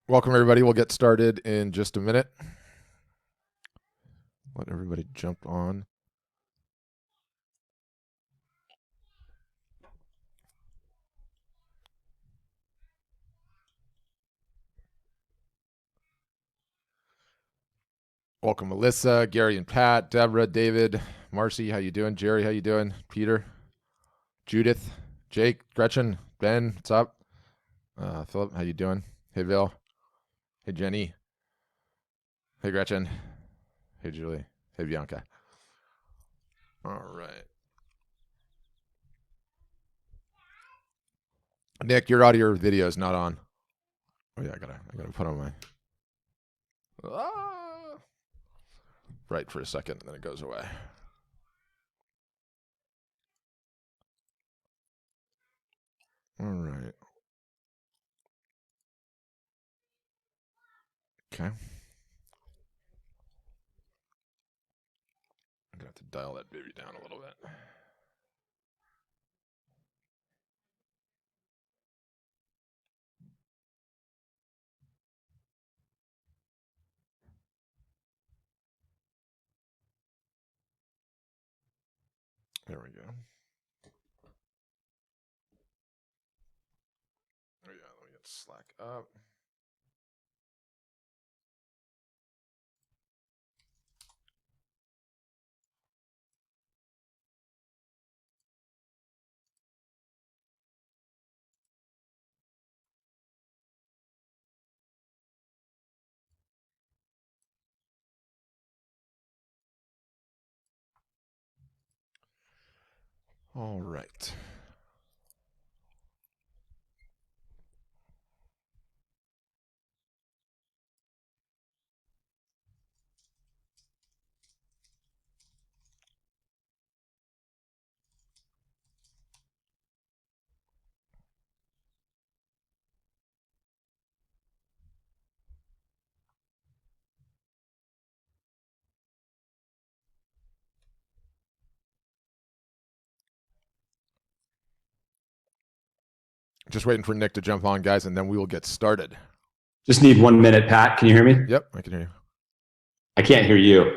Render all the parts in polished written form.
Welcome, everybody. We'll get started in just a minute. Let everybody jump on. Welcome, Melissa, Gary and Pat, Deborah, David, Marcy. How you doing? Jerry, how you doing? Peter, Judith, Jake, Gretchen, Ben, what's up? Philip, how you doing? Hey, Bill. Hey, Jenny. Hey, Gretchen. Hey, Julie. Hey, Bianca. All right. Nick, your audio or video is not on. Oh yeah, I gotta put on my right for a second, and then it goes away. All right. Okay. I'm gonna have to dial that baby down a little bit. There we go. Oh yeah, let me get Slack up. All right. Just waiting for Nick to jump on, guys, and then we will get started. Just need 1 minute, Pat. Can you hear me? Yep, I can hear you. I can't hear you.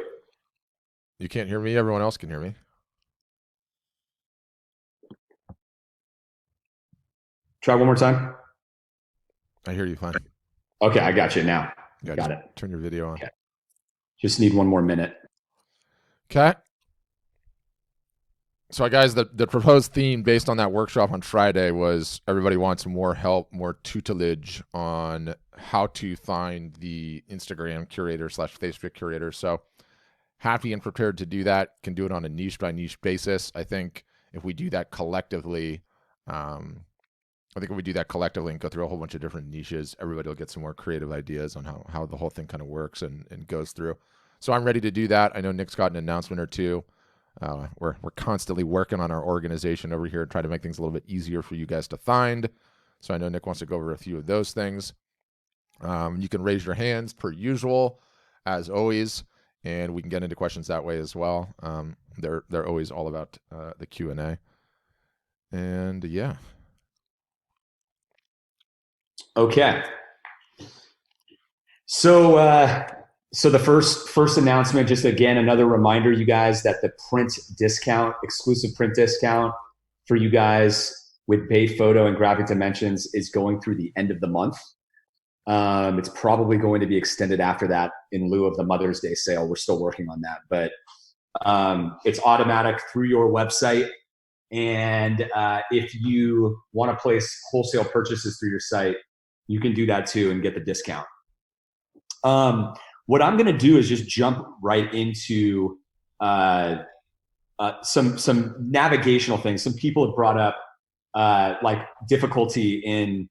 You can't hear me? Everyone else can hear me. Try one more time. I hear you fine. Okay, I got you now. Yeah, got it. Turn your video on. Okay. Just need 1 more minute. Okay. So, guys, the proposed theme based on that workshop on Friday was everybody wants more help, more tutelage on how to find the Instagram curator / Facebook curator. So, happy and prepared to do that. Can do it on a niche by niche basis. I think if we do that collectively, and go through a whole bunch of different niches, everybody will get some more creative ideas on how the whole thing kind of works and goes through. So I'm ready to do that. I know Nick's got an announcement or two. We're constantly working on our organization over here, trying to make things a little bit easier for you guys to find. So I know Nick wants to go over a few of those things. You can raise your hands per usual, as always, and we can get into questions that way as well. They're always all about the Q&A. And yeah. Okay. So the first announcement, just again, another reminder, you guys, that the print discount, exclusive print discount for you guys with Bay Photo and Graphic Dimensions is going through the end of the month. It's probably going to be extended after that in lieu of the Mother's Day sale. We're still working on that, but it's automatic through your website. And if you want to place wholesale purchases through your site, you can do that too and get the discount. What I'm going to do is just jump right into some navigational things. Some people have brought up like difficulty in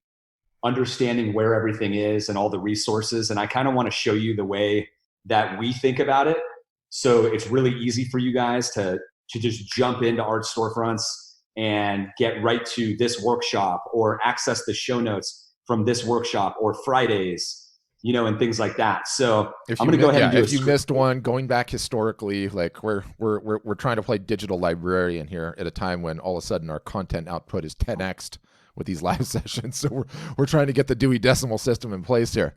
understanding where everything is and all the resources. And I kind of want to show you the way that we think about it. So it's really easy for you guys to just jump into Art Storefronts and get right to this workshop or access the show notes from this workshop or Fridays, and things like that. So I'm going to go ahead and do if you missed one, going back historically, like we're trying to play digital librarian here at a time when all of a sudden our content output is 10x'd with these live sessions. So we're trying to get the Dewey Decimal System in place here.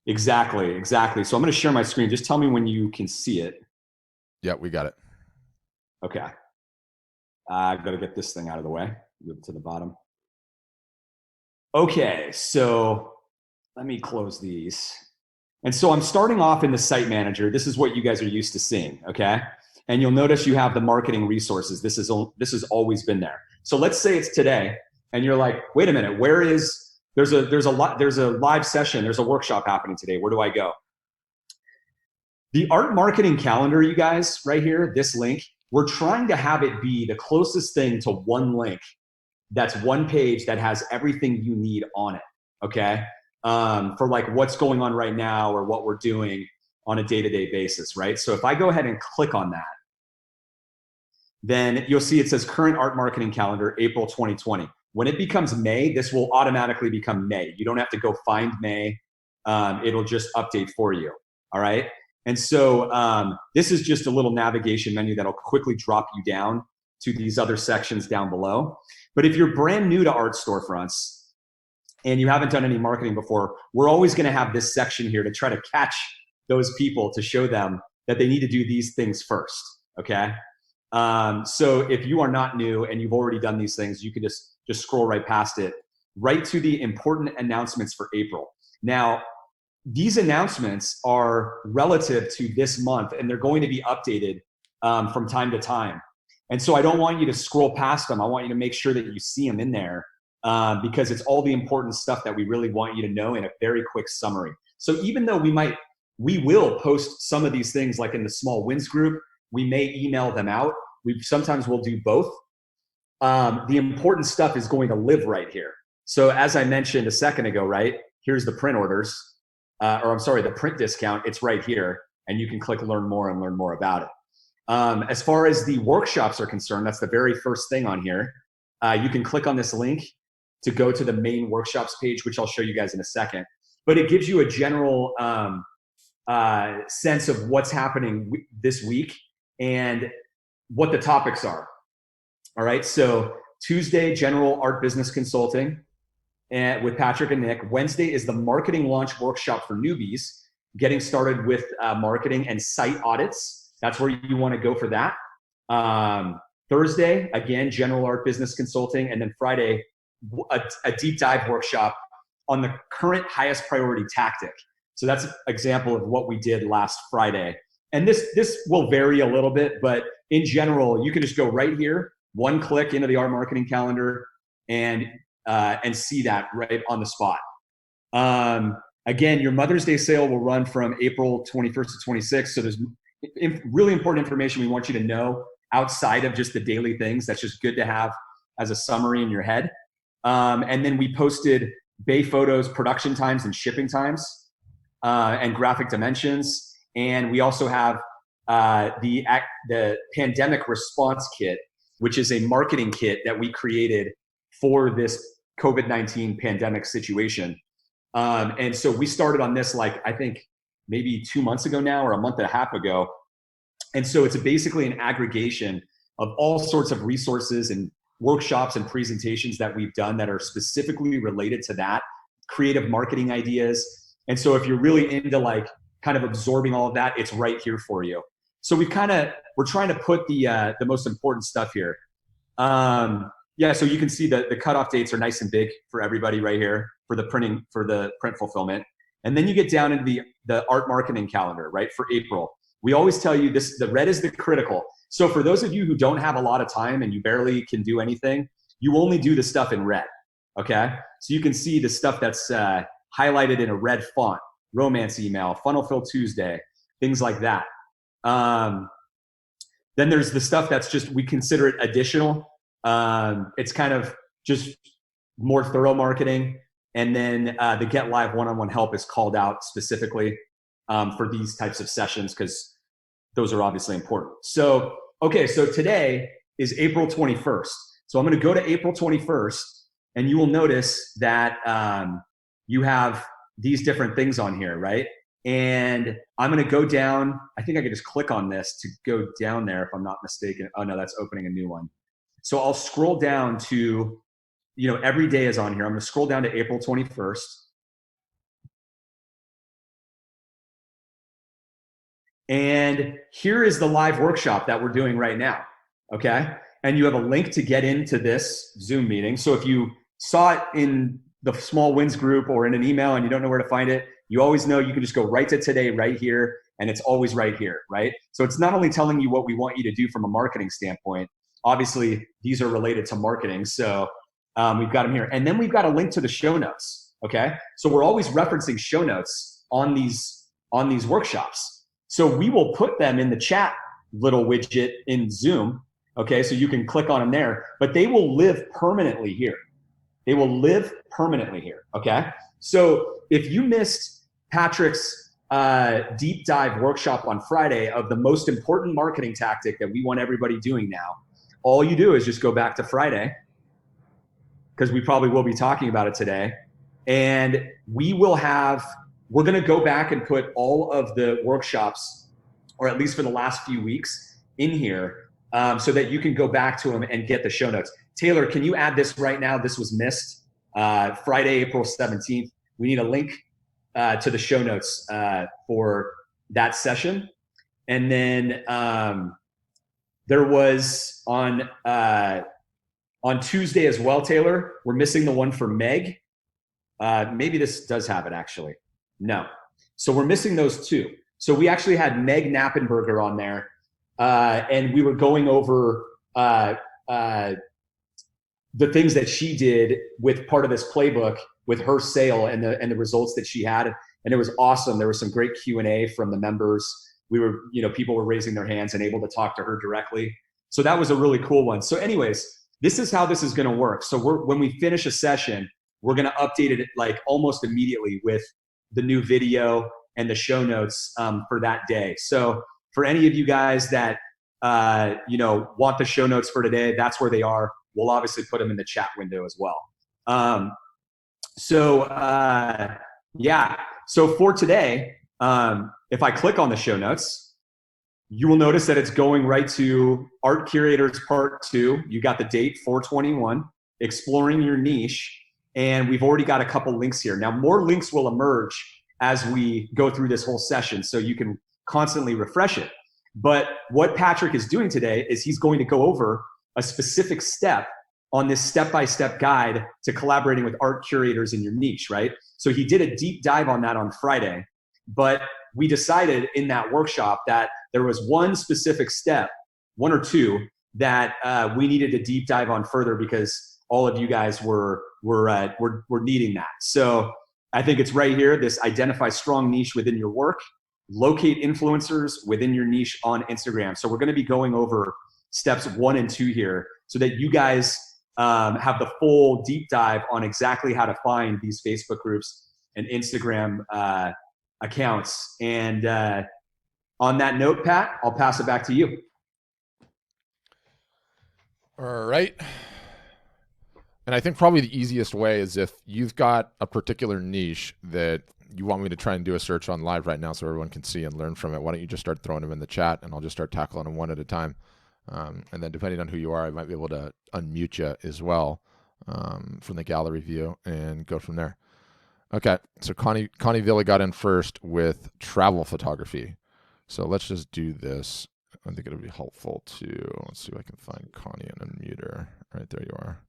Exactly. So I'm going to share my screen. Just tell me when you can see it. Yeah, we got it. Okay. I've got to get this thing out of the way. Move it to the bottom. Okay, so let me close these. And so I'm starting off in the site manager. This is what you guys are used to seeing, okay? And you'll notice you have the marketing resources. This has always been there. So let's say it's today, and you're like, wait a minute, there's a live session, there's a workshop happening today. Where do I go? The art marketing calendar, you guys, right here, this link, we're trying to have it be the closest thing to one link. That's one page that has everything you need on it, okay? For like what's going on right now or what we're doing on a day-to-day basis, right? So if I go ahead and click on that, then you'll see it says current art marketing calendar, April 2020. When it becomes May, this will automatically become May. You don't have to go find May. It'll just update for you, all right? And so this is just a little navigation menu that'll quickly drop you down to these other sections down below. But if you're brand new to Art Storefronts and you haven't done any marketing before, we're always going to have this section here to try to catch those people, to show them that they need to do these things first, okay? So if you are not new and you've already done these things, you can just scroll right past it, right to the important announcements for April. Now, these announcements are relative to this month, and they're going to be updated from time to time. And so I don't want you to scroll past them. I want you to make sure that you see them in there because it's all the important stuff that we really want you to know in a very quick summary. So even though we will post some of these things like in the small wins group, we may email them out. Sometimes we'll do both. The important stuff is going to live right here. So as I mentioned a second ago, right, here's the print orders, the print discount. It's right here, and you can click learn more and learn more about it. As far as the workshops are concerned, that's the very first thing on here. You can click on this link to go to the main workshops page, which I'll show you guys in a second. But it gives you a general sense of what's happening this week and what the topics are. All right, so Tuesday, general art business consulting with Patrick and Nick. Wednesday is the marketing launch workshop for newbies, getting started with marketing and site audits. That's where you want to go for that. Thursday, again, general art business consulting. And then Friday, a deep dive workshop on the current highest priority tactic. So that's an example of what we did last Friday. And this will vary a little bit, but in general, you can just go right here, one click into the art marketing calendar and see that right on the spot. Again, your Mother's Day sale will run from April 21st to 26th. So there's really important information we want you to know outside of just the daily things. That's just good to have as a summary in your head. And then we posted Bay photos, production times and shipping times, and graphic dimensions. And we also have the pandemic response kit, which is a marketing kit that we created for this COVID-19 pandemic situation. And so we started on this, like, I think maybe 2 months ago now, or a month and a half ago. And so it's basically an aggregation of all sorts of resources and workshops and presentations that we've done that are specifically related to that, creative marketing ideas. And so if you're really into like kind of absorbing all of that, it's right here for you. So we're trying to put the most important stuff here. So you can see the cutoff dates are nice and big for everybody right here for the print fulfillment. And then you get down into the art marketing calendar, right, for April. We always tell you this, the red is the critical. So for those of you who don't have a lot of time and you barely can do anything, you only do the stuff in red, okay? So you can see the stuff that's highlighted in a red font, romance email, funnel fill Tuesday, things like that. Then there's the stuff that's just, we consider it additional. It's kind of just more thorough marketing. And then the Get Live one-on-one help is called out specifically for these types of sessions because those are obviously important. So, okay, so today is April 21st. So I'm going to go to April 21st, and you will notice that you have these different things on here, right? And I'm going to go down. I think I could just click on this to go down there if I'm not mistaken. Oh, no, that's opening a new one. So I'll scroll down to every day is on here. I'm going to scroll down to April 21st. And here is the live workshop that we're doing right now. Okay. And you have a link to get into this Zoom meeting. So if you saw it in the small wins group or in an email and you don't know where to find it, you always know you can just go right to today, right here. And it's always right here, right? So it's not only telling you what we want you to do from a marketing standpoint. Obviously, these are related to marketing. So we've got them here. And then we've got a link to the show notes. Okay. So we're always referencing show notes on these workshops. So we will put them in the chat little widget in Zoom. Okay. So you can click on them there, but they will live permanently here. They will live permanently here. Okay. So if you missed Patrick's deep dive workshop on Friday of the most important marketing tactic that we want everybody doing now, all you do is just go back to Friday, because we probably will be talking about it today. And we're going to go back and put all of the workshops, or at least for the last few weeks, in here so that you can go back to them and get the show notes. Taylor, can you add this right now? This was missed. Friday, April 17th. We need a link to the show notes for that session. And then there was on Tuesday as well, Taylor, we're missing the one for Meg. Maybe this does have it, actually. No. So we're missing those two. So we actually had Meg Knappenberger on there, and we were going over the things that she did with part of this playbook with her sale and the results that she had. And it was awesome. There was some great Q&A from the members. People were raising their hands and able to talk to her directly. So that was a really cool one. So anyways, this is how this is going to work. So when we finish a session, we're going to update it like almost immediately with the new video and the show notes for that day. So for any of you guys that want the show notes for today, that's where they are. We'll obviously put them in the chat window as well. So for today, if I click on the show notes, you will notice that it's going right to Art Curators Part 2. You got the date, 4/21, exploring your niche. And we've already got a couple links here. Now, more links will emerge as we go through this whole session, so you can constantly refresh it. But what Patrick is doing today is he's going to go over a specific step on this step-by-step guide to collaborating with art curators in your niche, right? So he did a deep dive on that on Friday, but we decided in that workshop that there was one specific step, one or two, that we needed to deep dive on further because all of you guys were needing that. So I think it's right here, this identify strong niche within your work, locate influencers within your niche on Instagram. So we're going to be going over steps 1 and 2 here so that you guys have the full deep dive on exactly how to find these Facebook groups and Instagram accounts. And on that note, Pat, I'll pass it back to you. All right. And I think probably the easiest way is if you've got a particular niche that you want me to try and do a search on live right now so everyone can see and learn from it, why don't you just start throwing them in the chat and I'll just start tackling them one at a time. And then depending on who you are, I might be able to unmute you as well from the gallery view and go from there. Okay, so Connie Villa got in first with travel photography. So let's just do this. I think it'll be helpful to, let's see if I can find Connie and unmute her. Right, there you are.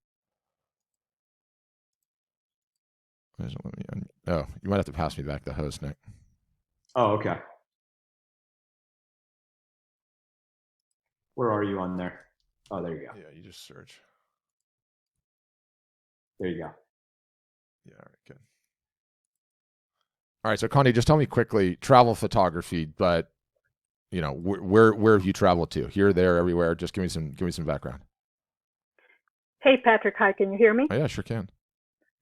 Oh, you might have to pass me back the host, Nick. Oh, okay. Where are you on there? Oh, there you go. Yeah, you just search. There you go. Yeah, all right, good. All right, so Connie, just tell me quickly, travel photography, but where have you traveled to? Here, there, everywhere. Just give me some background. Hey, Patrick. Hi, can you hear me? Oh, yeah, sure can.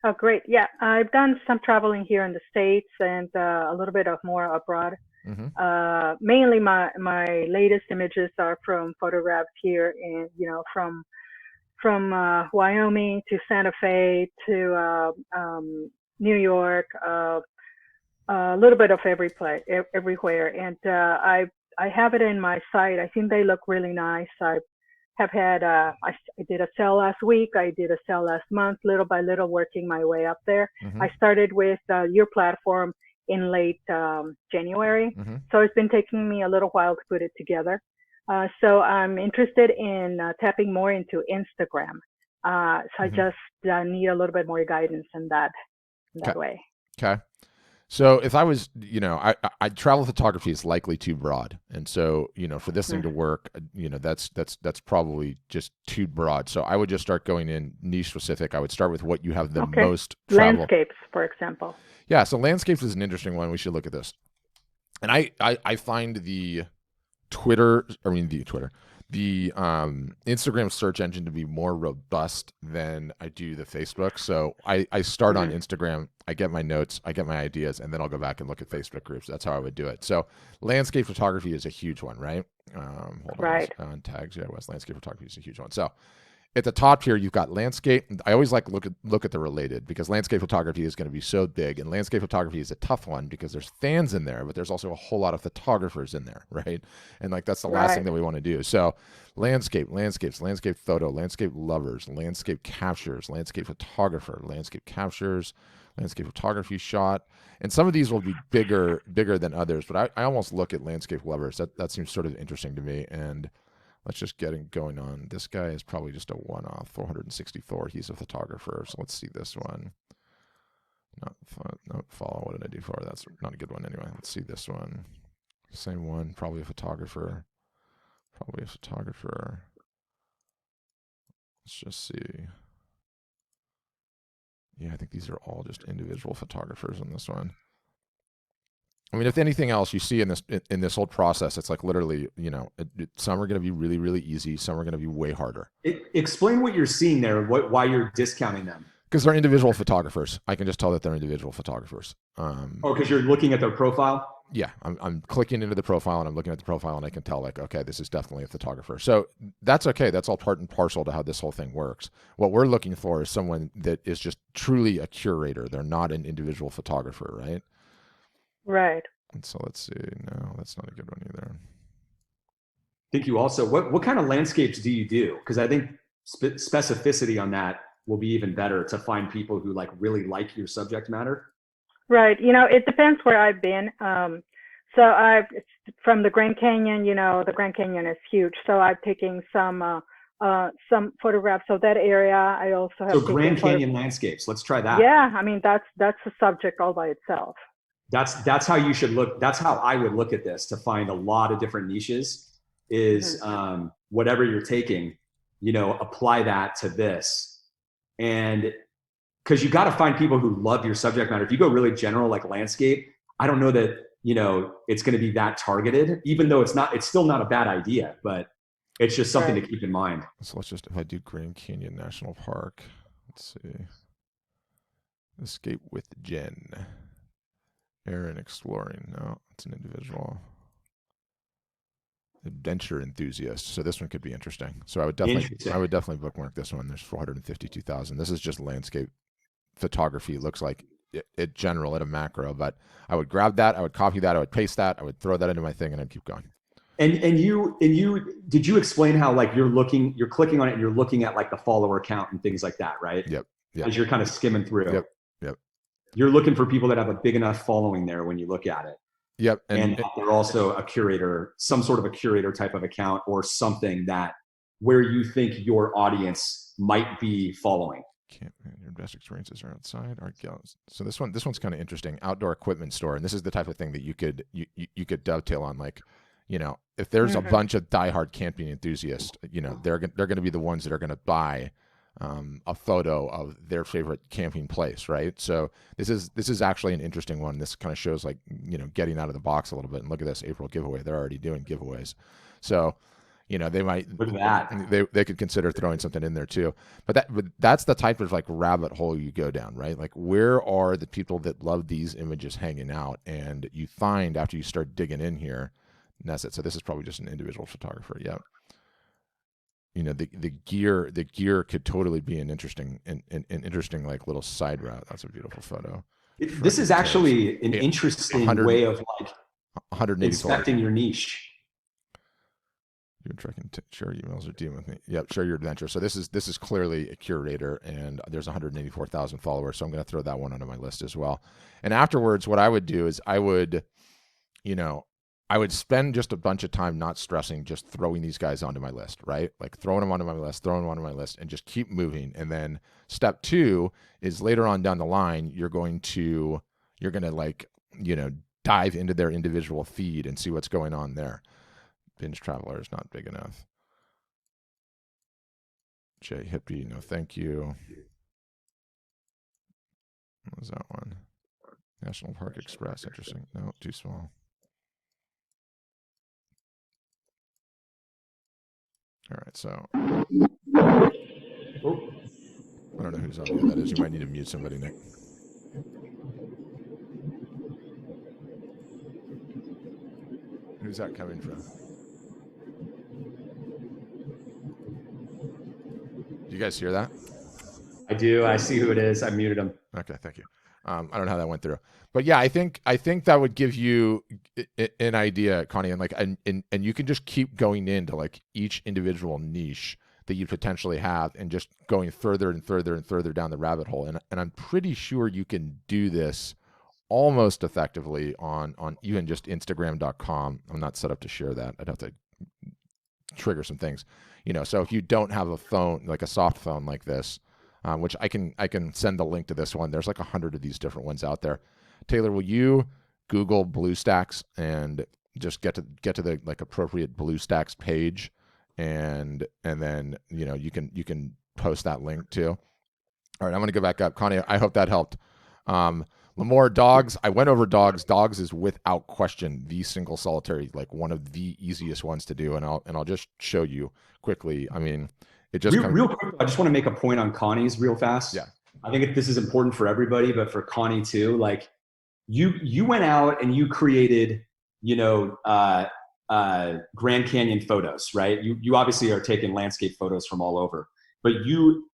Oh, great. Yeah, I've done some traveling here in the States and a little bit of more abroad. Mm-hmm. Mainly my latest images are from photographs here in, from Wyoming to Santa Fe to New York, a little bit of everywhere. And I have it in my site. I think they look really nice. I have had, I did a sale last week. I did a sale last month, little by little, working my way up there. Mm-hmm. I started with your platform in late January. Mm-hmm. So it's been taking me a little while to put it together. So I'm interested in tapping more into Instagram. So I just need a little bit more guidance in that way. Okay. So if I was, I travel photography is likely too broad, and so for this thing to work, that's probably just too broad. So I would just start going in niche specific. I would start with what you have the most travel. Landscapes, for example. Yeah. So landscapes is an interesting one. We should look at this. And I find the Instagram search engine to be more robust than I do the Facebook. So I start on Instagram, I get my notes, I get my ideas, and then I'll go back and look at Facebook groups. That's how I would do it. So landscape photography is a huge one, right? Right. On tags, yeah, West landscape photography is a huge one. So at the top here, you've got landscape. I always like look at the related, because landscape photography is going to be so big, and landscape photography is a tough one because there's fans in there, but there's also a whole lot of photographers in there, right? And like that's the last thing that we want to do. So landscapes, landscape photo, landscape lovers, landscape captures, landscape photographer, landscape captures, landscape photography shot. And some of these will be bigger than others, but I almost look at landscape lovers. That seems sort of interesting to me. And let's just get it going on. This guy is probably just a one-off, 464. He's a photographer. So let's see this one. Not follow. What did I do for? That's not a good one anyway. Let's see this one. Same one. Probably a photographer. Let's just see. Yeah, I think these are all just individual photographers on this one. I mean, if anything else you see in this whole process, it's like literally, some are going to be really, really easy. Some are going to be way harder. Explain what you're seeing there, why you're discounting them. Because they're individual photographers. I can just tell that they're individual photographers. Because you're looking at their profile? Yeah, I'm clicking into the profile and I'm looking at the profile and I can tell like, okay, this is definitely a photographer. So that's okay. That's all part and parcel to how this whole thing works. What we're looking for is someone that is just truly a curator. They're not an individual photographer, right? Right. And so let's see. No, that's not a good one either. I think you also, what kind of landscapes do you do? Because I think specificity on that will be even better to find people who really like your subject matter. Right. It depends where I've been. So from the Grand Canyon, the Grand Canyon is huge. So I've taken some photographs of that area. I also have so Grand Canyon landscapes. Let's try that. Yeah. I mean, that's a subject all by itself. That's how you should look. That's how I would look at this, to find a lot of different niches is whatever you're taking, apply that to this. And because you got to find people who love your subject matter. If you go really general, like landscape, I don't know that, it's going to be that targeted, even though it's still not a bad idea, but it's just something to keep in mind. So let's just, if I do Grand Canyon National Park, let's see. Escape with Jen. Aaron exploring. No, it's an individual. Adventure enthusiast. So this one could be interesting. So I would definitely bookmark this one. There's 452,000. This is just landscape photography. Looks like it general at a macro, but I would grab that. I would copy that. I would paste that. I would throw that into my thing and I'd keep going. And you did you explain how you're clicking on it and you're looking at the follower count and things like that, right? Yep. As you're kind of skimming through. Yep. You're looking for people that have a big enough following there when you look at it. Yep. And they're also a curator, some sort of a curator type of account, or something where you think your audience might be following. Your best experiences are outside art galleries. So this one's kind of interesting. Outdoor equipment store, and this is the type of thing that you could dovetail on. If there's a bunch of diehard camping enthusiasts, they're going to be the ones that are going to buy a photo of their favorite camping place, right? So this is actually an interesting one. This kind of shows getting out of the box a little bit. And look at this April giveaway. They're already doing giveaways. So, they might, look at that. They could consider throwing something in there too. But that's the type of rabbit hole you go down, right? Where are the people that love these images hanging out? And you find after you start digging in here, and that's it. So this is probably just an individual photographer. Yep. The gear could totally be an interesting little side route. That's a beautiful photo. This is actually an interesting way of inspecting your niche. You can share emails or DM with me. Yep, share your adventure. So this is clearly a curator, and there's 184,000 followers. So I'm going to throw that one onto my list as well. And afterwards, what I would do is I would spend just a bunch of time not stressing, just throwing these guys onto my list, right? Like throwing them onto my list, and just keep moving. And then step 2 is later on down the line, you're going to like, dive into their individual feed and see what's going on there. Binge Traveler is not big enough. Jay Hippie, no thank you. What was that one? National Park Express, interesting. No, too small. All right, so I don't know whose audio that is. You might need to mute somebody, Nick. Who's that coming from? Do you guys hear that? I do. I see who it is. I muted him. Okay, thank you. I don't know how that went through, but yeah, I think that would give you an idea, Connie, and like, and you can just keep going into like each individual niche that you potentially have, and just going further and further and further down the rabbit hole. And I'm pretty sure you can do this almost effectively on even just Instagram.com. I'm not set up to share that. I'd have to trigger some things, So if you don't have a phone, like a soft phone like this, which I can send the link to this one. There's like 100 of these different ones out there. Taylor, will you Google BlueStacks and just get to the like appropriate BlueStacks page, and then you can post that link too. All right, I'm gonna go back up, Connie. I hope that helped. Lamore, dogs. I went over dogs. Dogs is without question the single solitary, like one of the easiest ones to do, and I'll just show you quickly. I mean, it just real quick. I just want to make a point on Connie's real fast. Yeah, I think this is important for everybody, but for Connie too. Like you went out and you created, Grand Canyon photos, right? You obviously are taking landscape photos from all over, but you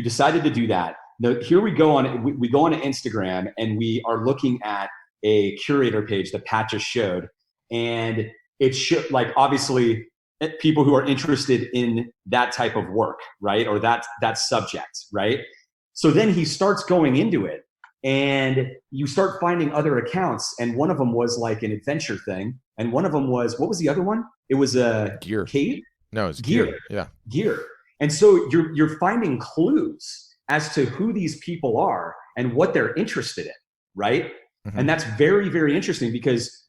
decided to do that. Now, here we go we go on Instagram, and we are looking at a curator page that Pat just showed, and it should, like, obviously people who are interested in that type of work, right? Or that subject, right? So then he starts going into it, and you start finding other accounts. And one of them was like an adventure thing. And one of them was, what was the other one? It was a gear. Cave? No, it's gear. Yeah. Gear. And so you're finding clues as to who these people are and what they're interested in, right? Mm-hmm. And that's very, very interesting, because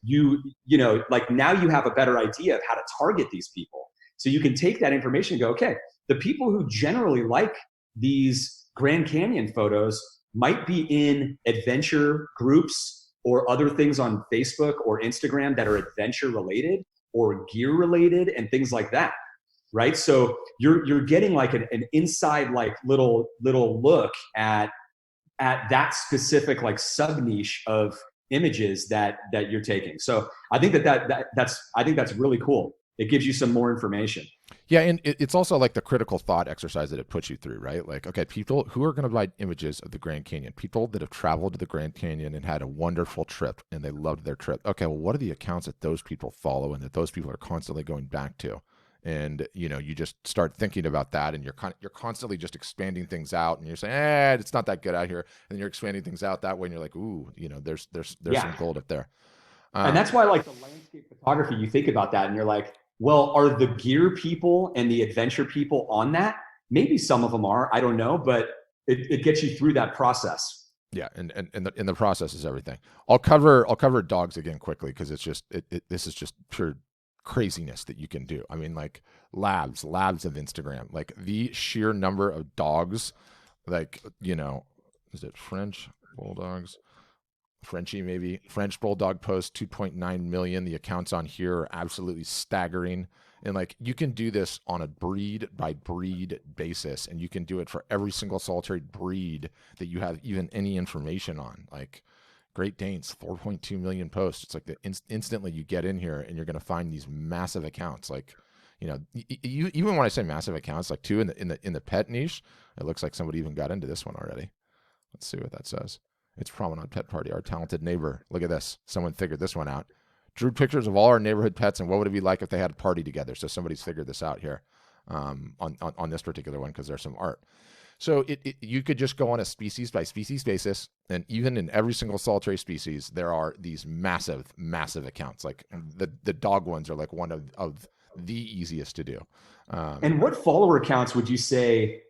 like now you have a better idea of how to target these people. So you can take that information and go, okay, the people who generally like these Grand Canyon photos might be in adventure groups or other things on Facebook or Instagram that are adventure related or gear related and things like that. Right. So you're getting like an inside, like little look at that specific like sub niche of images that you're taking. So I think that's really cool. It gives you some more information. Yeah, and it's also like the critical thought exercise that it puts you through, right? Like, okay, people who are going to buy images of the Grand Canyon, people that have traveled to the Grand Canyon and had a wonderful trip and they loved their trip. Okay, well, what are the accounts that those people follow and that those people are constantly going back to? And you just start thinking about that, and you're constantly just expanding things out, and you're saying, it's not that good out here, and you're expanding things out that way, and you're like, ooh, there's some gold up there. And that's why, like, the landscape photography, you think about that, and you're like, well, are the gear people and the adventure people on that? Maybe some of them are, I don't know, but it gets you through that process. Yeah, and the process is everything. I'll cover dogs again quickly, because it's just this is just pure craziness that you can do. I mean, like labs of Instagram, like the sheer number of dogs, like, is it French bulldogs? Frenchie, maybe. French bulldog post 2.9 million. The accounts on here are absolutely staggering. And like, you can do this on a breed by breed basis, and you can do it for every single solitary breed that you have even any information on. Like Great Danes, 4.2 million posts. It's like instantly you get in here and you're going to find these massive accounts. Like, you even when I say massive accounts, like two in the pet niche, it looks like somebody even got into this one already. Let's see what that says. It's Promenade Pet Party, our talented neighbor. Look at this. Someone figured this one out. drew pictures of all our neighborhood pets and what would it be like if they had a party together. So somebody's figured this out here on this particular one because there's some art. So you could just go on a species by species basis, and even in every single solitary species, there are these massive, massive accounts. Like the dog ones are like one of the easiest to do. And what follower accounts would you say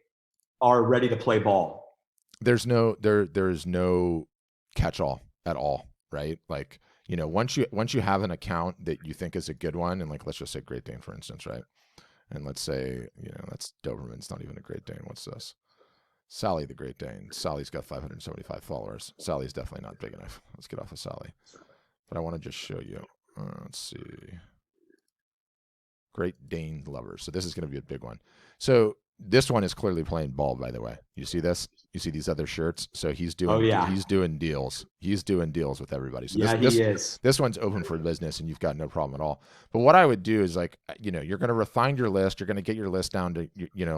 are ready to play ball? There's no catch-all at all, right? Like, once you have an account that you think is a good one, and like let's just say Great Dane, for instance, right? And let's say, that's Doberman's not even a Great Dane. What's this? Sally the Great Dane. Sally's got 575 followers. Sally's definitely not big enough. Let's get off of Sally. But I want to just show you. Let's see. Great Dane lovers. So this is going to be a big one. So this one is clearly playing ball, by the way. You see this? You see these other shirts? So he's doing he's doing deals. He's doing deals with everybody. So this one's open for business, and you've got no problem at all. But what I would do is, like, you're going to refine your list. You're going to get your list down to,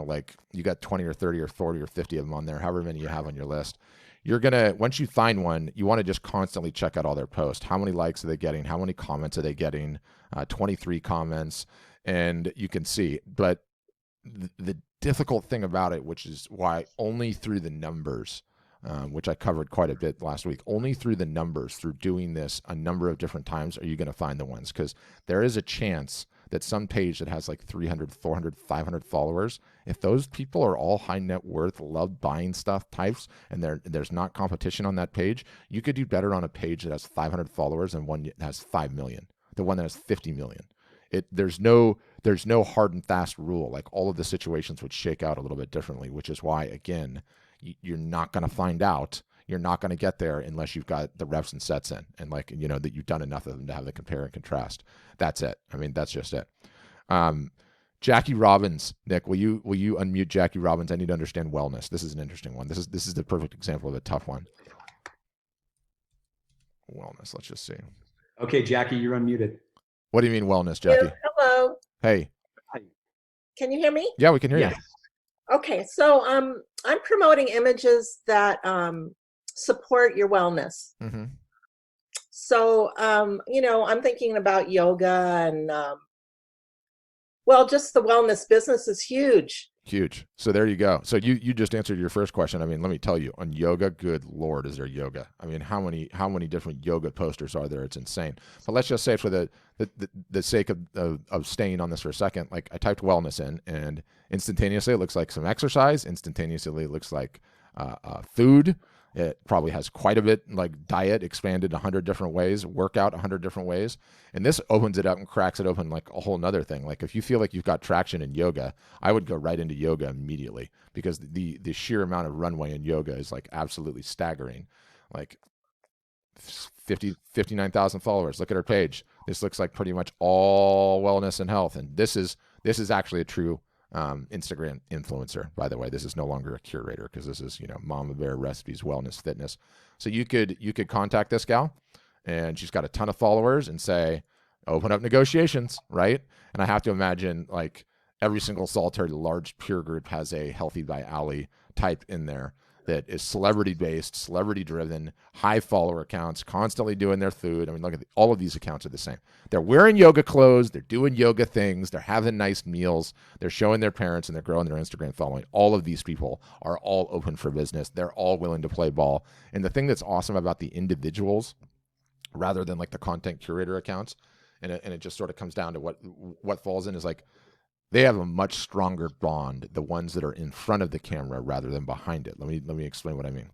like you got 20 or 30 or 40 or 50 of them on there, however many you have on your list. You're going to, once you find one, you want to just constantly check out all their posts. How many likes are they getting? How many comments are they getting? 23 comments. And you can see, but the difficult thing about it, which is why only through the numbers, which I covered quite a bit last week, only through the numbers, through doing this a number of different times, are you going to find the ones. Because there is a chance that some page that has like 300, 400, 500 followers, if those people are all high net worth, love buying stuff types, and there's not competition on that page, you could do better on a page that has 500 followers than one that has 5 million, the one that has 50 million. There's no hard and fast rule. Like, all of the situations would shake out a little bit differently, which is why, again, you're not going to find out. You're not going to get there unless you've got the reps and sets in, and like, that you've done enough of them to have the compare and contrast. That's it. I mean, that's just it. Jackie Robbins, Nick, will you unmute Jackie Robbins? I need to understand wellness. This is an interesting one. This is the perfect example of a tough one. Wellness. Let's just see. Okay, Jackie, you're unmuted. What do you mean wellness, Jackie? Hello. Hey. Can you hear me? Yeah, we can hear you. Okay, so I'm promoting images that support your wellness. Mm-hmm. So I'm thinking about yoga and just the wellness business is huge. Huge. So there you go. So you just answered your first question. I mean, let me tell you, on yoga, good Lord, is there yoga? I mean, how many different yoga posters are there? It's insane. But let's just say, for the sake of staying on this for a second, like, I typed wellness in, and instantaneously it looks like some exercise. Instantaneously it looks like food. It probably has quite a bit, like diet expanded 100 different ways, workout 100 different ways. And this opens it up and cracks it open like a whole nother thing. Like, if you feel like you've got traction in yoga, I would go right into yoga immediately, because the sheer amount of runway in yoga is like absolutely staggering. Like 59,000 followers. Look at her page. This looks like pretty much all wellness and health. And this is actually a true Instagram influencer, by the way. This is no longer a curator, because this is, Mama Bear Recipes, Wellness, Fitness. So you could contact this gal, and she's got a ton of followers, and say, open up negotiations, right? And I have to imagine, like, every single solitary large peer group has a Healthy by Ali type in there that is celebrity-based, celebrity-driven, high follower accounts, constantly doing their food. I mean, look at all of these accounts are the same. They're wearing yoga clothes. They're doing yoga things. They're having nice meals. They're showing their parents, and they're growing their Instagram following. All of these people are all open for business. They're all willing to play ball. And the thing that's awesome about the individuals, rather than like the content curator accounts, and it just sort of comes down to what falls in, is like, they have a much stronger bond, the ones that are in front of the camera rather than behind it. Let me explain what I mean.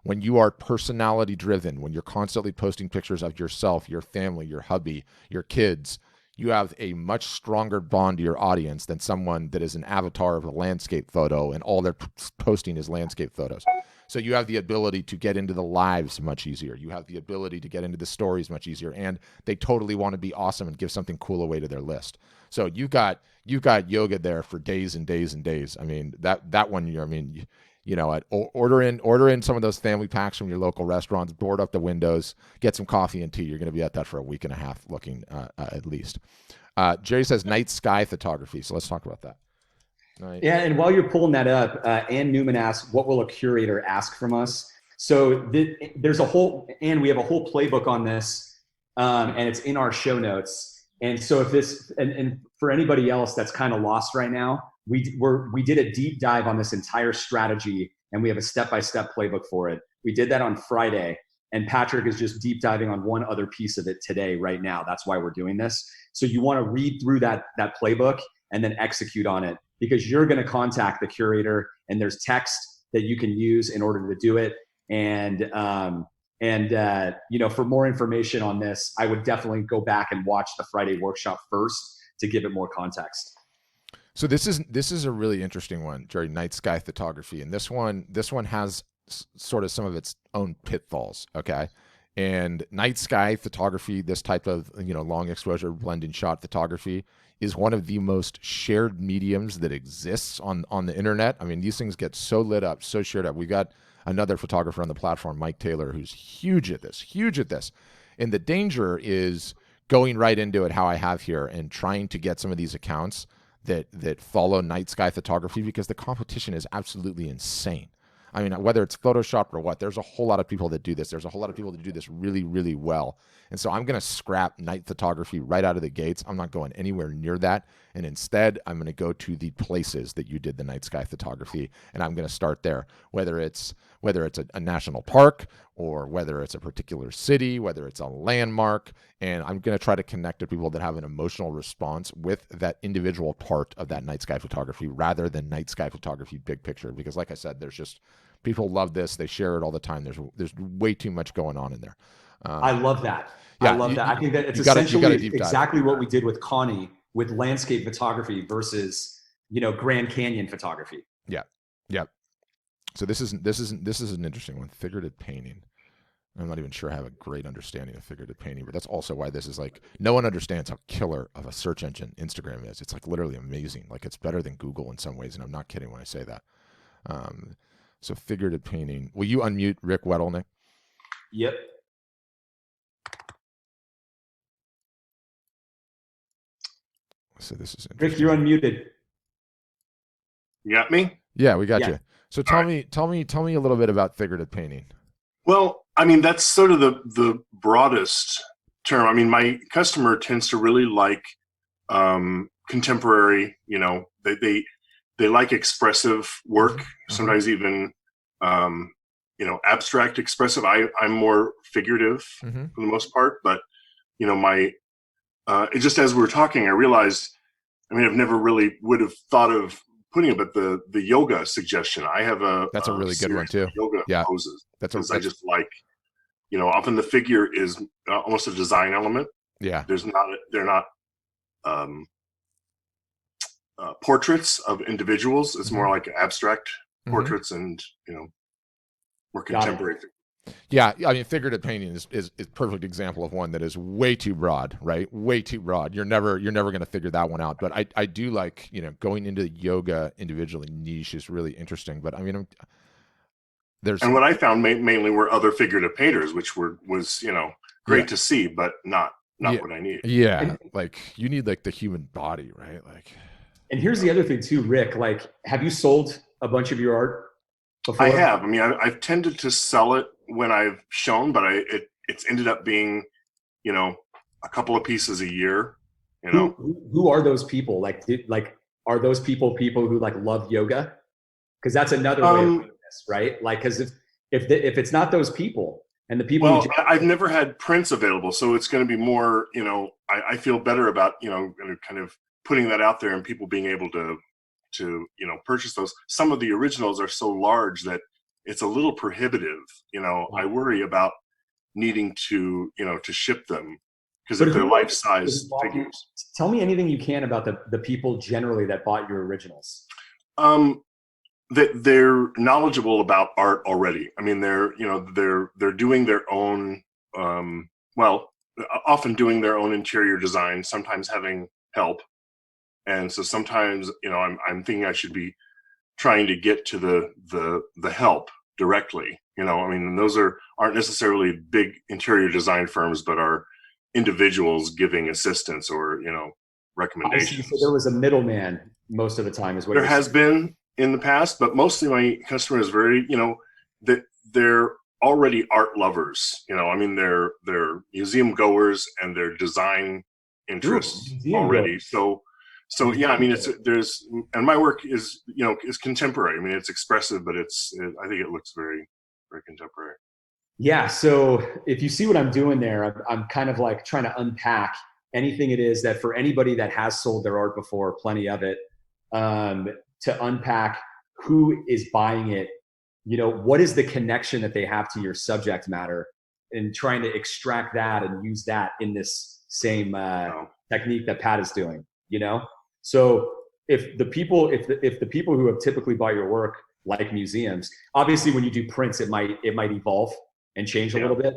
When you are personality driven, when you're constantly posting pictures of yourself, your family, your hubby, your kids, you have a much stronger bond to your audience than someone that is an avatar of a landscape photo and all they're posting is landscape photos. So you have the ability to get into the lives much easier. You have the ability to get into the stories much easier, and they totally want to be awesome and give something cool away to their list. So you've got yoga there for days and days and days. I mean, that one, I mean, order in some of those family packs from your local restaurants, board up the windows, get some coffee and tea. You're going to be at that for a week and a half, looking at least. Jerry says night sky photography. So let's talk about that. Yeah, and while you're pulling that up, Ann Newman asks, what will a curator ask from us? So we have a whole playbook on this. and it's in our show notes. And so if this, and for anybody else that's kind of lost right now, we did a deep dive on this entire strategy, and we have a step-by-step playbook for it. We did that on Friday, and Patrick is just deep diving on one other piece of it today, right now. That's why we're doing this. So you want to read through that playbook and then execute on it, because you're going to contact the curator, and there's text that you can use in order to do it. And you know, for more information on this, I would definitely go back and watch the Friday workshop first to give it more context. So this is a really interesting one, Jerry. Night sky photography, and this one has sort of some of its own pitfalls. Okay, and night sky photography, this type of, you know, long exposure blending shot photography, is one of the most shared mediums that exists on the internet. I mean, these things get so lit up, so shared up. We got another photographer on the platform, Mike Taylor, who's huge at this. And the danger is going right into it, how I have here, and trying to get some of these accounts that follow night sky photography, because the competition is absolutely insane. I mean, whether it's Photoshop or what, there's a whole lot of people that do this. There's a whole lot of people that do this really, really well. And so I'm going to scrap night photography right out of the gates. I'm not going anywhere near that. And instead, I'm going to go to the places that you did the night sky photography, and I'm going to start there. Whether it's a national park, or whether it's a particular city, whether it's a landmark, and I'm going to try to connect to people that have an emotional response with that individual part of that night sky photography, rather than night sky photography big picture. Because like I said, there's just, people love this. They share it all the time. There's way too much going on in there. I love that. Yeah, I love that. I think that it's essentially exactly what we did with Connie with landscape photography versus, you know, Grand Canyon photography. Yeah. Yeah. So this is an interesting one. Figurative painting. I'm not even sure I have a great understanding of figurative painting, but that's also why this is like, no one understands how killer of a search engine Instagram is. It's like literally amazing. Like, it's better than Google in some ways, and I'm not kidding when I say that. So figurative painting. Will you unmute Rick Weddle, Nick? Yep. So this is Rick, you're unmuted. You got me? Yeah, we got you. So tell me a little bit about figurative painting. Well, I mean, that's sort of the broadest term. I mean, my customer tends to really like contemporary. You know, they like expressive work. Mm-hmm. Sometimes even you know, abstract expressive. I'm more figurative for the most part, but you know, my it just, as we were talking, I realized, I mean, I've never really would have thought of putting it, but the yoga suggestion, I have that's a really good one too. Yoga poses. That's I just like, you know, often the figure is almost a design element. Yeah. They're not portraits of individuals. It's more like abstract portraits and, you know, more contemporary. Yeah, I mean, figurative painting is a perfect example of one that is way too broad, right? Way too broad. You're never going to figure that one out. But I do like, you know, going into yoga individually niche is really interesting. But I mean, and what I found mainly were other figurative painters, which was, you know, great to see, but not what I need. Yeah, like you need like the human body, right? Like. And here's the other thing too, Rick. Like, have you sold a bunch of your art before? I have. I mean, I've tended to sell it when I've shown, but it's ended up being, you know, a couple of pieces a year. You know, who are those people? Like are those people who like love yoga? Because that's another way of doing this, right? Like, because if it's not those people and the people, well, I've never had prints available, so it's going to be more. You know, I feel better about, you know, kind of putting that out there and people being able to you know, purchase those. Some of the originals are so large that it's a little prohibitive. You know, I worry about needing to, you know, to ship them, because if they're life-size figures. Tell me anything you can about the people generally that bought your originals. That they're knowledgeable about art already. I mean, they're doing their own, often doing their own interior design, sometimes having help. And so sometimes, you know, I'm thinking I should be trying to get to the help directly. You know, I mean, those aren't necessarily big interior design firms, but are individuals giving assistance or, you know, recommendations. So there was a middleman most of the time, is what there has been in the past, but mostly my customer is very, you know, that they're already art lovers. I mean, they're museum goers and they're design interests already. So yeah, I mean, and my work is contemporary. I mean, it's expressive, but I think it looks very, very contemporary. Yeah. So if you see what I'm doing there, I'm kind of like trying to unpack anything it is that for anybody that has sold their art before, plenty of it, to unpack who is buying it, what is the connection that they have to your subject matter, and trying to extract that and use that in this same technique that Pat is doing, So if the people who have typically bought your work, like museums, obviously when you do prints, it might evolve and change a little bit.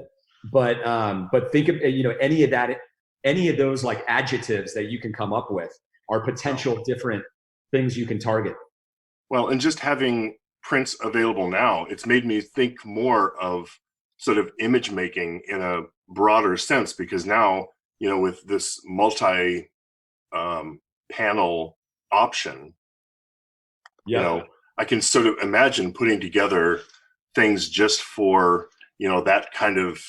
But think of any of those like adjectives that you can come up with are potential different things you can target. Well, and just having prints available now, it's made me think more of sort of image making in a broader sense, because now, with this multi panel option, I can sort of imagine putting together things just for that kind of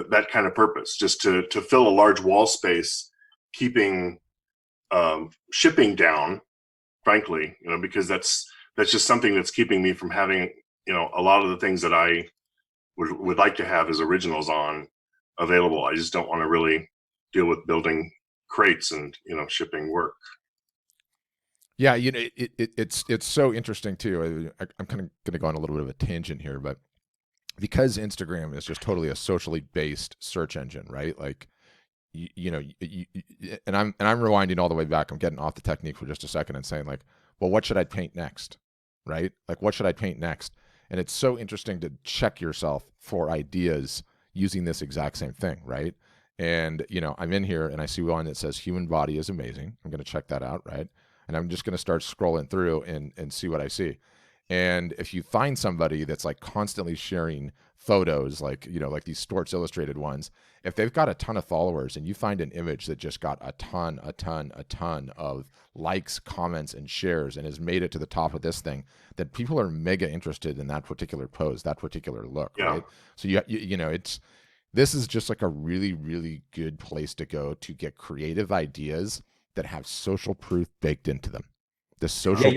that kind of purpose, just to fill a large wall space, keeping shipping down, frankly, because that's just something that's keeping me from having a lot of the things that I would like to have as originals on available. I just don't want to really deal with building crates and shipping work. Yeah, it's so interesting too. I'm kind of going to go on a little bit of a tangent here, but because Instagram is just totally a socially based search engine, right? Like, and I'm rewinding all the way back. I'm getting off the technique for just a second and saying like, well, what should I paint next, right? Like, what should I paint next? And it's so interesting to check yourself for ideas using this exact same thing, right? And I'm in here and I see one that says human body is amazing. I'm going to check that out, right? And I'm just going to start scrolling through and see what I see. And if you find somebody that's like constantly sharing photos, like like these Sports Illustrated ones, if they've got a ton of followers and you find an image that just got a ton of likes, comments, and shares and has made it to the top of this thing, then people are mega interested in that particular pose, that particular look, right? So this is just like a really, really good place to go to get creative ideas that have social proof baked into them. The social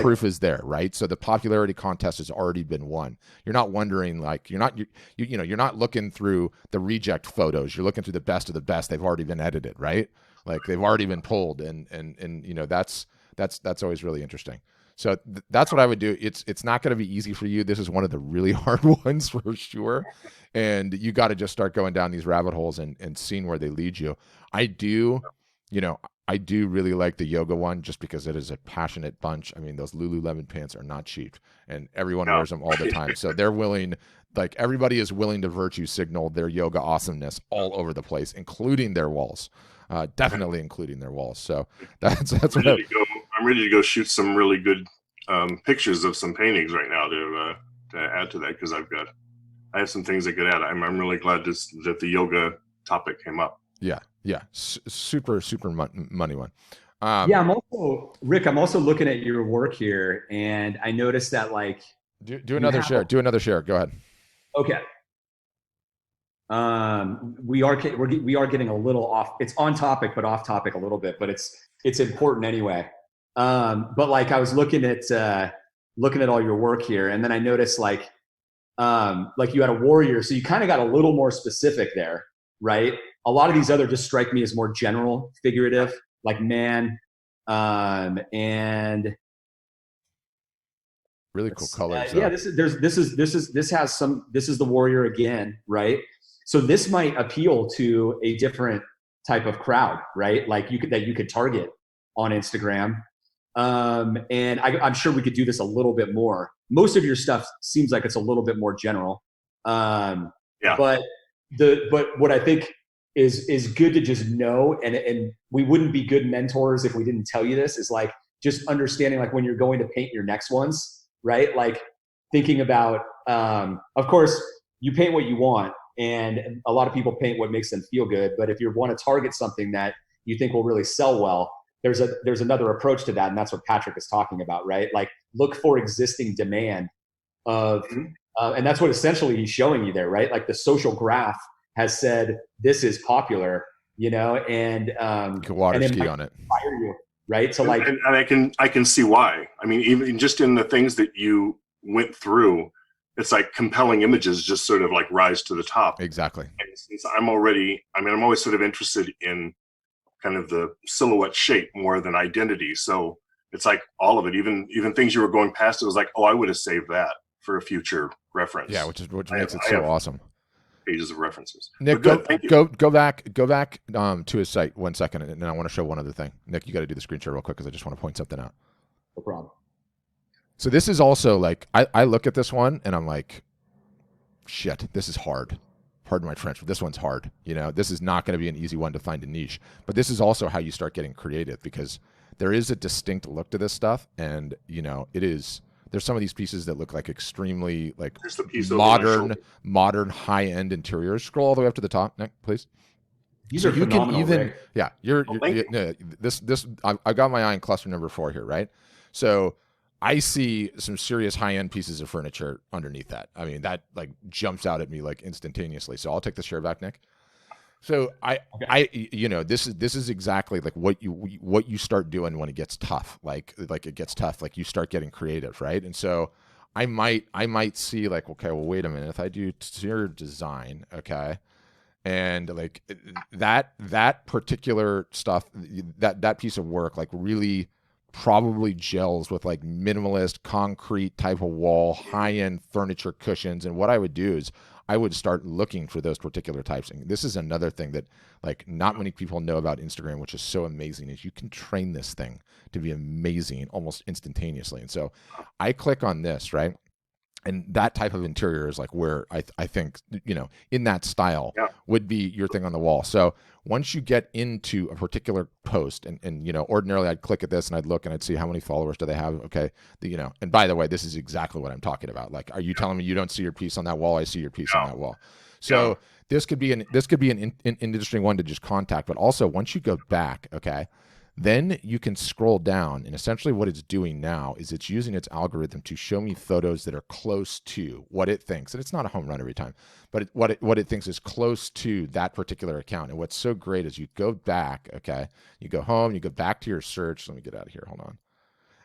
proof is there, right? So the popularity contest has already been won. You're not wondering, like, you're not looking through the reject photos. You're looking through the best of the best. They've already been edited, right? Like they've already been pulled, and that's always really interesting. So that's what I would do. It's not going to be easy for you. This is one of the really hard ones for sure, and you got to just start going down these rabbit holes and seeing where they lead you. I do really like the yoga one just because it is a passionate bunch. I mean, those Lululemon pants are not cheap, and everyone wears them all the time. So they're willing, like everybody is willing to virtue signal their yoga awesomeness all over the place, including their walls. Definitely including their walls. So that's what I'm ready to go shoot some really good pictures of some paintings right now to add to that, because I have some things I could add. I'm really glad that the yoga topic came up. Yeah, super money one. I'm also looking at your work here, and I noticed that like do another share. Do another share. Go ahead. Okay. We are getting a little off. It's on topic, but off topic a little bit. But it's important anyway. But like I was looking at all your work here, and then I noticed like you had a warrior, so you kind of got a little more specific there, right? A lot of these other just strike me as more general, figurative, like man, and really cool colors. This is the warrior again, right? So this might appeal to a different type of crowd, right? Like you could target on Instagram. And I'm sure we could do this a little bit more. Most of your stuff seems like it's a little bit more general. But what I think is good to just know, and we wouldn't be good mentors if we didn't tell you this, is like just understanding like when you're going to paint your next ones, right? Like thinking about, of course, you paint what you want, and a lot of people paint what makes them feel good. But if you want to target something that you think will really sell well, there's another approach to that, and that's what Patrick is talking about, right? Like look for existing demand of And that's what essentially he's showing you there, right? Like the social graph has said this is popular, you know, and You can water and it ski might on it. inspire you, right? So like, and I can see why. I mean, even just in the things that you went through, it's like compelling images just sort of like rise to the top. Exactly. And since I'm always sort of interested in kind of the silhouette shape more than identity. So it's like all of it, even things you were going past, it was like, oh, I would have saved that for a future reference. Yeah, which makes it so awesome. Pages of references. Nick, good, thank you. Go back to his site 1 second, and then I want to show one other thing. Nick, you got to do the screen share real quick because I just want to point something out. no problem. So this is also like I look at this one and I'm like, shit, this is hard. Pardon my French, but this one's hard. You know, this is not going to be an easy one to find a niche. But this is also how you start getting creative, because there is a distinct look to this stuff, and you know, there's some of these pieces that look like extremely like modern high-end interiors. Scroll all the way up to the top, Nick, please. These are phenomenal, Rick. Yeah, I got my eye on cluster number 4 here, right? So I see some serious high-end pieces of furniture underneath that. I mean, that like jumps out at me like instantaneously. So I'll take the share back, Nick. So this is exactly like what you start doing when it gets tough. Like it gets tough, like you start getting creative, right? And so I might see like, okay, well, wait a minute, if I do interior design, okay, and like that particular stuff, that piece of work like really probably gels with like minimalist concrete type of wall, high-end furniture cushions. And what I would do is I would start looking for those particular types. And this is another thing that like not many people know about Instagram, which is so amazing, is you can train this thing to be amazing almost instantaneously. And so I click on this, right? And that type of interior is like where I think, you know, in that style would be your thing on the wall. So once you get into a particular post and you know, ordinarily I'd click at this and I'd look and I'd see how many followers do they have. Okay. You know, and by the way, this is exactly what I'm talking about. Like, are you telling me you don't see your piece on that wall? I see your piece on that wall. So this could be an interesting one to just contact, but also once you go back, okay, then you can scroll down, and essentially what it's doing now is it's using its algorithm to show me photos that are close to what it thinks. And it's not a home run every time, but what it thinks is close to that particular account. And what's so great is you go back, okay, you go home, you go back to your search. Let me get out of here. Hold on.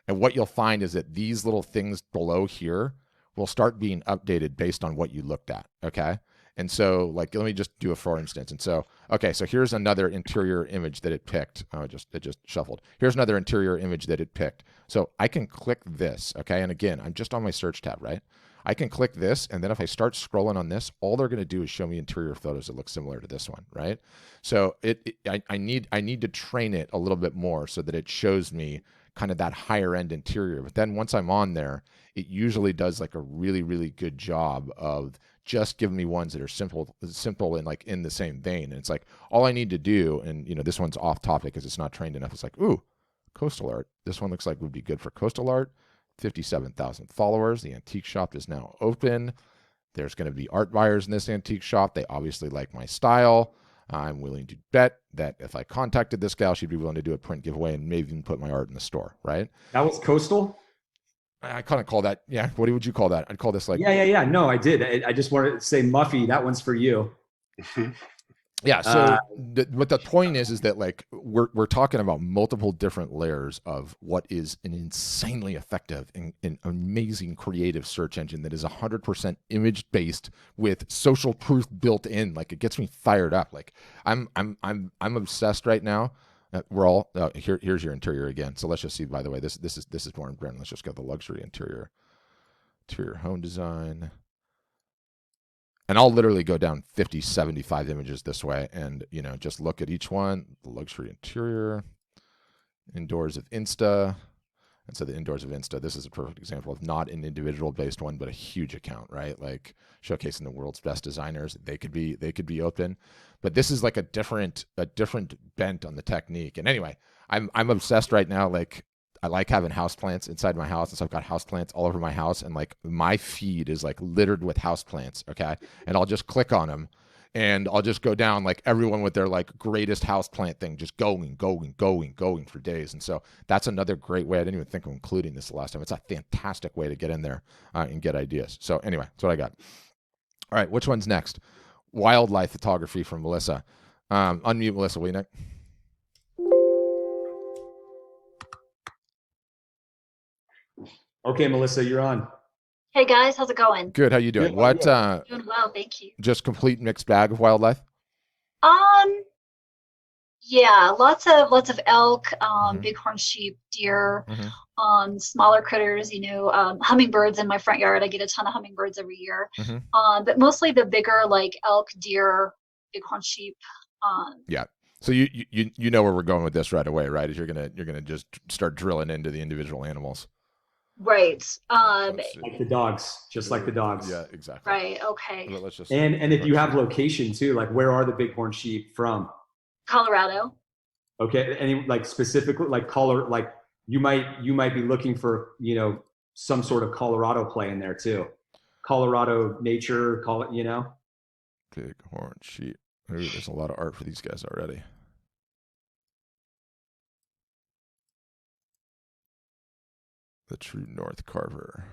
And what you'll find is that these little things below here will start being updated based on what you looked at, okay? And so, like, let me just do a for instance. And so, okay, so here's another interior image that it picked. Oh, it just shuffled. Here's another interior image that it picked. So I can click this, okay? And again, I'm just on my search tab, right? I can click this, and then if I start scrolling on this, all they're going to do is show me interior photos that look similar to this one, right? So I need to train it a little bit more so that it shows me kind of that higher end interior. But then once I'm on there, it usually does like a really, really good job of just giving me ones that are simple and like in the same vein. And it's like, all I need to do, and you know, this one's off topic because it's not trained enough. It's like, ooh, coastal art. This one looks like would be good for coastal art. 57,000 followers. The antique shop is now open. There's going to be art buyers in this antique shop. They obviously like my style. I'm willing to bet that if I contacted this gal, she'd be willing to do a print giveaway and maybe even put my art in the store, right? That was coastal? I kind of call that, yeah. What would you call that? I'd call this like... Yeah. No, I did. I just wanted to say, Muffy, that one's for you. Yeah. So, but the point is that like we're talking about multiple different layers of what is an insanely effective and amazing creative search engine that is 100% image based with social proof built in. Like it gets me fired up. Like I'm obsessed right now. We're all here's your interior again. So let's just see. By the way, this is more important. Let's just go to the luxury interior home design. And I'll literally go down 50, 75 images this way and, you know, just look at each one. The luxury interior, indoors of Insta. And so the indoors of Insta, this is a perfect example of not an individual based one, but a huge account, right? Like showcasing the world's best designers. They could be open, but this is like a different bent on the technique. And anyway, I'm obsessed right now. Like I like having houseplants inside my house. And so I've got houseplants all over my house. And like my feed is like littered with houseplants. Okay. And I'll just click on them and I'll just go down like everyone with their like greatest houseplant thing, just going for days. And so that's another great way. I didn't even think of including this the last time. It's a fantastic way to get in there and get ideas. So anyway, that's what I got. All right, which one's next? Wildlife photography from Melissa. Unmute Melissa, will you, Nick? Okay, Melissa, you're on. Hey guys, how's it going? Good. How you doing? Good. What? Doing well, thank you. Just complete mixed bag of wildlife. Yeah, lots of elk, bighorn sheep, deer, smaller critters. Hummingbirds in my front yard. I get a ton of hummingbirds every year. But mostly the bigger like elk, deer, bighorn sheep. Yeah. So you know where we're going with this right away, right? Is you're gonna just start drilling into the individual animals. Right. Like the dogs, just like the dogs. Yeah, exactly. Right. Okay. Let's just and if you have location too, like where are the bighorn sheep from? Colorado. Okay, any like specifically like color, like you might be looking for some sort of Colorado play in there too. Colorado nature, call it bighorn sheep. Ooh, there's a lot of art for these guys already. The true North Carver.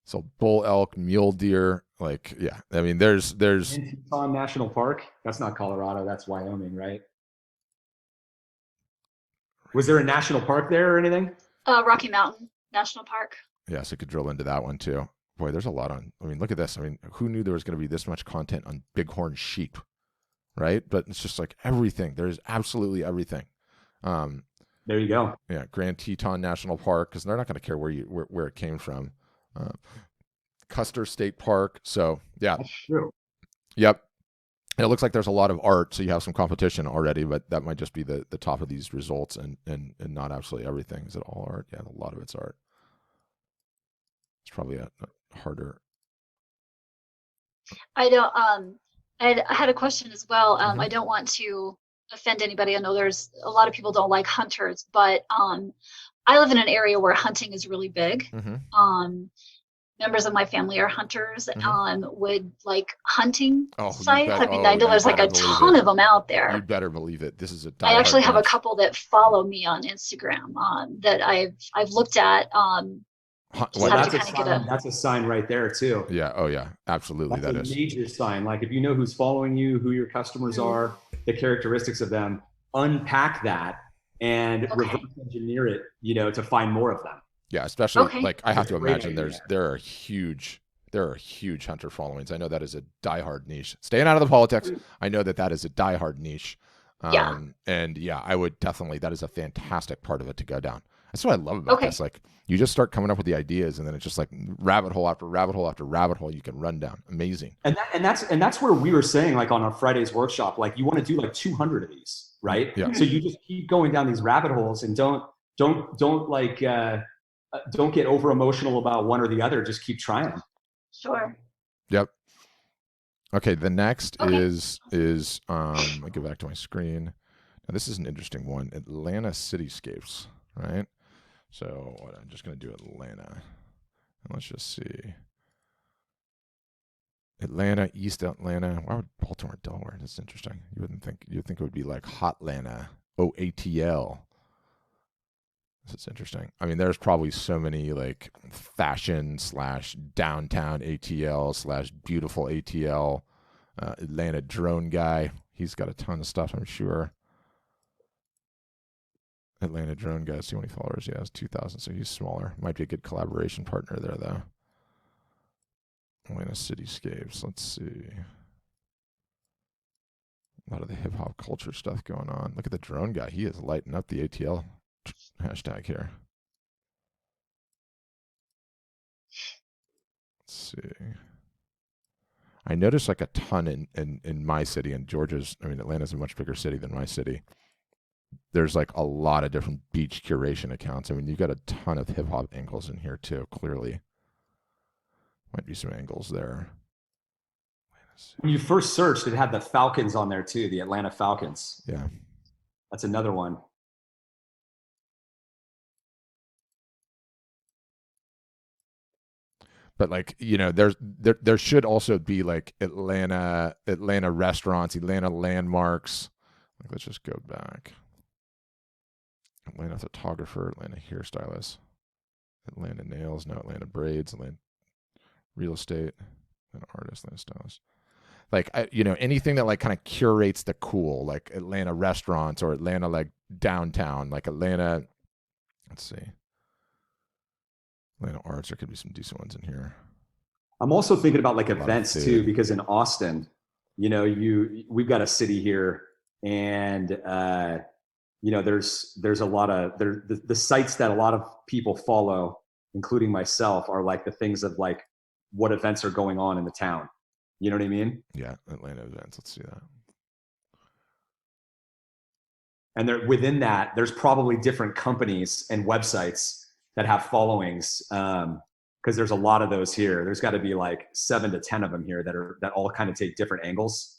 So bull elk, mule deer, like yeah. I mean, there's Teton National Park. That's not Colorado. That's Wyoming, right? Was there a national park there or anything? Rocky Mountain National Park. Yeah, so you could drill into that one too. Boy, there's a lot on. I mean, look at this. I mean, who knew there was going to be this much content on bighorn sheep, right? But it's just like everything. There's absolutely everything. There you go. Yeah, Grand Teton National Park, because they're not going to care where it came from. Custer State Park. So yeah, that's true. Yep. And it looks like there's a lot of art, so you have some competition already, but that might just be the top of these results and not absolutely everything. Is it all art? Yeah, a lot of it's art. It's probably a harder. I don't. I had a question as well. I don't want to offend anybody. I know there's a lot of people don't like hunters, but I live in an area where hunting is really big. Members of my family are hunters. Would like hunting sites. I mean, I know there's like a ton of them out there. You better believe it. This is a. I actually have a couple that follow me on Instagram that I've looked at. Well, that's a sign right there too. Yeah. Oh yeah. Absolutely. That's a major sign. Like if you know who's following you, who your customers are, the characteristics of them, unpack that and reverse engineer it, to find more of them. Yeah. Especially like I have to imagine there are huge hunter followings. I know that is a diehard niche. Staying out of the politics, I know that is a diehard niche. And yeah, I would definitely. That is a fantastic part of it to go down. That's what I love about this. Like you just start coming up with the ideas, and then it's just like rabbit hole after rabbit hole after rabbit hole you can run down. Amazing. And that's where we were saying, like on our Friday's workshop, like you want to do like 200 of these, right? Yeah. So you just keep going down these rabbit holes and don't get over emotional about one or the other. Just keep trying. Sure. Yep. Okay. The next is let me go back to my screen. Now this is an interesting one. Atlanta cityscapes, right? So I'm just going to do Atlanta. And let's just see. Atlanta, East Atlanta. Why would Baltimore, Delaware? That's interesting. You'd think it would be like Hotlanta. OATL. This is interesting. I mean, there's probably so many like fashion / downtown ATL / beautiful ATL. Atlanta drone guy. He's got a ton of stuff, I'm sure. Atlanta drone guy, see how many followers he has? 2,000, so he's smaller. Might be a good collaboration partner there, though. Atlanta cityscapes, let's see. A lot of the hip-hop culture stuff going on. Look at the drone guy. He is lighting up the ATL hashtag here. Let's see. I noticed like a ton in my city, and Atlanta's a much bigger city than my city. There's like a lot of different beach curation accounts. I mean, you've got a ton of hip hop angles in here too, clearly. Might be some angles there. When you first searched, it had the Falcons on there too, the Atlanta Falcons. Yeah. That's another one. But like, there should also be like Atlanta restaurants, Atlanta landmarks. Like, let's just go back. Atlanta photographer, Atlanta hairstylist, Atlanta nails, no, Atlanta braids, Atlanta real estate, Atlanta artist, Atlanta stylist. Like, anything that like kind of curates the cool, like Atlanta restaurants or Atlanta like downtown, like Atlanta. Let's see, Atlanta arts. There could be some decent ones in here. I'm also thinking about like events too, because in Austin, we've got a city here, and there's a lot of the sites that a lot of people follow, including myself, are like the things of like what events are going on in the town. You know what I mean? Yeah, Atlanta events. Let's see that. And there, within that, there's probably different companies and websites that have followings, because there's a lot of those here. There's got to be like 7 to 10 of them here that all kind of take different angles.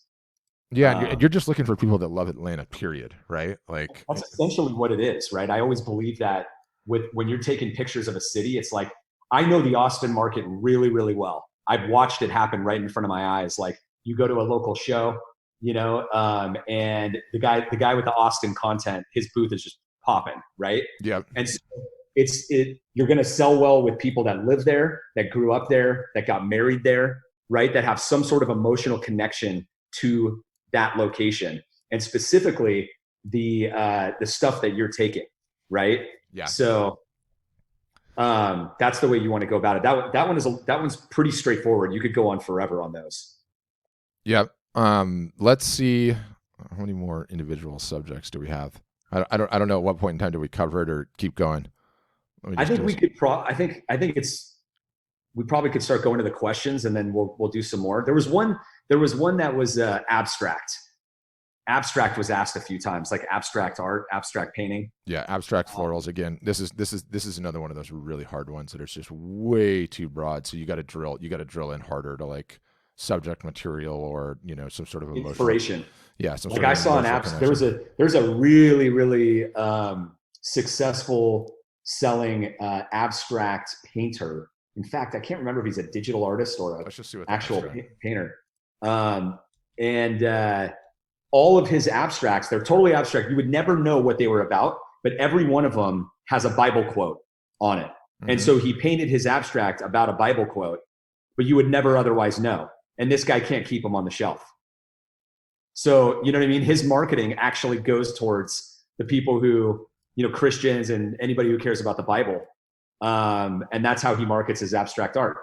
Yeah, and you're just looking for people that love Atlanta, period, right? Like, that's essentially what it is, right? I always believe that when you're taking pictures of a city, it's like, I know the Austin market really, really well. I've watched it happen right in front of my eyes. Like, you go to a local show, and the guy with the Austin content, his booth is just popping, right? Yeah. And so you're going to sell well with people that live there, that grew up there, that got married there, right? That have some sort of emotional connection to that location, and specifically the stuff that you're taking, right? Yeah. So that's the way you want to go about it. That one's pretty straightforward. You could go on forever on those. Yep. Let's see, how many more individual subjects do we have? I don't know at what point in time do we cover it or keep going. I think we could we probably could start going to the questions, and then we'll do some more. There was one that was abstract. Abstract was asked a few times, like abstract art, abstract painting. Yeah, abstract florals. Again, this is another one of those really hard ones that are just way too broad. So you got to drill in harder to like subject material or some sort of emotional inspiration. Yeah, some like sort of I saw an abstract. There's a really really successful selling abstract painter. In fact, I can't remember if he's a digital artist or an actual painter. All of his abstracts, they're totally abstract. You would never know what they were about, but every one of them has a Bible quote on it. Mm-hmm. And so he painted his abstract about a Bible quote, but you would never otherwise know. And this guy can't keep them on the shelf. So, you know what I mean? His marketing actually goes towards the people who, Christians and anybody who cares about the Bible. And that's how he markets his abstract art.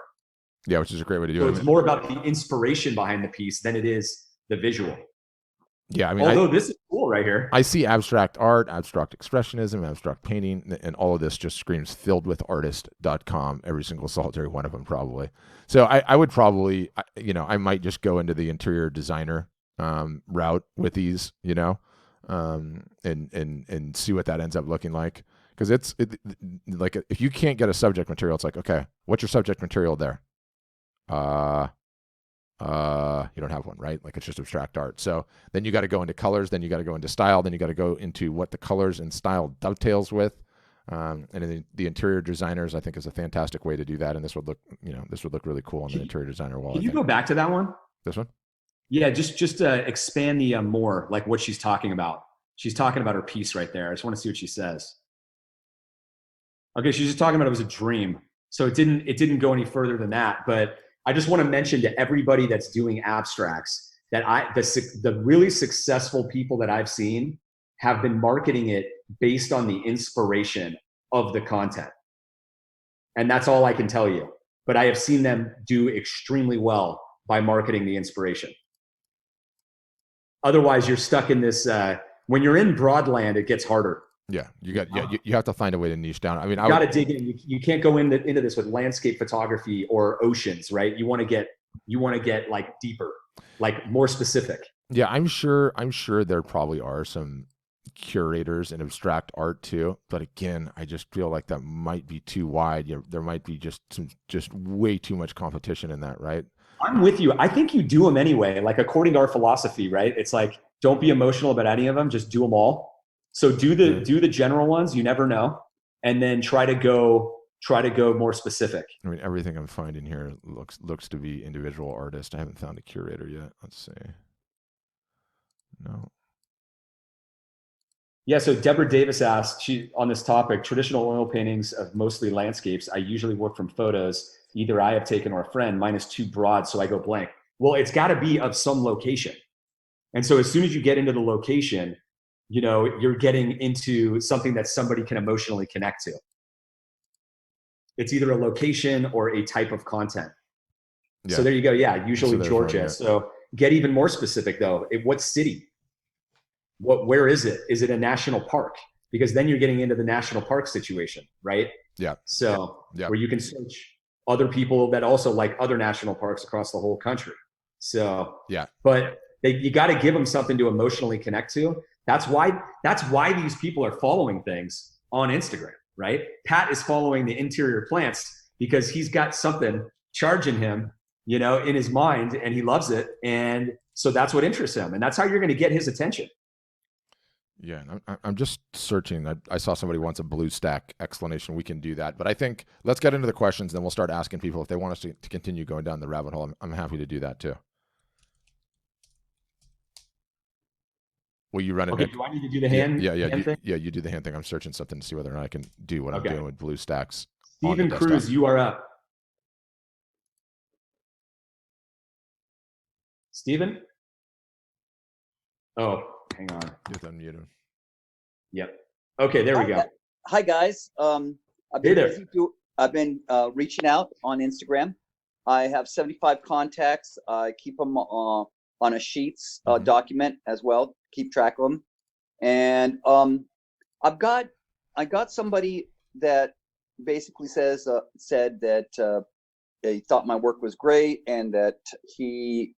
Yeah, which is a great way to do it. So it's more about the inspiration behind the piece than it is the visual. Yeah, I mean, although this is cool right here. I see abstract art, abstract expressionism, abstract painting, and all of this just screams filledwithartist.com, every single solitary one of them probably. So I would probably, I might just go into the interior designer route with these, and see what that ends up looking like. Because like, if you can't get a subject material, it's like, okay, what's your subject material there? You don't have one, right? Like, it's just abstract art. So then you got to go into colors, then you got to go into style, then you got to go into what the colors and style dovetails with. And the interior designers, I think, is a fantastic way to do that. And this would look really cool on the interior designer wall. Can you go back to that one? This one? Yeah, just expand the more, like what she's talking about. She's talking about her piece right there. I just want to see what she says. Okay, she's just talking about it was a dream. So it didn't go any further than that, but I just want to mention to everybody that's doing abstracts that the really successful people that I've seen have been marketing it based on the inspiration of the content. And that's all I can tell you. But I have seen them do extremely well by marketing the inspiration. Otherwise, you're stuck in this, when you're in broadland, it gets harder. Yeah, you have to find a way to niche down. I mean, you got to dig in. You can't go into this with landscape photography or oceans, right? You want to get like deeper, like more specific. Yeah, I'm sure there probably are some curators in abstract art too, but again, I just feel like that might be too wide. There might be just way too much competition in that, right? I'm with you. I think you do them anyway. Like, according to our philosophy, right? It's like, don't be emotional about any of them. Just do them all. So do the general ones, you never know, and then try to go try to go more specific. I mean, everything I'm finding here looks to be individual artist. I haven't found a curator yet. Let's see. No. Yeah, so Deborah Davis asked, on this topic, traditional oil paintings of mostly landscapes, I usually work from photos either I have taken or a friend. Mine is too broad, so I go blank. Well, it's got to be of some location. And so as soon as you get into the location, you're getting into something that somebody can emotionally connect to. It's either a location or a type of content. Yeah. So there you go. Yeah, usually so Georgia. One, yeah. So get even more specific though. What city? Where is it? Is it a national park? Because then you're getting into the national park situation, right? Yeah. So where you can search other people that also like other national parks across the whole country. So yeah. But you got to give them something to emotionally connect to. That's why these people are following things on Instagram, right? Pat is following the interior plants because he's got something charging him, in his mind, and he loves it. And so that's what interests him. And that's how you're going to get his attention. Yeah, I'm just searching. I saw somebody wants a blue stack explanation. We can do that. But I think let's get into the questions, then we'll start asking people if they want us to continue going down the rabbit hole. I'm happy to do that too. Will you run it? Okay, do I need to do the hand? Hand thing? You do the hand thing. I'm searching something to see whether or not I can do what I'm doing with blue stacks. Stephen Cruz, you are up. Stephen? Oh, hang on. You have to unmute him. Yep. Okay, there we go. Hi guys. I've been reaching out on Instagram. I have 75 contacts. I keep them on a Sheets document as well. Keep track of them. And I got somebody that basically said that he thought my work was great and that he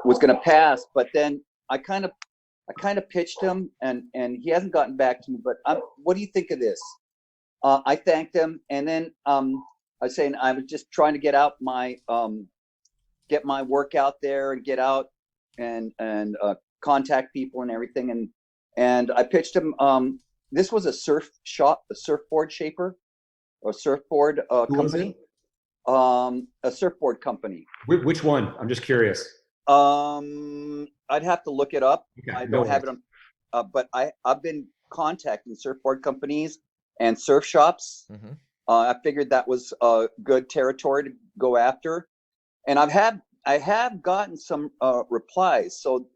was going to pass. But then I kind of pitched him and he hasn't gotten back to me. But what do you think of this? I thanked him, and then I was saying I was just trying to get out my get my work out there and get out and contact people and everything. And I pitched him. This was a surfboard shaper, or surfboard company. A surfboard company. Which one? I'm just curious. I'd have to look it up. Okay, I don't have it on, but I've been contacting surfboard companies and surf shops. Mm-hmm. I figured that was a good territory to go after, and I have gotten some replies. So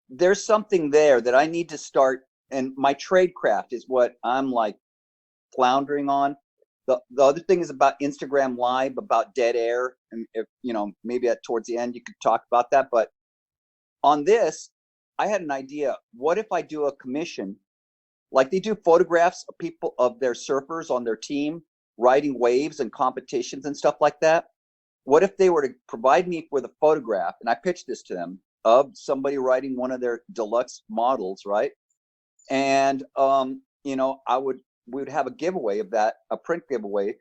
there's something there that I need to start. And my trade craft is what I'm like floundering on. The other thing is about Instagram Live, about dead air, and if maybe towards the end you could talk about that. But on this, I had an idea. What if I do a commission, like they do photographs of people, of their surfers on their team riding waves and competitions and stuff like that? What if they were to provide me with a photograph, and I pitched this to them, of somebody riding one of their deluxe models, right? And we would have a giveaway of that, a print giveaway.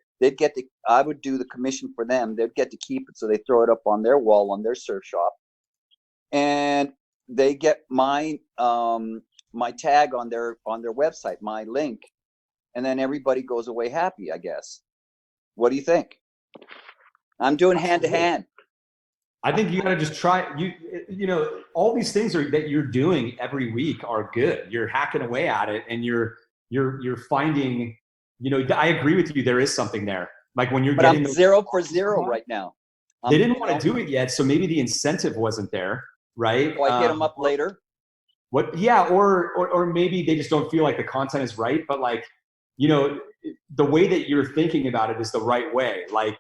I would do the commission for them. They'd get to keep it, so they throw it up on their wall on their surf shop, and they get my tag on their website, my link, and then everybody goes away happy, I guess. What do you think? I'm doing hand to hand. I think you got to just try. All these things that you're doing every week are good. You're hacking away at it, and you're finding. I agree with you. There is something there. Like when you're getting. But I'm 0 for 0 right now. They didn't want to do it yet, so maybe the incentive wasn't there, right? Well, I hit them up later. What? Yeah, or maybe they just don't feel like the content is right. But the way that you're thinking about it is the right way. Like,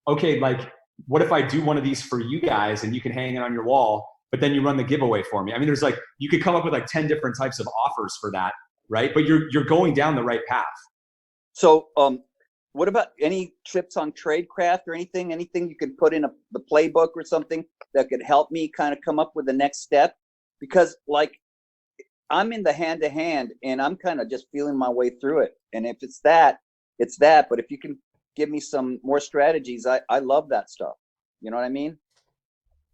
okay, like. What if I do one of these for you guys and you can hang it on your wall, but then you run the giveaway for me? I mean, you could come up with 10 different types of offers for that, right? But you're going down the right path. So what about any tips on tradecraft or anything you could put in the playbook or something that could help me kind of come up with the next step? Because I'm in the hand to hand and I'm kind of just feeling my way through it. And if it's that, it's that. But if you can give me some more strategies, I love that stuff. You know what I mean?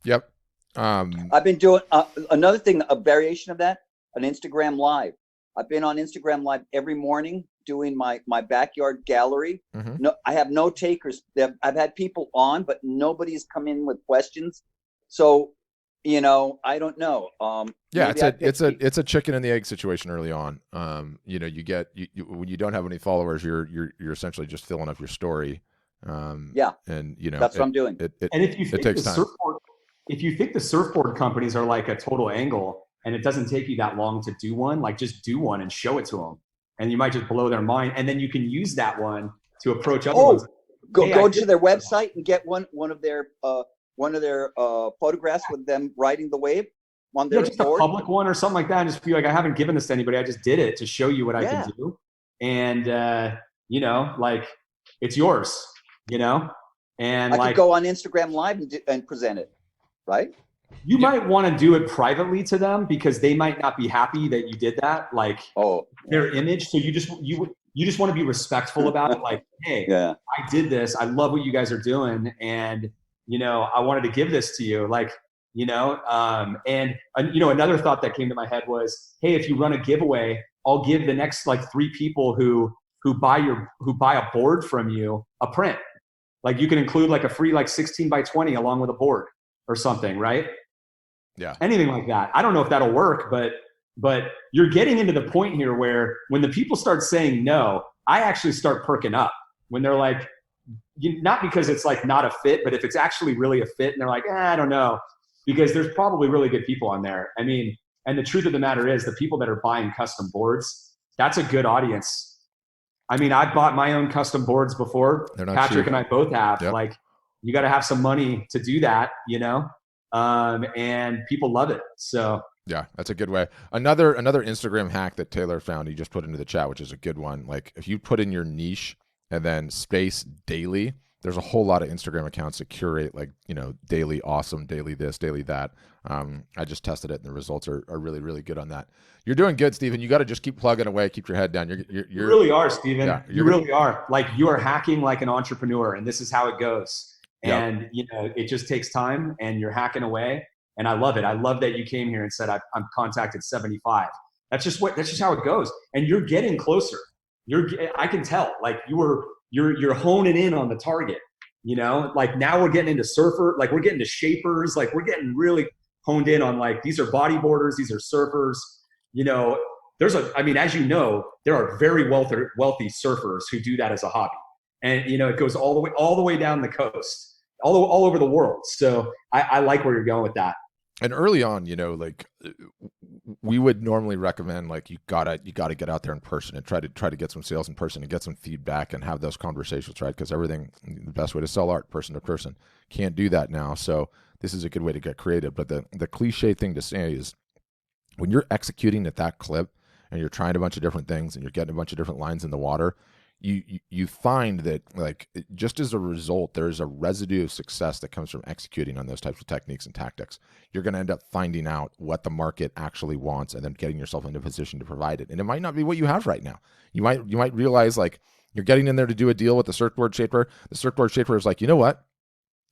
Yep. I've been doing another thing, a variation of that, an Instagram Live. I've been on Instagram Live every morning doing my backyard gallery. Mm-hmm. No, I have no takers. I've had people on, but nobody's come in with questions. So, you know, I don't know. Yeah, it's a chicken and the egg situation early on. You know, you when you don't have any followers, you're essentially just filling up your story. Yeah, and you know that's what I'm doing. And if you think takes time. If you think the surfboard companies are like a total angle, and it doesn't take you that long to do one, like just do one and show it to them, and you might just blow their mind, and then you can use that one to approach other ones. Go to their website and get one of their photographs with them riding the wave on their just board. A public one or something like that, and just be like, I haven't given this to anybody. I just did it to show you what I can do, and you know, like it's yours, you know. And I could go on Instagram Live and present it, right? You might want to do it privately to them because they might not be happy that you did that, like their image. So you just want to be respectful about it. Like, hey, I did this. I love what you guys are doing, and you know, I wanted to give this to you. Like, you know, and you know, another thought that came to my head was, hey, if you run a giveaway, I'll give the next like 3 people who buy a board from you a print. Like you can include like a free like 16 by 20 along with a board or something, right? Yeah. Anything like that. I don't know if that'll work, but you're getting into the point here where when the people start saying no, I actually start perking up when they're like, not because it's like not a fit, but if it's actually really a fit and they're like, I don't know, because there's probably really good people on there. I mean, and the truth of the matter is the people that are buying custom boards, that's a good audience. I mean, I bought my own custom boards before. Patrick and I both have. Yep. Like, you got to have some money to do that, you know? And people love it. So yeah, that's a good way. Another Instagram hack that Taylor found, he just put into the chat, which is a good one. Like if you put in your niche and then space daily, there's a whole lot of Instagram accounts that curate like, you know, daily awesome, daily this, daily that. I just tested it and the results are really, really good on that. You're doing good, Steven. You got to just keep plugging away, keep your head down. You really are, Steven. Yeah, you really are. Like you are hacking like an entrepreneur, and this is how it goes. And you know, it just takes time, and you're hacking away. And I love it. I love that you came here and said, I'm contacted 75. That's just how it goes. And you're getting closer. I can tell. Like you're honing in on the target. You know, like now we're getting into surfer. Like we're getting to shapers. Like we're getting really honed in on like these are bodyboarders, these are surfers. You know, I mean, as you know, there are very wealthy surfers who do that as a hobby, and you know, it goes all the way down the coast, all over the world. So I like where you're going with that. And early on, you know, like we would normally recommend like you gotta get out there in person and try to get some sales in person and get some feedback and have those conversations, right? Because the best way to sell art, person to person, can't do that now. So this is a good way to get creative. But the cliche thing to say is, when you're executing at that clip and you're trying a bunch of different things and you're getting a bunch of different lines in the water, you find that like just as a result, there's a residue of success that comes from executing on those types of techniques and tactics. You're going to end up finding out what the market actually wants and then getting yourself into a position to provide it. And it might not be what you have right now. You might realize like you're getting in there to do a deal with the surfboard shaper. The surfboard shaper is like, you know what?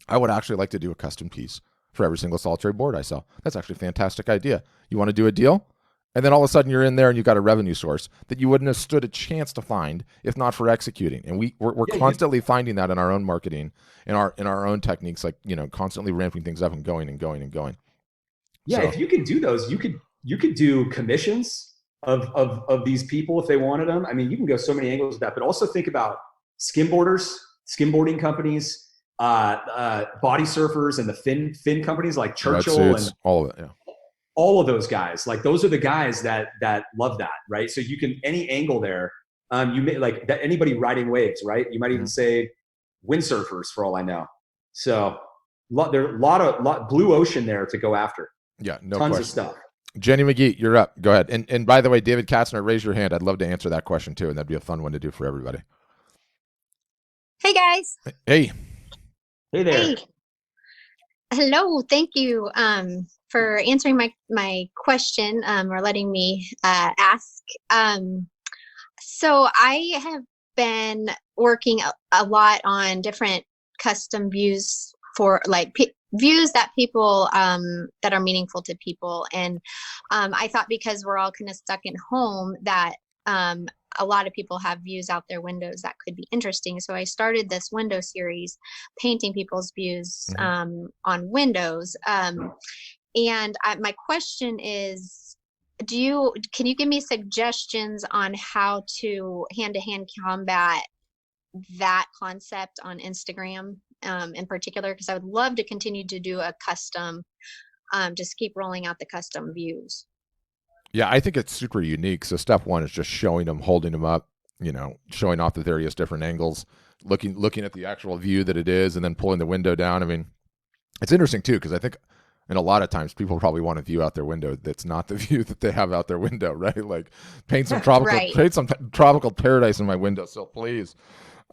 I would actually like to do a custom piece for every single solitary board I sell. That's actually a fantastic idea. You want to do a deal? And then all of a sudden you're in there and you've got a revenue source that you wouldn't have stood a chance to find if not for executing. And we're constantly finding that in our own marketing, in our own techniques, like, you know, constantly ramping things up and going and going and going. Yeah, so if you could do those, you could do commissions of these people if they wanted them. I mean, you can go so many angles with that, but also think about skimboarding companies, body surfers, and the fin companies like Churchill and all of it. Yeah. All of those guys, like those are the guys that love that, right? So you can any angle there. You may like that anybody riding waves, right? You might even say windsurfers for all I know. So there are a lot blue ocean there to go after. Yeah, no tons question. of stuff. Jenny McGee, you're up. Go ahead. And by the way, David Katzner, raise your hand. I'd love to answer that question too, and that'd be a fun one to do for everybody. Hey guys. Hey there. Hey. Hello. Thank you for answering my question or letting me ask. So I have been working a lot on different custom views for like views that people that are meaningful to people. And I thought because we're all kind of stuck in home that a lot of people have views out their windows that could be interesting. So I started this window series, painting people's views on windows. And my question is, can you give me suggestions on how to hand-to-hand combat that concept on Instagram in particular? Because I would love to continue to do a custom, just keep rolling out the custom views. Yeah, I think it's super unique. So step one is just showing them, holding them up, showing off the various different angles, looking at the actual view that it is, and then pulling the window down. I mean, it's interesting too, because I think, and a lot of times people probably want a view out their window that's not the view that they have out their window, right? Like paint some tropical paradise in my windowsill, please.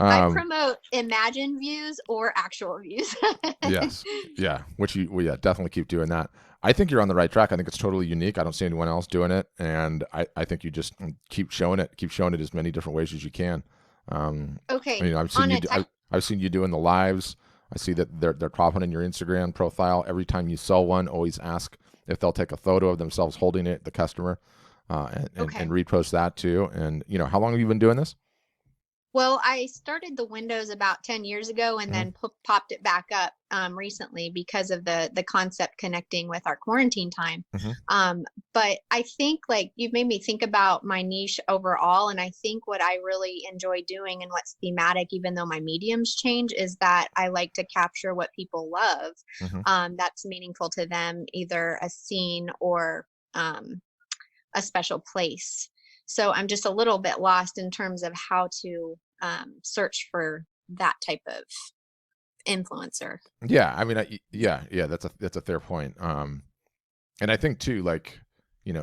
I promote imagine views or actual views. Yes. Yeah. We definitely keep doing that. I think you're on the right track. I think it's totally unique. I don't see anyone else doing it. And I think you just keep showing it as many different ways as you can. Okay. I mean, I've seen you doing the lives. I see that they're popping in your Instagram profile. Every time you sell one, always ask if they'll take a photo of themselves holding it, the customer, and repost that too. And how long have you been doing this? Well, I started the windows about 10 years ago and then popped it back up recently because of the concept connecting with our quarantine time. But I think you've made me think about my niche overall. And I think what I really enjoy doing and what's thematic, even though my mediums change, is that I like to capture what people love that's meaningful to them, either a scene or a special place. So I'm just a little bit lost in terms of how to search for that type of influencer. Yeah, I mean, that's a fair point. And I think too,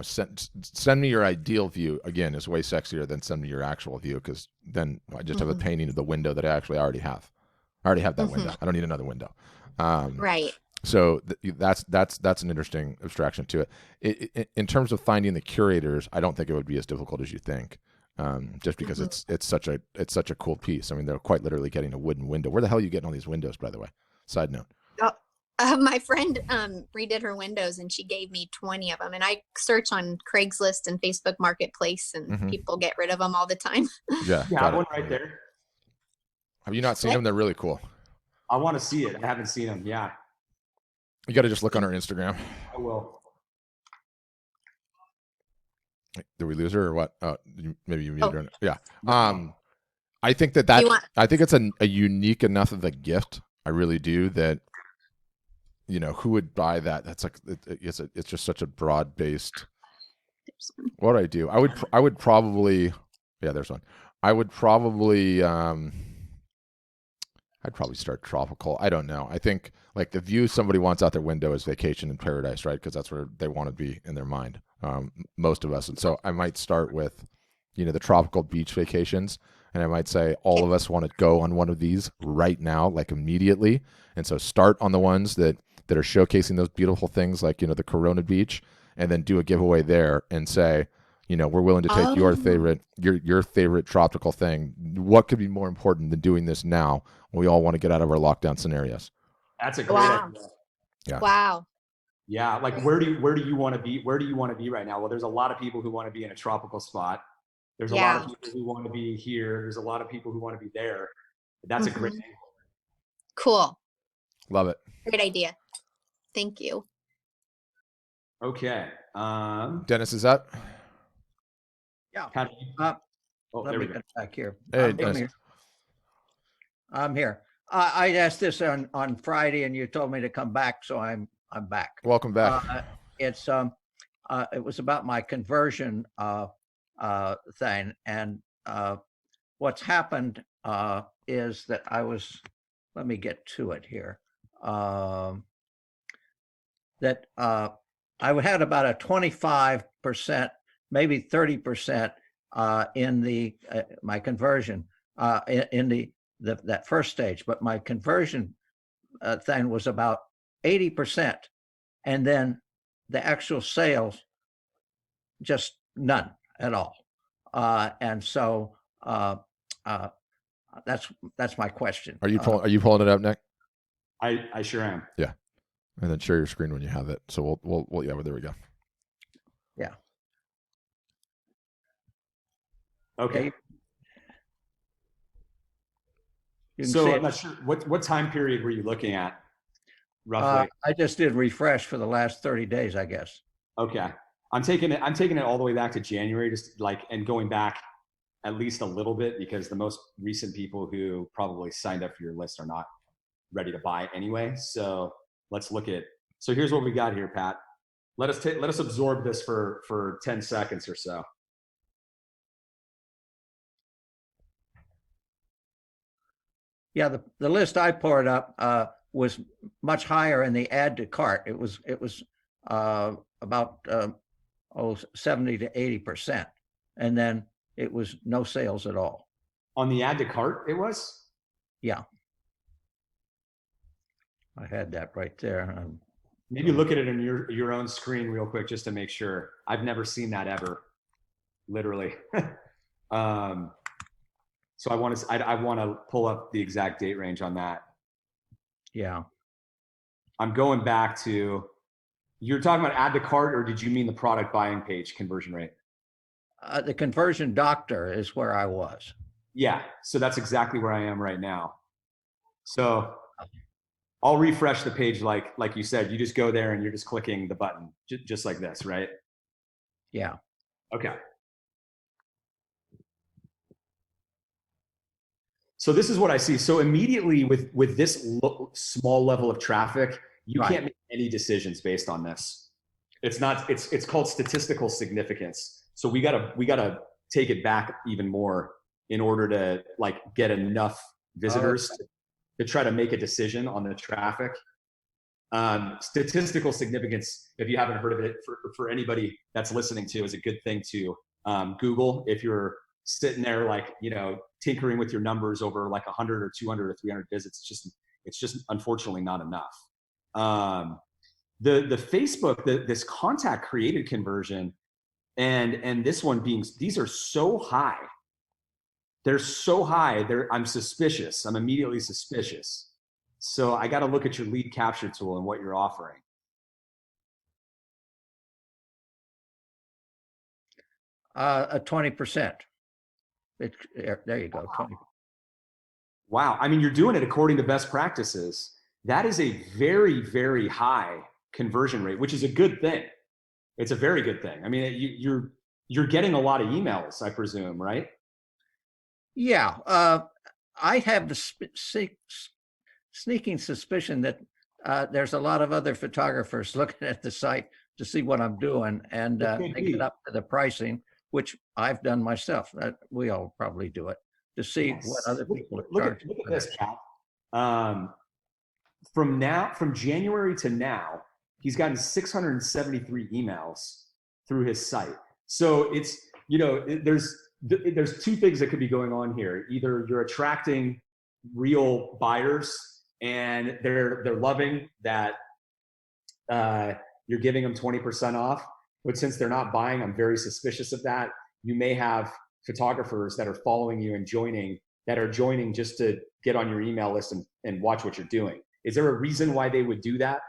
send me your ideal view again is way sexier than send me your actual view, because then I just have a painting of the window that I already have. I already have that window. I don't need another window. Right. So that's an interesting abstraction to it. In terms of finding the curators, I don't think it would be as difficult as you think, just because it's such a cool piece. I mean, they're quite literally getting a wooden window. Where the hell are you getting all these windows, by the way? Side note. My friend redid her windows and she gave me 20 of them. And I search on Craigslist and Facebook Marketplace, and people get rid of them all the time. Yeah, I have one right there. Have you not seen them? They're really cool. I want to see it. I haven't seen them. Yeah. You got to just look on our Instagram. I will. Did we lose her or what? Maybe you muted her. Yeah. I think I think it's a unique enough of a gift. I really do. That who would buy that? That's it's just such a broad based. What do I do? I would probably. Yeah, there's one. I would probably. I'd probably start tropical. I don't know. I think the view somebody wants out their window is vacation in paradise, right? Because that's where they want to be in their mind, most of us. And so I might start with, the tropical beach vacations. And I might say all of us want to go on one of these right now, immediately. And so start on the ones that are showcasing those beautiful things like, the Corona Beach, and then do a giveaway there and say, we're willing to take your favorite tropical thing. What could be more important than doing this now? We all want to get out of our lockdown scenarios. That's a great idea. Yeah. Wow. Yeah. Where do you want to be? Where do you want to be right now? Well, there's a lot of people who want to be in a tropical spot. There's a lot of people who want to be here. There's a lot of people who want to be there. That's a great thing. Cool. Love it. Great idea. Thank you. Okay. Dennis is up. Yeah. Let me get back here. Hey, I'm here. I asked this on Friday, and you told me to come back, so I'm back. Welcome back. It was about my conversion thing, and what's happened is that let me get to it here. That I had about a 25%, maybe 30% in my conversion in that first stage, but my conversion thing was about 80%, and then the actual sales just none at all. And so that's my question. Are you pulling it up, Nick? I sure am. Yeah. And then share your screen when you have it. So we'll yeah, well, there we go. Yeah. Okay. So I'm not sure what time period were you looking at, roughly? I just did refresh for the last 30 days, I guess. Okay. I'm taking it all the way back to January, just like, and going back at least a little bit, because the most recent people who probably signed up for your list are not ready to buy anyway. So let's look at, so here's what we got here, Pat. Let us absorb this for 10 seconds or so. Yeah, the list I poured up was much higher in the add to cart. It was about 70 to 80%, and then it was no sales at all. On the add to cart, it was? Yeah, I had that right there. Maybe look at it on your own screen real quick just to make sure. I've never seen that ever, literally. So I want to pull up the exact date range on that. Yeah. I'm going back to, you're talking about add to cart, or did you mean the product buying page conversion rate? The conversion doctor is where I was. Yeah, so that's exactly where I am right now. So I'll refresh the page like you said. You just go there and you're just clicking the button, just like this, right? Yeah. Okay. So this is what I see. So immediately with this small level of traffic, you can't make any decisions based on this. It's not. It's called statistical significance. So we gotta take it back even more in order to like get enough visitors to try to make a decision on the traffic. Statistical significance, if you haven't heard of it, for anybody that's listening to, is a good thing to Google if you're sitting there like, you know, tinkering with your numbers over like 100 or 200 or 300 visits. It's just unfortunately not enough. The Facebook, this contact created conversion and this one being, these are so high. They're so high. I'm suspicious. I'm immediately suspicious. So I got to look at your lead capture tool and what you're offering. A 20%. There you go. 20. Wow. I mean, you're doing it according to best practices. That is a very, very high conversion rate, which is a good thing. It's a very good thing. I mean, you're getting a lot of emails, I presume, right? Yeah. I have the sneaking suspicion that there's a lot of other photographers looking at the site to see what I'm doing, and they get up to the pricing, which I've done myself. We all probably do it to see what other people are charging. Look at this, Pat. From January to now, he's gotten 673 emails through his site. So it's, you know, there's two things that could be going on here. Either you're attracting real buyers and they're loving that you're giving them 20% off, but since they're not buying, I'm very suspicious of that. You may have photographers that are following you and joining just to get on your email list and watch what you're doing. Is there a reason why they would do that?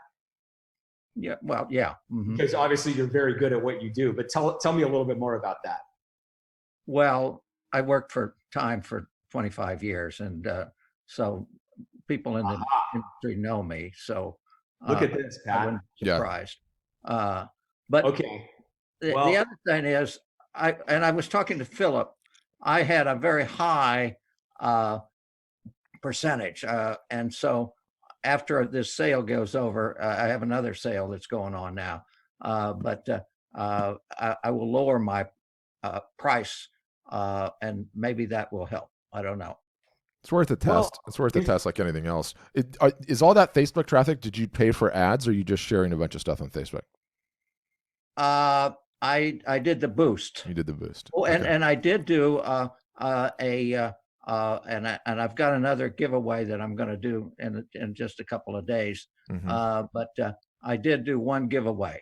Yeah, well, yeah. Mm-hmm. Because obviously you're very good at what you do, but tell me a little bit more about that. Well, I worked for Time for 25 years, and so people in the industry know me. So look at this, Pat. I wasn't surprised. Yeah. But okay. The other thing is, I was talking to Philip. I had a very high percentage, and so after this sale goes over, I have another sale that's going on now. But I will lower my price, and maybe that will help. I don't know. It's worth a test. Well, it's worth a test like anything else. Is all that Facebook traffic, did you pay for ads, or are you just sharing a bunch of stuff on Facebook? I did the boost. You did the boost. Oh, and I did do and I've got another giveaway that I'm going to do in just a couple of days. Mm-hmm. But I did do one giveaway.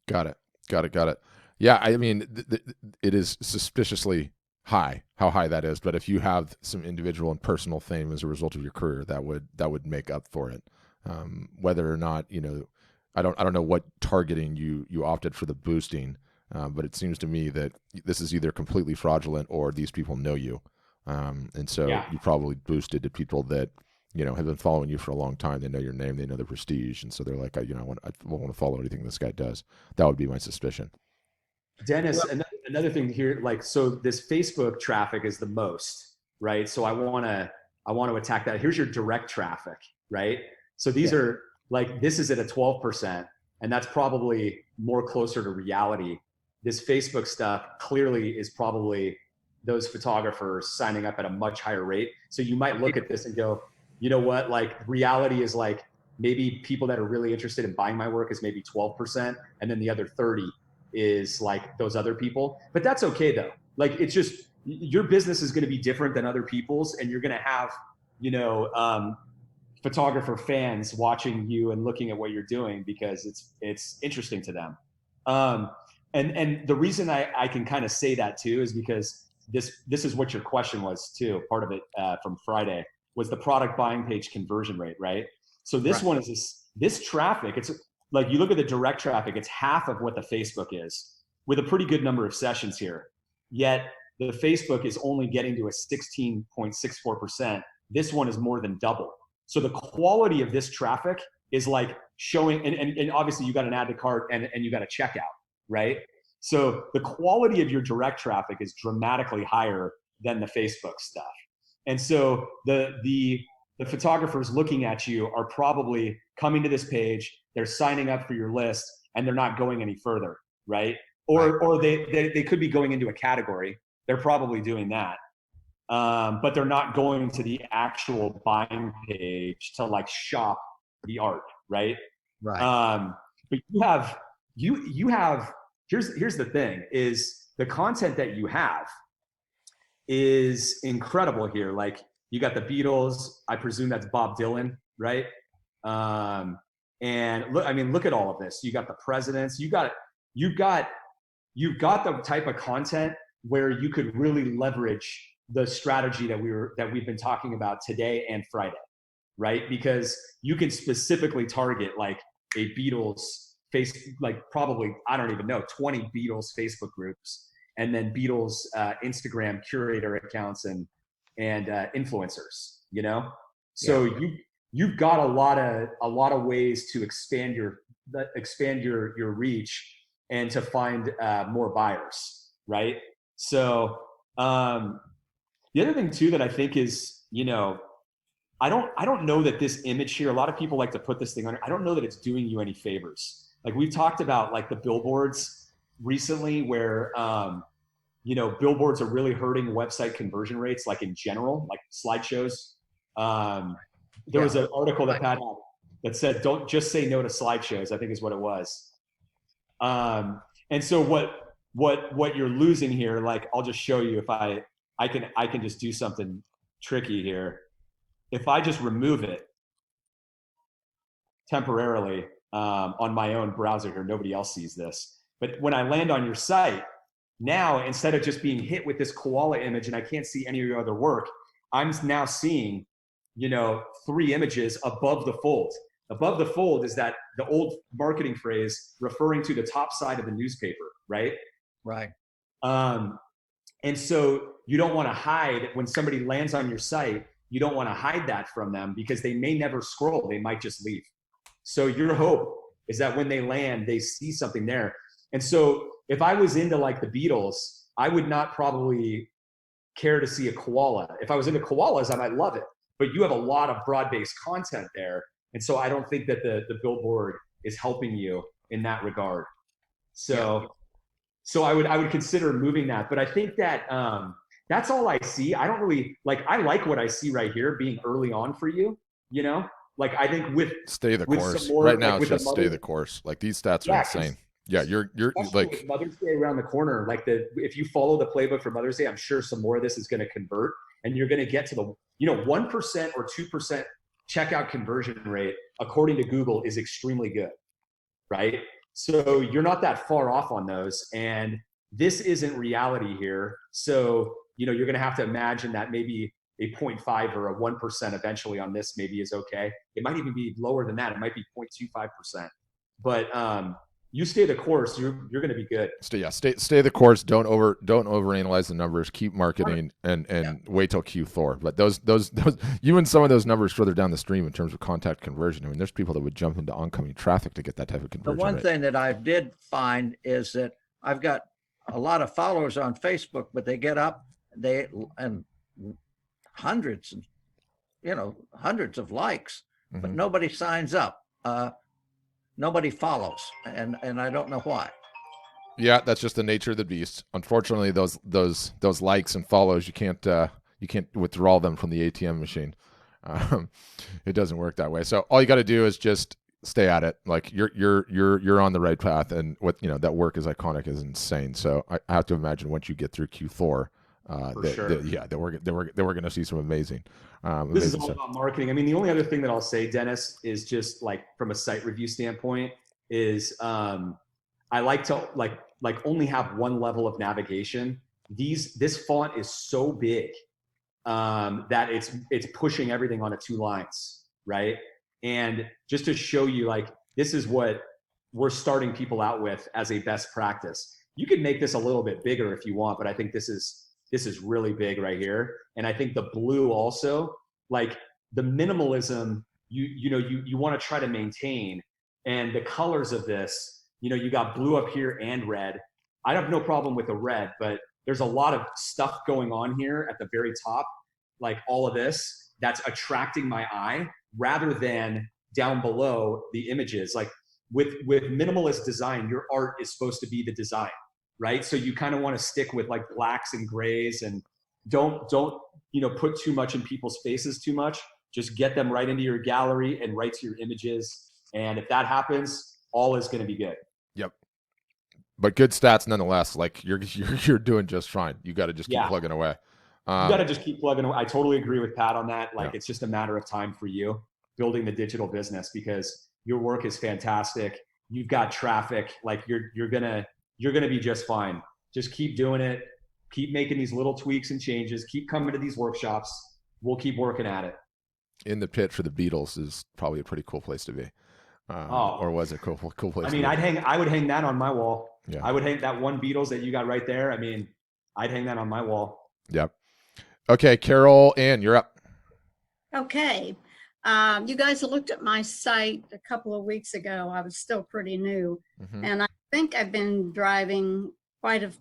Got it. Yeah, I mean, it is suspiciously high, how high that is. But if you have some individual and personal fame as a result of your career, that would make up for it. whether or not, I don't know what targeting you opted for the boosting, but it seems to me that this is either completely fraudulent or these people know you. And so you probably boosted to people that, have been following you for a long time. They know your name, they know the prestige. And so they're like, I want to follow anything this guy does. That would be my suspicion. Dennis, another thing here, so this Facebook traffic is the most, right? So I want to attack that. Here's your direct traffic, right? So these are this is at a 12%, and that's probably more closer to reality. This Facebook stuff clearly is probably those photographers signing up at a much higher rate. So you might look at this and go, you know what, reality is maybe people that are really interested in buying my work is maybe 12%, and then the other 30 is those other people. But that's okay though. It's just, your business is going to be different than other people's, and you're going to have, photographer fans watching you and looking at what you're doing because it's interesting to them. And the reason I can kind of say that too is because this is what your question was too. Part of it from Friday was the product buying page conversion rate, right? So this one is this traffic. It's you look at the direct traffic, it's half of what the Facebook is, with a pretty good number of sessions here. Yet the Facebook is only getting to a 16.64%. This one is more than double. So the quality of this traffic is showing, and obviously you got an add to cart and you got a checkout, right? So the quality of your direct traffic is dramatically higher than the Facebook stuff. And so the photographers looking at you are probably coming to this page, they're signing up for your list, and they're not going any further, right? Or they could be going into a category. They're probably doing that. But they're not going to the actual buying page to shop the art, right? Right. But you have here's the thing is the content that you have is incredible here. You got the Beatles, I presume that's Bob Dylan, right? And look at all of this. You got the presidents, you've got the type of content where you could really leverage the strategy that we've been talking about today and Friday, right? Because you can specifically target a Beatles probably, I don't even know, 20 Beatles Facebook groups, and then Beatles Instagram curator accounts and influencers, So you've got a lot of ways to expand your reach and to find more buyers, right? So the other thing too that I think is, I don't know that this image here, a lot of people like to put this thing on. I don't know that it's doing you any favors. We've talked about the billboards recently where, billboards are really hurting website conversion rates, in general, slideshows. There was an article that Pat had that said, don't just say no to slideshows, I think is what it was. And so what you're losing here, I'll just show you if I can just do something tricky here. If I just remove it temporarily on my own browser here, nobody else sees this. But when I land on your site, now instead of just being hit with this koala image and I can't see any of your other work, I'm now seeing, 3 images above the fold. Above the fold is that the old marketing phrase referring to the top side of the newspaper, right? Right. And so you don't want to hide when somebody lands on your site, you don't want to hide that from them because they may never scroll. They might just leave. So your hope is that when they land, they see something there. And so if I was into the Beatles, I would not probably care to see a koala. If I was into koalas, I might love it. But you have a lot of broad-based content there. And so I don't think that the billboard is helping you in that regard. So I would consider moving that. But I think that that's all I see. I don't really I like what I see right here being early on for you, I think with stay the course more, right now, it's just stay the course. These stats are insane. Yeah, you're with Mother's Day around the corner. If you follow the playbook for Mother's Day, I'm sure some more of this is going to convert, and you're going to get to the 1% or 2% checkout conversion rate according to Google is extremely good, right? So you're not that far off on those, and this isn't reality here. So you're going to have to imagine that maybe a 0.5 or a 1% eventually on this maybe is okay. It might even be lower than that. It might be 0.25%. But you stay the course, you're going to be good. Stay the course. Don't overanalyze the numbers. Keep marketing and wait till Q4. But those even some of those numbers further down the stream in terms of contact conversion. I mean, there's people that would jump into oncoming traffic to get that type of conversion. The one thing that I did find is that I've got a lot of followers on Facebook, but they get up and hundreds of likes, but nobody signs up. Nobody follows, and I don't know why. Yeah, that's just the nature of the beast. Unfortunately, those likes and follows, you can't withdraw them from the ATM machine. It doesn't work that way. So all you got to do is just stay at it. Like you're on the right path, and that work is iconic, is insane. So I have to imagine once you get through Q4, that we're going to see some amazing. This is all about marketing. I mean, the only other thing that I'll say, Dennis, is just like from a site review standpoint is I like to like only have one level of navigation. This font is so big that it's pushing everything onto 2 lines, right? And just to show you, like, this is what we're starting people out with as a best practice. You could make this a little bit bigger if you want, but I think this is really big right here. And I think the blue also, like the minimalism, you want to try to maintain, and the colors of this, you got blue up here and red. I have no problem with the red, but there's a lot of stuff going on here at the very top, like all of this, that's attracting my eye rather than down below the images. Like with minimalist design, your art is supposed to be the design, right? So you kind of want to stick with like blacks and grays, and don't put too much in people's faces too much. Just get them right into your gallery and right to your images. And if that happens, all is going to be good. Yep. But good stats nonetheless. Like you're doing just fine. You got to just keep plugging away. You got to just keep plugging away. I totally agree with Pat on that. Like it's just a matter of time for you building the digital business, because your work is fantastic. You've got traffic. Like you're gonna be just fine. Just keep doing it. Keep making these little tweaks and changes. Keep coming to these workshops. We'll keep working at it. In the Pit for the Beatles is probably a pretty cool place to be. Or was it cool place? I mean, I would hang that on my wall. Yeah. I would hang that one Beatles that you got right there. I mean, I'd hang that on my wall. Yep. Okay, Carol Ann, you're up. Okay. You guys looked at my site a couple of weeks ago. I was still pretty new. And I think I've been driving quite a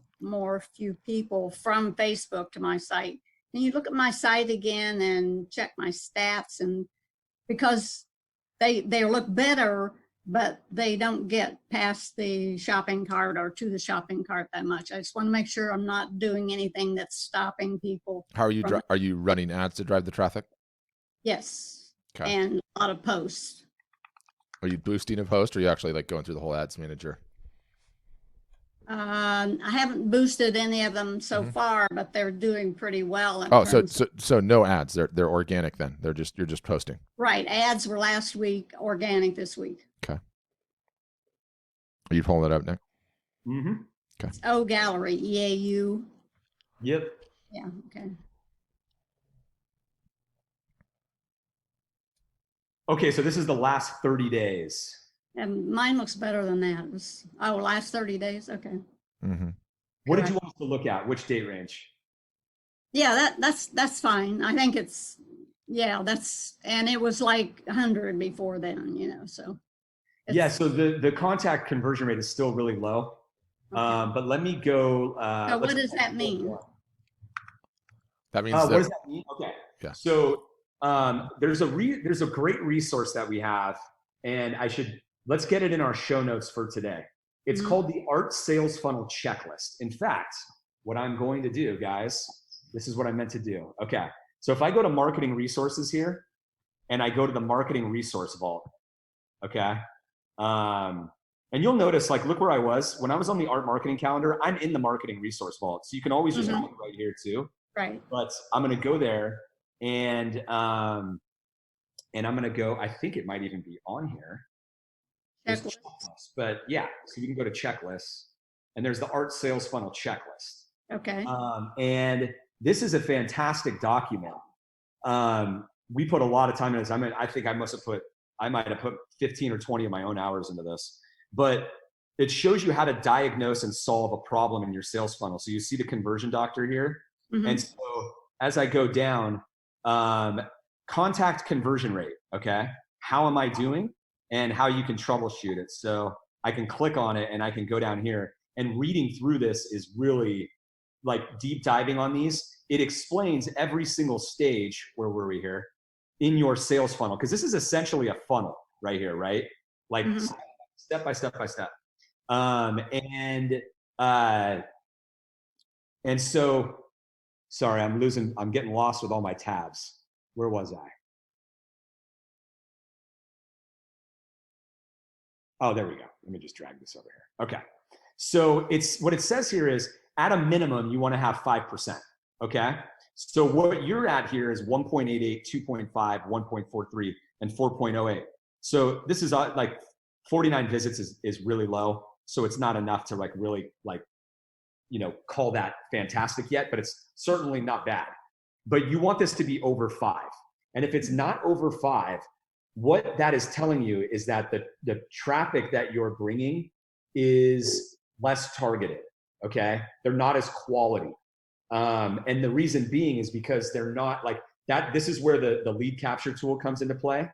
few people from Facebook to my site. And you look at my site again and check my stats, and because they look better, but they don't get past the shopping cart or to the shopping cart that much. I just want to make sure I'm not doing anything that's stopping people. How are you? Are you running ads to drive the traffic? Yes. Okay. And a lot of posts. Are you boosting a post, or are you actually like going through the whole ads manager? I haven't boosted any of them so far, but they're doing pretty well. So no ads. They're organic then. You're just posting. Right. Ads were last week, organic this week. Okay. Are you pulling it up, Nick? Okay. Oh, gallery, EAU. Yep. Yeah. Okay. Okay, so this is the last 30 days. And mine looks better than that. It was, last 30 days. Okay. What did you want us to look at? Which date range? Yeah, that's fine. I think it's, and it was like 100 before then, so. Yeah, so the contact conversion rate is still really low. Okay. But let me go. So what does that mean? That means what does that mean? Okay. Yeah. So there's a great resource that we have, and let's get it in our show notes for today. It's called the Art Sales Funnel Checklist. In fact, what I'm going to do, guys, this is what I meant to do. Okay. So if I go to marketing resources here and I go to the marketing resource vault, okay. And you'll notice, like, look where I was when I was on the art marketing calendar. I'm in the marketing resource vault. So you can always just click right here too. Right. But I'm going to go there and I'm going to go, I think it might even be on here. Checklist. But yeah, so you can go to checklists, and there's the Art Sales Funnel Checklist. Okay. And this is a fantastic document we put a lot of time in this. I think I might have put 15 or 20 of my own hours into this, but it shows you how to diagnose and solve a problem in your sales funnel. So you see the conversion doctor here. Mm-hmm. And so as I go down, contact conversion rate. Okay. How am I doing and how you can troubleshoot it. So I can click on it and I can go down here, and reading through this is really like deep diving on these. It explains every single stage, where were we here, in your sales funnel. Cause this is essentially a funnel right here, right? Like step by step by step. And so, sorry, I'm getting lost with all my tabs. Where was I? Oh, there we go. Let me just drag this over here. Okay. So what it says here is at a minimum, you want to have 5%. Okay. So what you're at here is 1.88, 2.5, 1.43, and 4.08. So this is like 49 visits is really low. So it's not enough to really call that fantastic yet, but it's certainly not bad. But you want this to be over 5. And if it's not over 5, what that is telling you is that the traffic that you're bringing is less targeted. Okay. They're not as quality. And the reason being is because they're not like that. This is where the lead capture tool comes into play.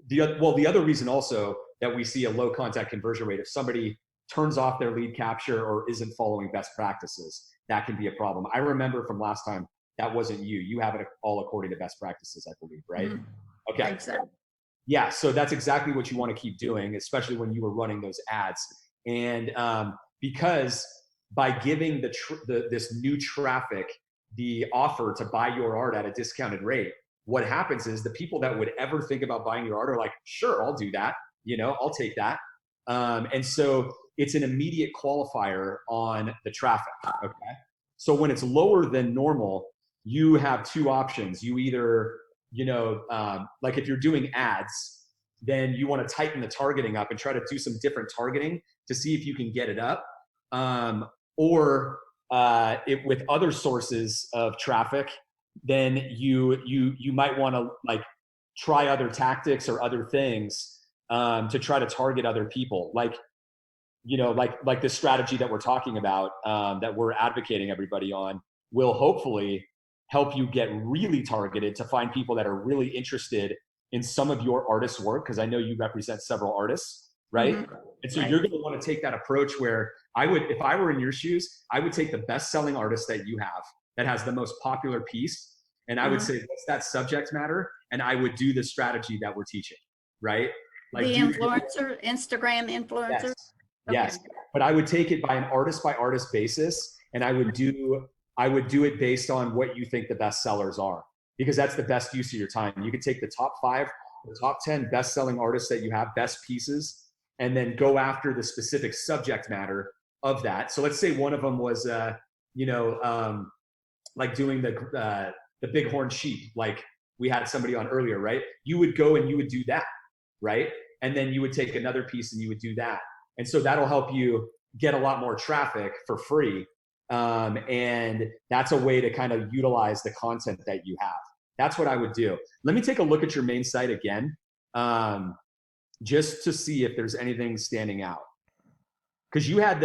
The other reason also that we see a low contact conversion rate, if somebody turns off their lead capture or isn't following best practices, that can be a problem. I remember from last time, that wasn't you. You have it all according to best practices, I believe, right? Mm-hmm. Okay. Exactly. Yeah, so that's exactly what you want to keep doing, especially when you were running those ads. And because by giving this new traffic the offer to buy your art at a discounted rate, what happens is the people that would ever think about buying your art are like, sure, I'll do that. I'll take that. And so it's an immediate qualifier on the traffic. Okay. So when it's lower than normal, you have 2 options. You either, like if you're doing ads, then you want to tighten the targeting up and try to do some different targeting to see if you can get it up. Or with other sources of traffic, then you might want to try other tactics or other things to try to target other people. Like this strategy that we're talking about, that we're advocating everybody on, will hopefully help you get really targeted to find people that are really interested in some of your artists' work. Cause I know you represent several artists, right? Mm-hmm. And so you're going to want to take that approach where if I were in your shoes, I would take the best-selling artist that you have that has the most popular piece. And I would say, what's that subject matter? And I would do the strategy that we're teaching, right? Like the influencer, Instagram influencer. Yes. Okay. Yes. But I would take it by artist basis. And I would do it based on what you think the best sellers are, because that's the best use of your time. You could take the top 5, the top 10 best-selling artists that you have, best pieces, and then go after the specific subject matter of that. So let's say one of them was, like doing the bighorn sheep, like we had somebody on earlier, right? You would go and you would do that, right? And then you would take another piece and you would do that. And so that'll help you get a lot more traffic for free. And that's a way to kind of utilize the content that you have. That's what I would do. Let me take a look at your main site again, just to see if there's anything standing out. Cause you had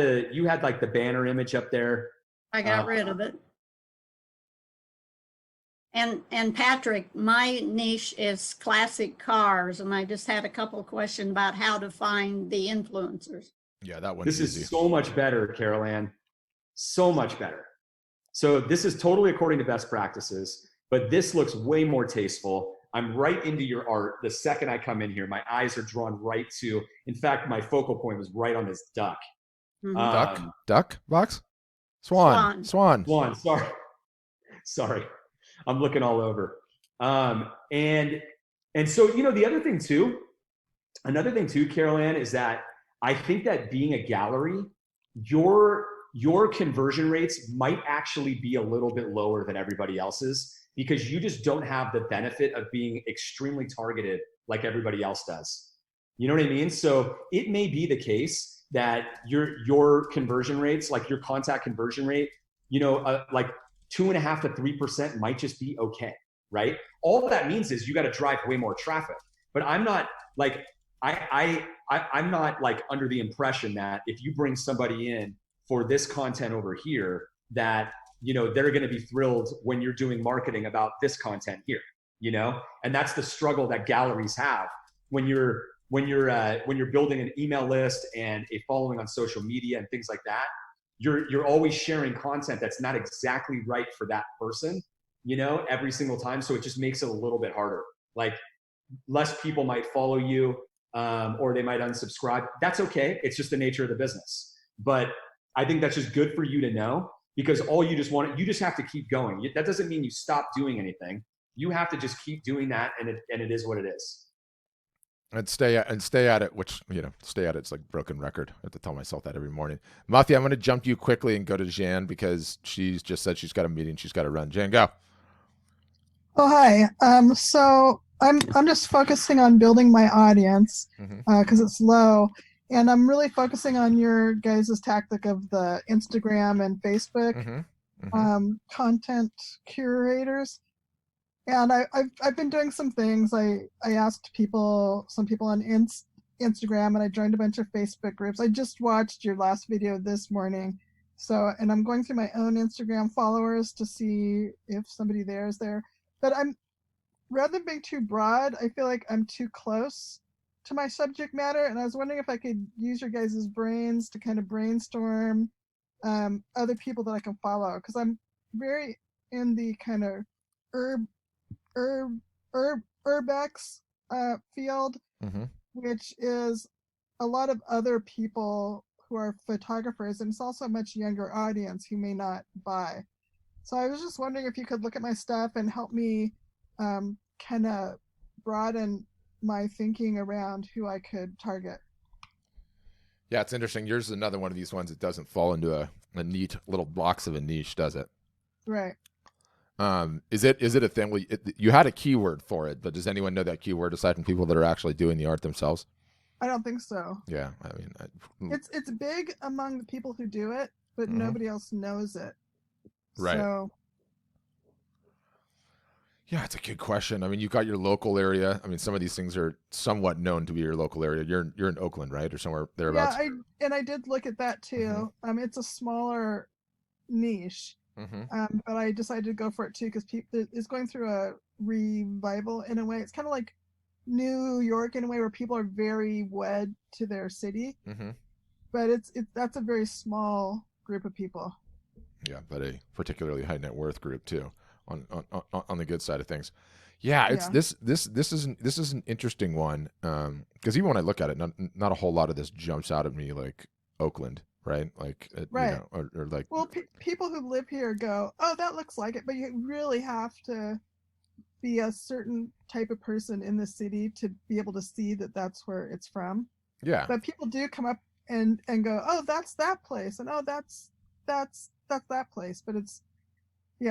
like the banner image up there. I got rid of it. And Patrick, my niche is classic cars, and I just had a couple of questions about how to find the influencers. Yeah, that one's This easy. is so much better, Carol Ann. So much better. So this is totally according to best practices, but this looks way more tasteful. I'm right into your art. The second I come in here, my eyes are drawn right to, in fact, my focal point was right on this duck. Mm-hmm. Duck box? Swan. Sorry. I'm looking all over. And so, the other thing too, another thing too, Carol Ann, is that I think that being a gallery, your conversion rates might actually be a little bit lower than everybody else's, because you just don't have the benefit of being extremely targeted like everybody else does. You know what I mean? So it may be the case that your conversion rates, like your contact conversion rate, like 2.5% to 3% might just be okay. right? All that means is you got to drive way more traffic. But I'm not like, I'm not like under the impression that if you bring somebody in for this content over here, that, you know, they're going to be thrilled when you're doing marketing about this content here, you know? And that's the struggle that galleries have when you're building an email list and a following on social media and things like that. You're always sharing content that's not exactly right for that person, you know, every single time. So it just makes it a little bit harder. Like, less people might follow you, or they might unsubscribe. That's okay. It's just the nature of the business. But I think that's just good for you to know, because all you just have to keep going. That doesn't mean you stop doing anything. You have to just keep doing that, and it is what it is. And stay at it, which, you know, stay at it's like broken record. I have to tell myself that every morning. Matthew, I'm going to jump you quickly and go to Jan, because she's just said she's got a meeting. She's got to run. Jan, go. Oh, hi. So I'm just focusing on building my audience because it's low, and I'm really focusing on your guys' tactic of the Instagram and Facebook content curators. And I've been doing some things. I asked some people on Instagram, and I joined a bunch of Facebook groups. I just watched your last video this morning. So, and I'm going through my own Instagram followers to see if somebody there is there. But rather than being too broad, I feel like I'm too close to my subject matter. And I was wondering if I could use your guys' brains to kind of brainstorm other people that I can follow. Because I'm very in the kind of urbex field, which is a lot of other people who are photographers, and it's also a much younger audience who may not buy. So I was just wondering if you could look at my stuff and help me kind of broaden my thinking around who I could target. Yeah, it's interesting. Yours is another one of these ones that doesn't fall into a neat little box of a niche, does it? Right. Is it a thing where you had a keyword for it, but does anyone know that keyword aside from people that are actually doing the art themselves? I don't think so. Yeah, I mean, it's big among the people who do it, but nobody else knows it. Right. So, yeah, it's a good question. I mean, you've got your local area. I mean, some of these things are somewhat known to be your local area. You're in Oakland, right, or somewhere thereabouts? Yeah, I did look at that too. It's a smaller niche. But I decided to go for it too because it's going through a revival in a way. It's kind of like New York in a way where people are very wed to their city. But that's a very small group of people. Yeah, but a particularly high net worth group too, on the good side of things. Yeah, it's this is an interesting one because even when I look at it, not a whole lot of this jumps out at me like Oakland. Right, like right, you know, or like. Well, people who live here go, "Oh, that looks like it," but you really have to be a certain type of person in the city to be able to see that that's where it's from. Yeah. But people do come up and go, "Oh, that's that place," and "Oh, that's that place." But it's so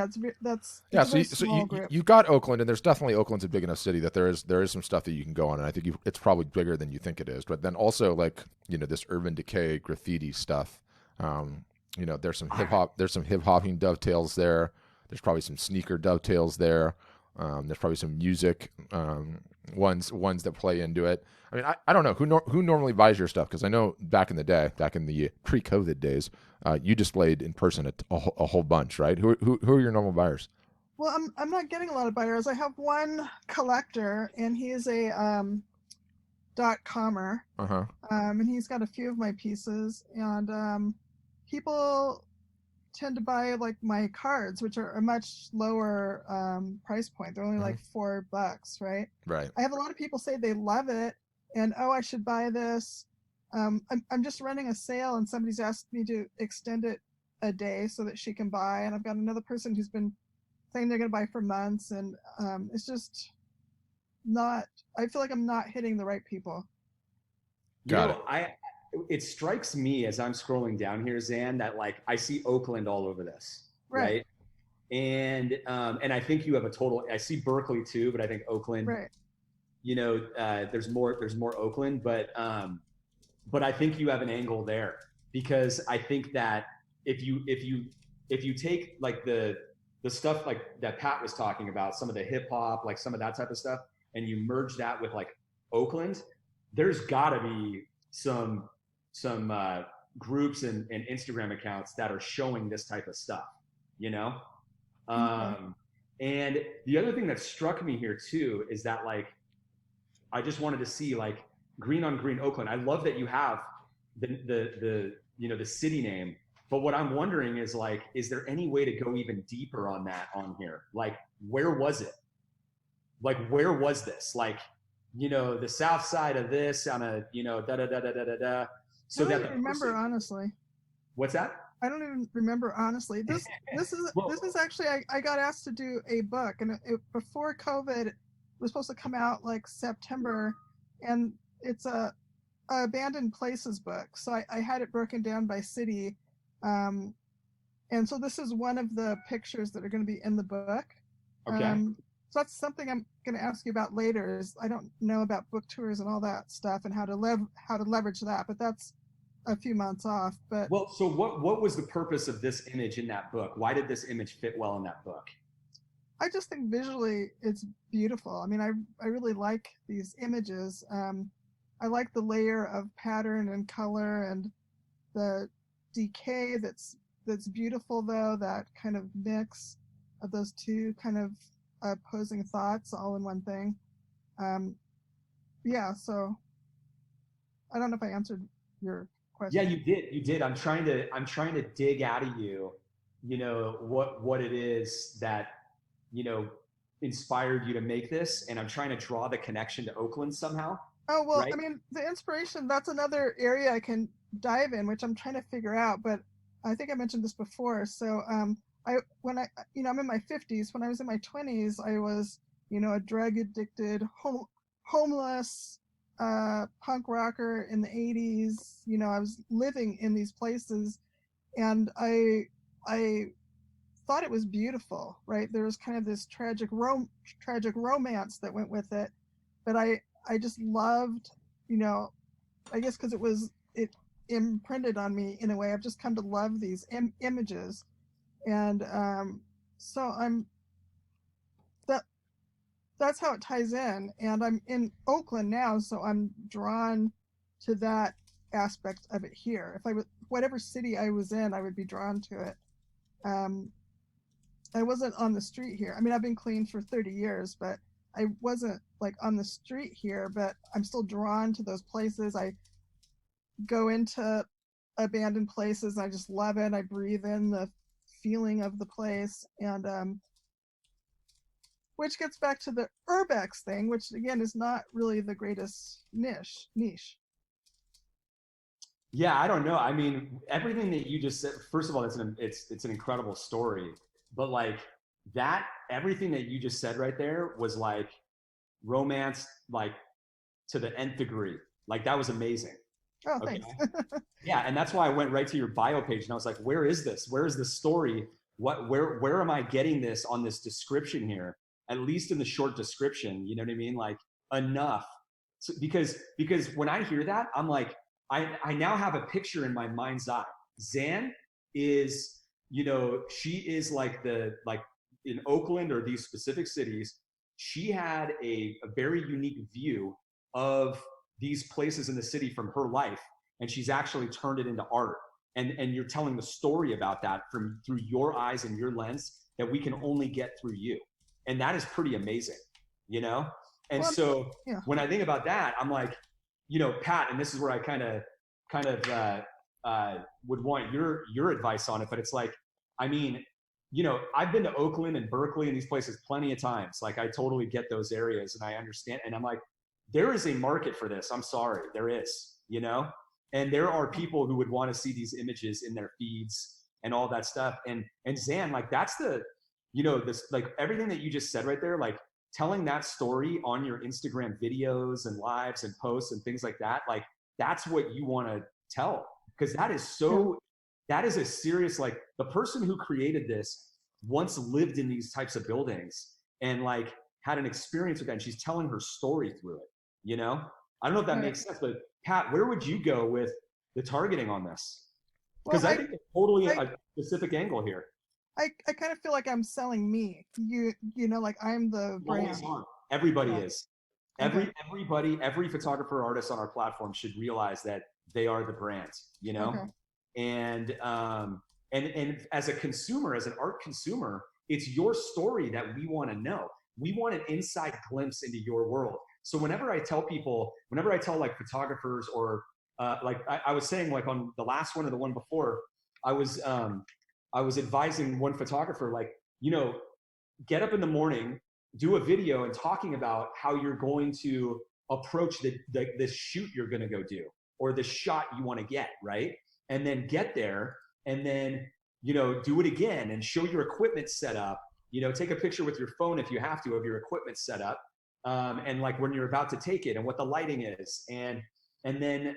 you got Oakland, and there's definitely Oakland's a big enough city that there is some stuff that you can go on, and I think it's probably bigger than you think it is. But then also, like, you know, this urban decay graffiti stuff. You know, there's some hip hopping dovetails there. There's probably some sneaker dovetails there. There's probably some music ones that play into it. I mean, I don't know who normally buys your stuff, because I know back in the pre-COVID days, you displayed in person a whole bunch, right? Who are your normal buyers? Well, I'm not getting a lot of buyers. I have one collector, and he is a .comer, and he's got a few of my pieces, and people tend to buy like my cards, which are a much lower price point. They're only like $4, right? Right. I have a lot of people say they love it, and I should buy this. I'm just running a sale, and somebody's asked me to extend it a day so that she can buy, and I've got another person who's been saying they're going to buy for months, and it's just not. I feel like I'm not hitting the right people. It strikes me as I'm scrolling down here, Zan, that like I see Oakland all over this, right? And I think you have I see Berkeley too, but I think Oakland, right? You know, there's more Oakland, but I think you have an angle there, because I think that if you take like the the stuff like that Pat was talking about, some of the hip hop, like some of that type of stuff, and you merge that with like Oakland, there's got to be some groups and Instagram accounts that are showing this type of stuff, you know? And the other thing that struck me here too is that like, I just wanted to see like green on green Oakland. I love that you have the you know, the city name, but what I'm wondering is like, is there any way to go even deeper on that on here? Like, where was it? Like, where was this? Like, you know, the south side of this on a, you know, da da da da da da da. So I don't that even remember, honestly. What's that? I don't even remember, honestly. This is actually, I got asked to do a book, and before COVID, it was supposed to come out like September, and it's a abandoned places book. So I had it broken down by city, and so this is one of the pictures that are going to be in the book. Okay. So that's something I'm going to ask you about later. Is I don't know about book tours and all that stuff and how to leverage that, but that's a few months off. But well, so what was the purpose of this image in that book? Why did this image fit well in that book? I just think visually it's beautiful. I mean, I really like these images. I like the layer of pattern and color and the decay that's beautiful, though, that kind of mix of those two kind of opposing thoughts all in one thing. Yeah, so I don't know if I answered your question. Yeah, you did. I'm trying to dig out of you, you know, what it is that, you know, inspired you to make this, and I'm trying to draw the connection to Oakland somehow. Oh, well, right? I mean, the inspiration, that's another area I can dive in, which I'm trying to figure out, but I think I mentioned this before. So when you know, I'm in my 50s. When I was in my 20s, I was, you know, a drug addicted, homeless punk rocker in the 80s. You know, I was living in these places, and I thought it was beautiful, right? There was kind of this tragic romance that went with it, but I just loved, you know, I guess because it imprinted on me in a way. I've just come to love these images, and so that's how it ties in. And I'm in Oakland now, so I'm drawn to that aspect of it here. If I was whatever city I was in, I would be drawn to it. I wasn't on the street here. I mean, I've been clean for 30 years, but I wasn't like on the street here, but I'm still drawn to those places. I go into abandoned places. I just love it. I breathe in the feeling of the place. And which gets back to the urbex thing, which again is not really the greatest niche. Yeah, I don't know. I mean, everything that you just said, first of all, it's an incredible story, but like that, everything that you just said right there was like romance, like to the nth degree. Like that was amazing. Oh, thanks. Yeah, and that's why I went right to your bio page and I was like, where is this? Where is the story? Where am I getting this on this description here? At least in the short description, you know what I mean? Like enough. So, because when I hear that, I'm like, I now have a picture in my mind's eye. Zan is, you know, she is like in Oakland or these specific cities, she had a very unique view of these places in the city from her life, and she's actually turned it into art. And you're telling the story about that through your eyes and your lens that we can only get through you. And that is pretty amazing, you know? And well, so yeah. When I think about that, I'm like, you know, Pat, and this is where I kind of would want your advice on it, but it's like, I mean, you know, I've been to Oakland and Berkeley and these places plenty of times. Like I totally get those areas and I understand. And I'm like, there is a market for this. I'm sorry, there is, you know? And there are people who would want to see these images in their feeds and all that stuff. And Zan, like that's the, you know, this, like everything that you just said right there, like telling that story on your Instagram videos and lives and posts and things like that, like that's what you want to tell. Because that is so, that is a serious, like the person who created this once lived in these types of buildings and like had an experience with that. And she's telling her story through it, you know? I don't know if that makes sense, but Pat, where would you go with the targeting on this? Because I think it's totally a specific angle here. I kind of feel like I'm selling me. You know, like I'm the brand. Everybody is. Every photographer, artist on our platform should realize that they are the brand, you know? Okay. And as a consumer, as an art consumer, it's your story that we want to know. We want an inside glimpse into your world. So whenever I tell like photographers or like I was saying, like on the last one or the one before, I was advising one photographer, like, you know, get up in the morning, do a video and talking about how you're going to approach this shoot you're going to go do, or the shot you want to get, right? And then get there and then, you know, do it again and show your equipment set up, you know, take a picture with your phone if you have to of your equipment set up. And like when you're about to take it and what the lighting is. And then,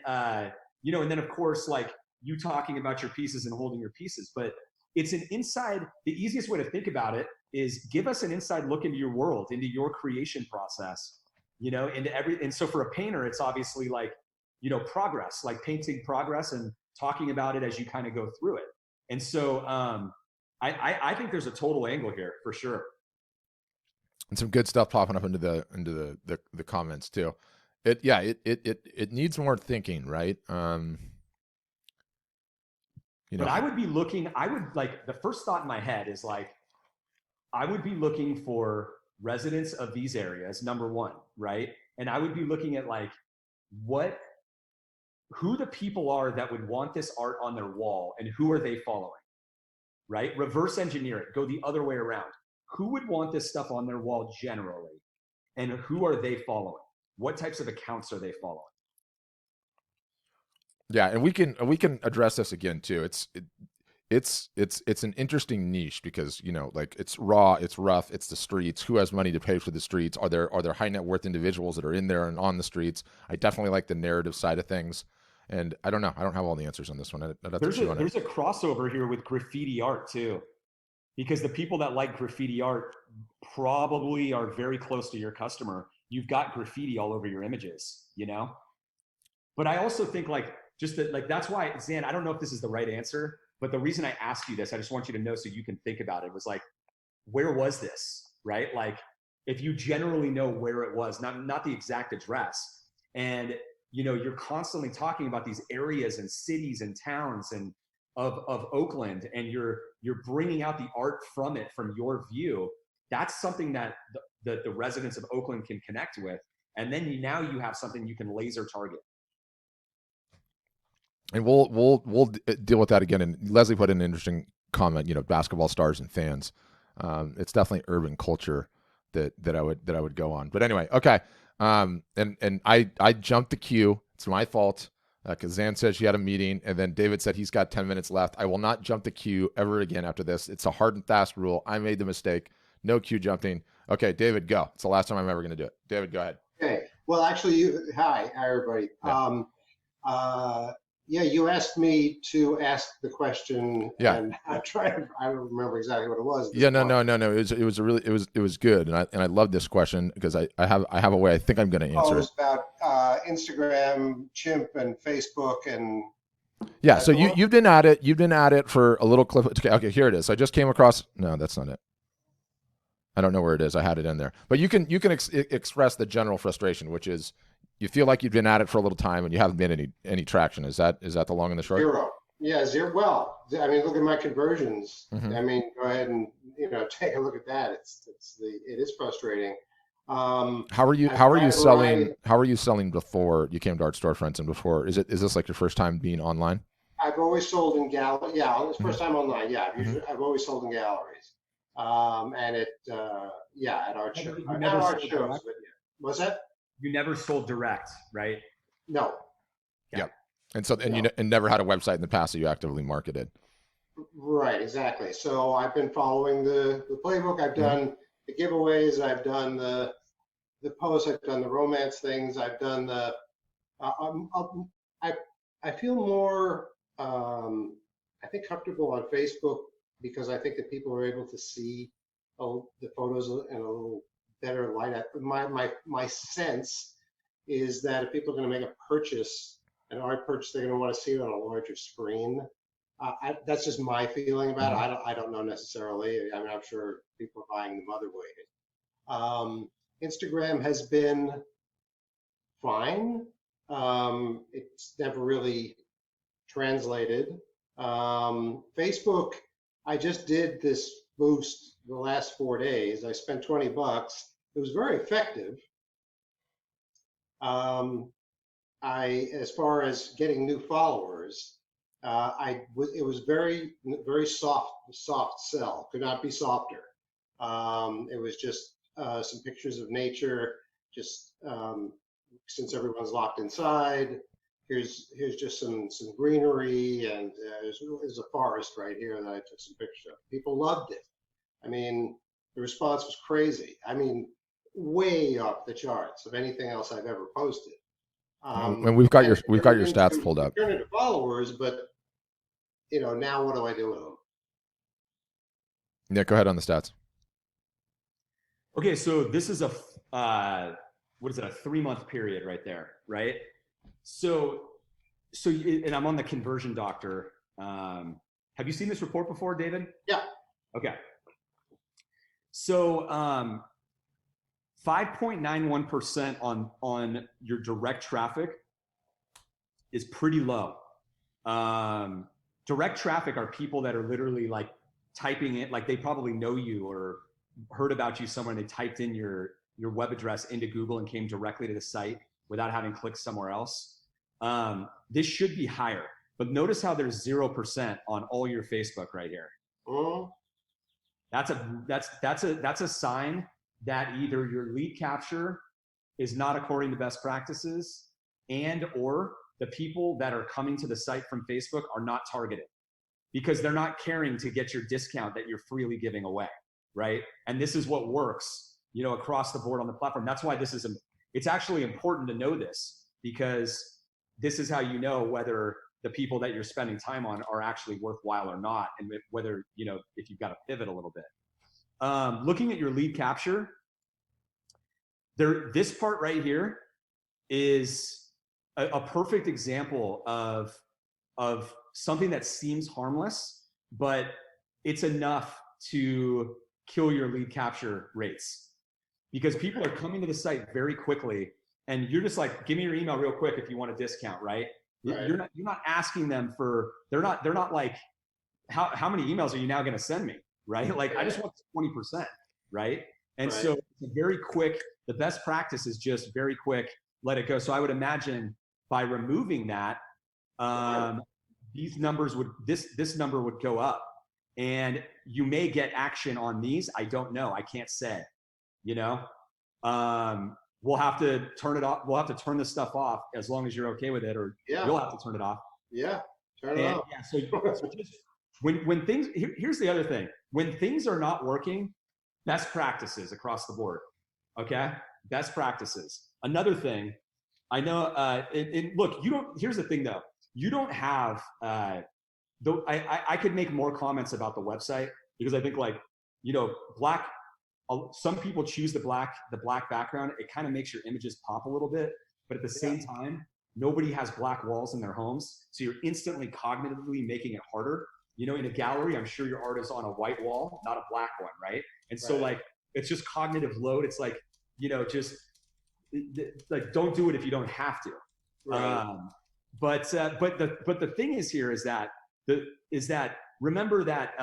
you know, and then of course, like you talking about your pieces and holding your pieces, but it's an inside, the easiest way to think about it is give us an inside look into your world, into your creation process, you know, and so for a painter, it's obviously like, you know, progress, like painting progress and talking about it as you kind of go through it. And so I think there's a total angle here for sure. And some good stuff popping up into the comments too. It needs more thinking, right? You know, but I would like, the first thought in my head is like, I would be looking for residents of these areas, number one, right? And I would be looking at like who the people are that would want this art on their wall and who are they following, right? Reverse engineer it, go the other way around. Who would want this stuff on their wall generally? And who are they following? What types of accounts are they following? Yeah, and we can address this again too. It's an interesting niche because, you know, like it's raw, it's rough, it's the streets. Who has money to pay for the streets? Are there high net worth individuals that are in there and on the streets? I definitely like the narrative side of things. And I don't know. I don't have all the answers on this one. There's a crossover here with graffiti art too, because the people that like graffiti art probably are very close to your customer. You've got graffiti all over your images, you know? But I also think like, just that, like, that's why, Zan, I don't know if this is the right answer, but the reason I asked you this, I just want you to know so you can think about it, was like, where was this, right? Like, if you generally know where it was, not the exact address, and you know, you're constantly talking about these areas and cities and towns and of Oakland, and you're bringing out the art from it, from your view. That's something that the residents of Oakland can connect with, and then now you have something you can laser target. And we'll deal with that again. And Leslie put in an interesting comment. You know, basketball stars and fans. It's definitely urban culture that I would go on. But anyway, okay. And I jumped the queue. It's my fault because Zan said she had a meeting, and then David said he's got 10 minutes left. I will not jump the queue ever again after this. It's a hard and fast rule. I made the mistake. No queue jumping. Okay, David, go. It's the last time I'm ever going to do it. David, go ahead. Okay. Well, actually, hi everybody. Yeah. Yeah, you asked me to ask the question, Yeah. and I don't remember exactly what it was. Yeah, no. It was good, and I love this question because I have a way I think I'm going to answer it. Was about Instagram, Chimp, and Facebook, and yeah. So you've been at it for a little clip. Okay, here it is. I just came across. No, that's not it. I don't know where it is. I had it in there, but you can express the general frustration, which is you feel like you've been at it for a little time and you haven't been any traction. Is that the long and the short? Zero. Yeah, zero. Well, I mean, look at my conversions. Mm-hmm. I mean, go ahead and take a look at that. It is frustrating. How are you selling before you came to Art Storefronts, and before is this like your first time being online? I've always sold in gallery. Yeah, it's first time online. Yeah, I've always sold in galleries. And at art shows. Not art shows, but yeah. What's that? You never sold direct, right? No. Okay. Yep. And so, and you never had a website in the past that you actively marketed. Right, exactly. So I've been following the playbook. I've done the giveaways. I've done the posts. I've done the romance things. I've done the. I feel more. I think comfortable on Facebook because I think that people are able to see the photos in a little better light. My sense is that if people are going to make a purchase, an art purchase, they're going to want to see it on a larger screen. That's just my feeling about it. I don't know necessarily. I mean, I'm sure people are buying them other ways. Instagram has been fine. It's never really translated. Facebook, I just did this boost the last 4 days. I spent $20. It was very effective. As far as getting new followers, it was very soft sell. Could not be softer. It was just some pictures of nature. Just since everyone's locked inside, here's just some greenery, and there's a forest right here that I took some pictures of. People loved it. I mean, the response was crazy. I mean, way off the charts of anything else I've ever posted. And we've got your stats pulled up. Turn into followers, but now what do I do with them? Nick, go ahead on the stats. Okay, so this is a 3-month period right there, right? So, and I'm on the Conversion Doctor. Have you seen this report before, David? Yeah. Okay. So, 5.91% on your direct traffic is pretty low. Direct traffic are people that are literally like typing it, like they probably know you or heard about you somewhere, and they typed in your web address into Google and came directly to the site without having clicked somewhere else. This should be higher, but notice how there's 0% on all your Facebook right here. Oh. That's a sign that either your lead capture is not according to best practices, and or the people that are coming to the site from Facebook are not targeted, because they're not caring to get your discount that you're freely giving away, right? And this is what works, across the board on the platform. That's why it's actually important to know this, because this is how you know whether the people that you're spending time on are actually worthwhile or not, and whether, if you've got to pivot a little bit. Looking at your lead capture, this part right here is a perfect example of something that seems harmless, but it's enough to kill your lead capture rates, because people are coming to the site very quickly, and you're just like, give me your email real quick if you want a discount, right? Right. You're not asking them for, they're not like, how many emails are you now going to send me, right? Like, I just want 20%, right? And so it's a very quick, the best practice is just very quick, let it go. So I would imagine by removing that, these numbers this number would go up, and you may get action on these. I don't know. I can't say, we'll have to turn it off. We'll have to turn this stuff off as long as you're okay with it, or you'll have to turn it off. Yeah. Turn it off. Yeah. So just when things, here's the other thing. When things are not working, best practices across the board. Okay. Best practices. Another thing, I know, and look, here's the thing though, you don't have, I could make more comments about the website, because I think black, some people choose the black background. It kind of makes your images pop a little bit, but at the same time, nobody has black walls in their homes. So you're instantly cognitively making it harder. In a gallery, I'm sure your art is on a white wall, not a black one, right? And so it's just cognitive load. It's like, just like, don't do it if you don't have to. Right. But the thing is here is that remember that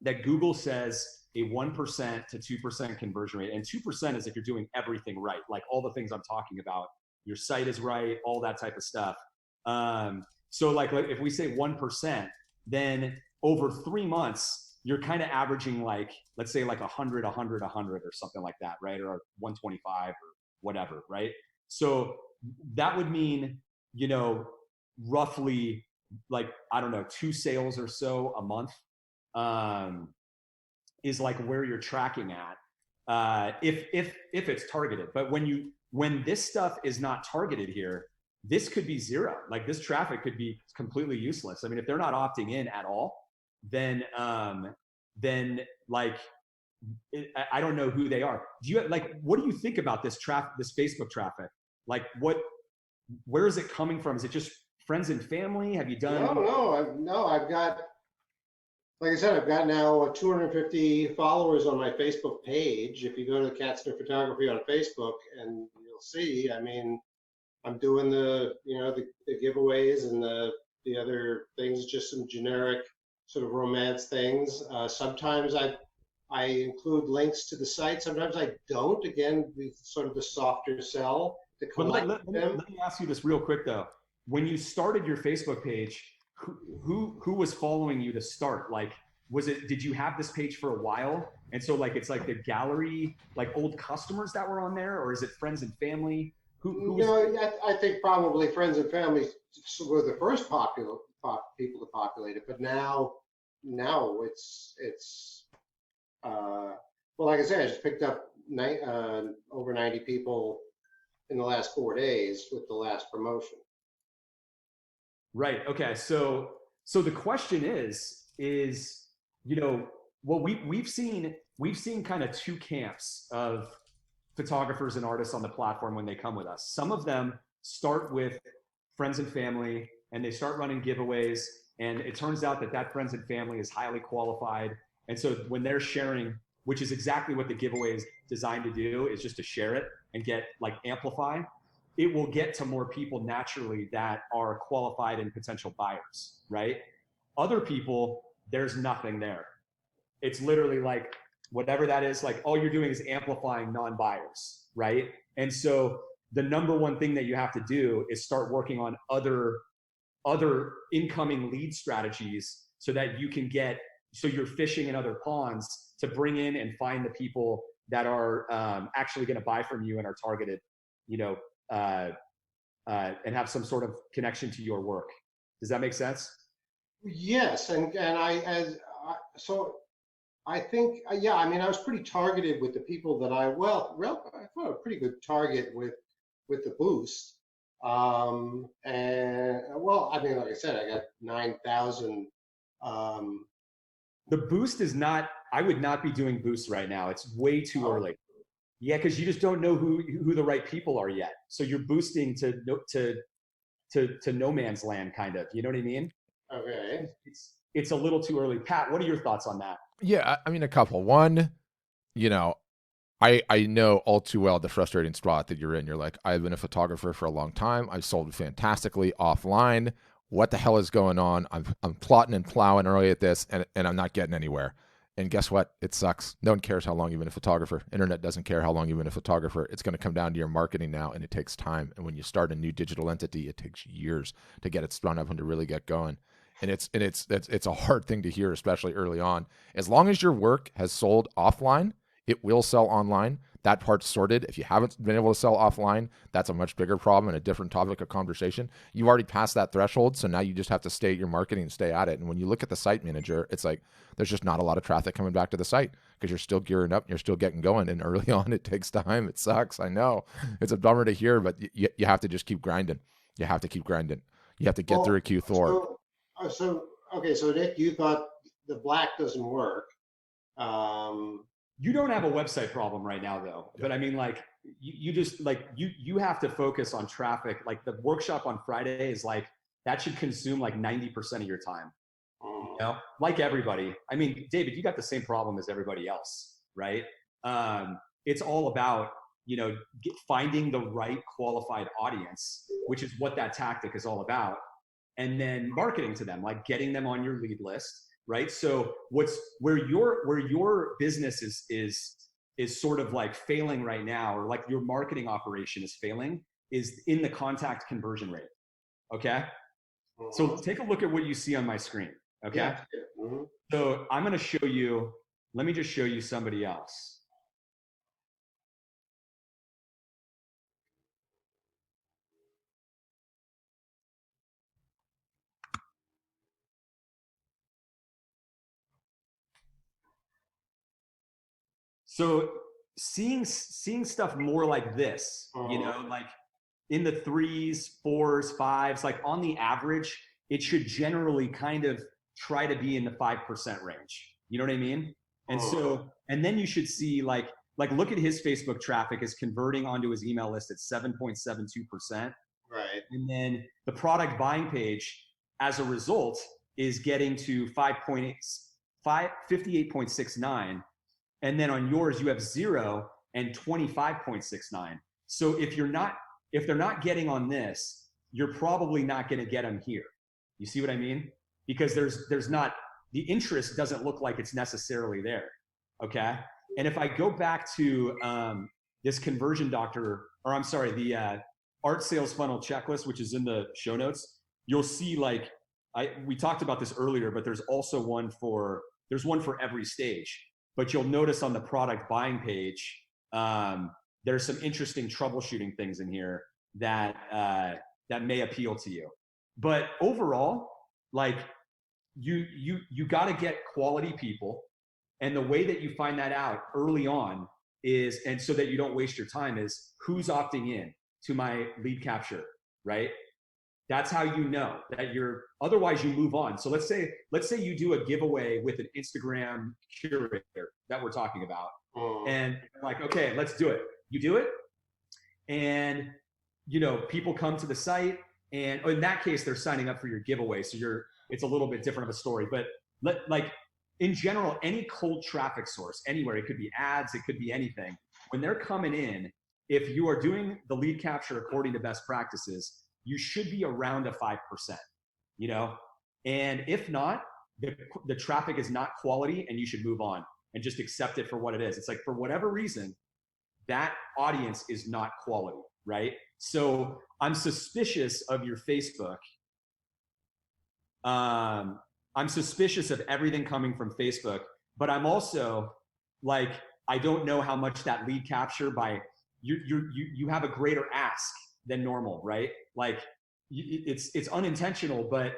that Google says a 1% to 2% conversion rate, and 2% is if you're doing everything right, like all the things I'm talking about. Your site is right, all that type of stuff. So like if we say 1%, then over 3 months, you're kind of averaging let's say 100, 100, 100 or something like that, right? Or 125 or whatever, right? So that would mean, roughly 2 sales or so a month is where you're tracking at, if it's targeted. But when this stuff is not targeted here, this could be zero. Like, this traffic could be completely useless. I mean, if they're not opting in at all, then I don't know who they are. What do you think about this Facebook traffic? Where is it coming from? Is it just friends and family? Have you done? I've got, like I said, I've got now 250 followers on my Facebook page. If you go to Katzner Photography on Facebook, and you'll see, I mean, I'm doing the giveaways and the other things, just some generic sort of romance things. Sometimes I include links to the site. Sometimes I don't. Again, sort of the softer sell to collect them. Let me ask you this real quick though. When you started your Facebook page, who was following you to start? Like, did you have this page for a while? And so like, it's like the gallery, like old customers that were on there, or is it friends and family? I think probably friends and family were the first people to populate it, but now it's well, like I said, I just picked up over 90 people in the last 4 days with the last promotion. Right. Okay. So the question is, well, we've seen kind of two camps of photographers and artists on the platform when they come with us. Some of them start with friends and family, and they start running giveaways, and it turns out that friends and family is highly qualified. And so when they're sharing, which is exactly what the giveaway is designed to do, is just to share it and get like amplify, it will get to more people naturally that are qualified and potential buyers, right? Other people, there's nothing there. It's literally like, whatever that is, like all you're doing is amplifying non-buyers, right? And so the number one thing that you have to do is start working on other incoming lead strategies so that you can so you're fishing in other ponds to bring in and find the people that are actually going to buy from you and are targeted, and have some sort of connection to your work. Does that make sense? Yes, I think, yeah, I mean, I was pretty targeted with the people that I thought a pretty good target with the boost. And well, I mean, like I said, I got 9,000. The boost is not, I would not be doing boosts right now. It's way too early. Yeah, because you just don't know who the right people are yet. So you're boosting to no man's land, kind of. You know what I mean? Okay. It's a little too early. Pat, what are your thoughts on that? Yeah, I mean, a couple. One, I know all too well the frustrating spot that you're in. You're like, I've been a photographer for a long time. I've sold fantastically offline. What the hell is going on? I'm plotting and plowing early at this, and I'm not getting anywhere. And guess what? It sucks. No one cares how long you've been a photographer. Internet doesn't care how long you've been a photographer. It's going to come down to your marketing now, and it takes time. And when you start a new digital entity, it takes years to get it spun up and to really get going. And it's a hard thing to hear, especially early on. As long as your work has sold offline, it will sell online. That part's sorted. If you haven't been able to sell offline, that's a much bigger problem and a different topic of conversation. You've already passed that threshold, so now you just have to stay at your marketing and stay at it. And when you look at the site manager, it's like there's just not a lot of traffic coming back to the site because you're still gearing up and you're still getting going. And early on, it takes time. It sucks. I know. It's a bummer to hear, but you have to just keep grinding. You have to keep grinding. You have to get through a Q4. Okay, so Nick, you thought the black doesn't work. You don't have a website problem right now, though. But I mean, like, you just like you have to focus on traffic. Like the workshop on Friday is like that should consume like 90% of your time. Like everybody. I mean, David, you got the same problem as everybody else, right? It's all about finding the right qualified audience, which is what that tactic is all about, and then marketing to them, like getting them on your lead list. Right. So where your business is sort of like failing right now, or like your marketing operation is failing, is in the contact conversion rate. Okay. So take a look at what you see on my screen. Okay. Yeah. So I'm going to show you, let me just show you somebody else. So seeing stuff more like this, like in the 3s, 4s, 5s, like on the average, it should generally kind of try to be in the 5% range. You know what I mean? And so, and then you should see like look at his Facebook traffic is converting onto his email list at 7.72%. Right. Right. And then the product buying page, as a result, is getting to 58.69. And then on yours, you have 0 and 25.69. So if they're not getting on this, you're probably not going to get them here. You see what I mean? Because there's not, the interest doesn't look like it's necessarily there. Okay. And if I go back to this conversion doctor, or I'm sorry, the art sales funnel checklist, which is in the show notes, you'll see like, we talked about this earlier, but there's also one for every stage. But you'll notice on the product buying page, there's some interesting troubleshooting things in here that may appeal to you. But overall, like you got to get quality people, and the way that you find that out early on is, and so that you don't waste your time, is who's opting in to my lead capture, right? That's how you know that otherwise you move on. So let's say you do a giveaway with an Instagram curator that we're talking about. And like, okay, let's do it. You do it. And, people come to the site, and in that case, they're signing up for your giveaway. So it's a little bit different of a story, but in general, any cold traffic source anywhere, it could be ads, it could be anything. When they're coming in, if you are doing the lead capture according to best practices, you should be around a 5%, and if not, the traffic is not quality, and you should move on and just accept it for what it is. It's like, for whatever reason, that audience is not quality, right? So I'm suspicious of your Facebook. I'm suspicious of everything coming from Facebook, but I'm also like, I don't know how much that lead capture by you have a greater ask than normal, right? Like it's unintentional, but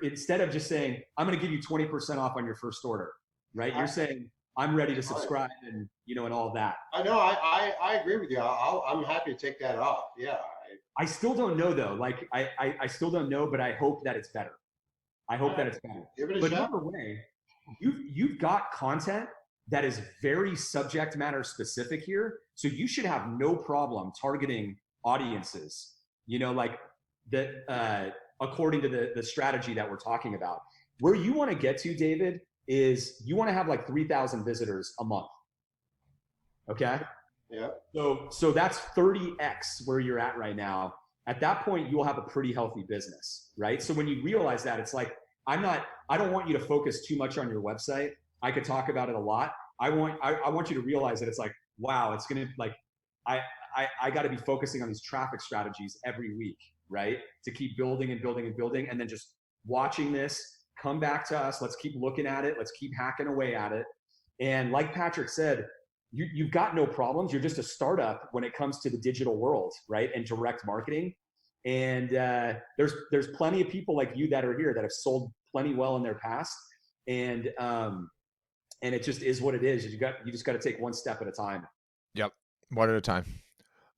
instead of just saying, I'm going to give you 20% off on your first order, right? You're saying, I'm ready to subscribe, and and all of that. I know. I agree with you. I'm happy to take that off. Yeah. I still don't know though. Like I still don't know, but I hope that it's better. I hope that it's better. Give it a but shot. Either way, you've got content that is very subject matter specific here, so you should have no problem targeting audiences. Like that according to the strategy that we're talking about. Where you want to get to, David, is you want to have like 3,000 visitors a month. Okay. Yeah. So that's 30x where you're at right now. At that point, you'll have a pretty healthy business, right? So when you realize that, it's like, I don't want you to focus too much on your website. I could talk about it a lot. I want you to realize that it's like, wow, it's going to like, I got to be focusing on these traffic strategies every week, right? To keep building and building and building, and then just watching this, come back to us. Let's keep looking at it. Let's keep hacking away at it. And like Patrick said, you've got no problems. You're just a startup when it comes to the digital world, right? And direct marketing. And there's plenty of people like you that are here that have sold plenty well in their past. And it just is what it is. You just got to take one step at a time. Yep, one at a time.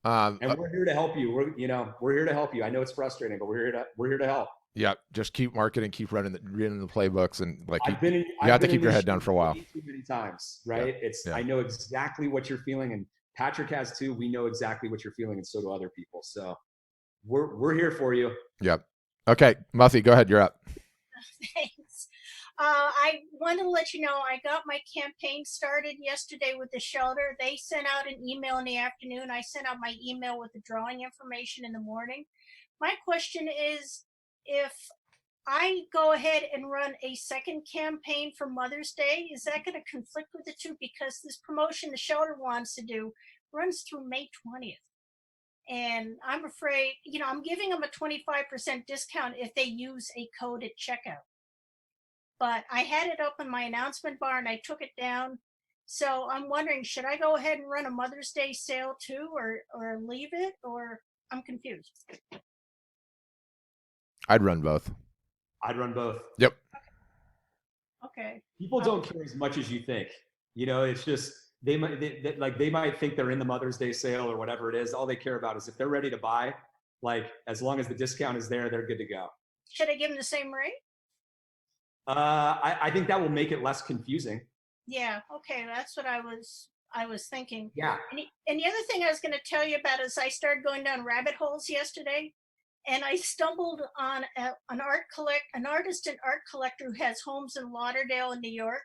And we're here to help you. We're here to help you. I know it's frustrating, but we're here to help. Yeah, just keep marketing, keep running the playbooks, and like you I've have to keep your head down for a while. Too many times, right? Yeah. I know exactly what you're feeling, and Patrick has too. We know exactly what you're feeling, and so do other people. So we're here for you. Yep. Okay, Muffy, go ahead. You're up. Thanks. I wanted to let you know I got my campaign started yesterday with the shelter. They sent out an email in the afternoon. I sent out my email with the drawing information in the morning. My question is, if I go ahead and run a second campaign for Mother's Day, is that going to conflict with the two? Because this promotion the shelter wants to do runs through May 20th. And I'm afraid, I'm giving them a 25% discount if they use a code at checkout. But I had it up in my announcement bar and I took it down. So I'm wondering, should I go ahead and run a Mother's Day sale too, or leave it, or I'm confused? I'd run both. Yep. Okay. People don't care as much as you think. It's just they might think they're in the Mother's Day sale or whatever it is. All they care about is if they're ready to buy. Like, as long as the discount is there, they're good to go. Should I give them the same rate? I think that will make it less confusing. Yeah. Okay. That's what I was thinking. Yeah. And the other thing I was going to tell you about is I started going down rabbit holes yesterday. and I stumbled on an artist and art collector who has homes in Lauderdale and New York.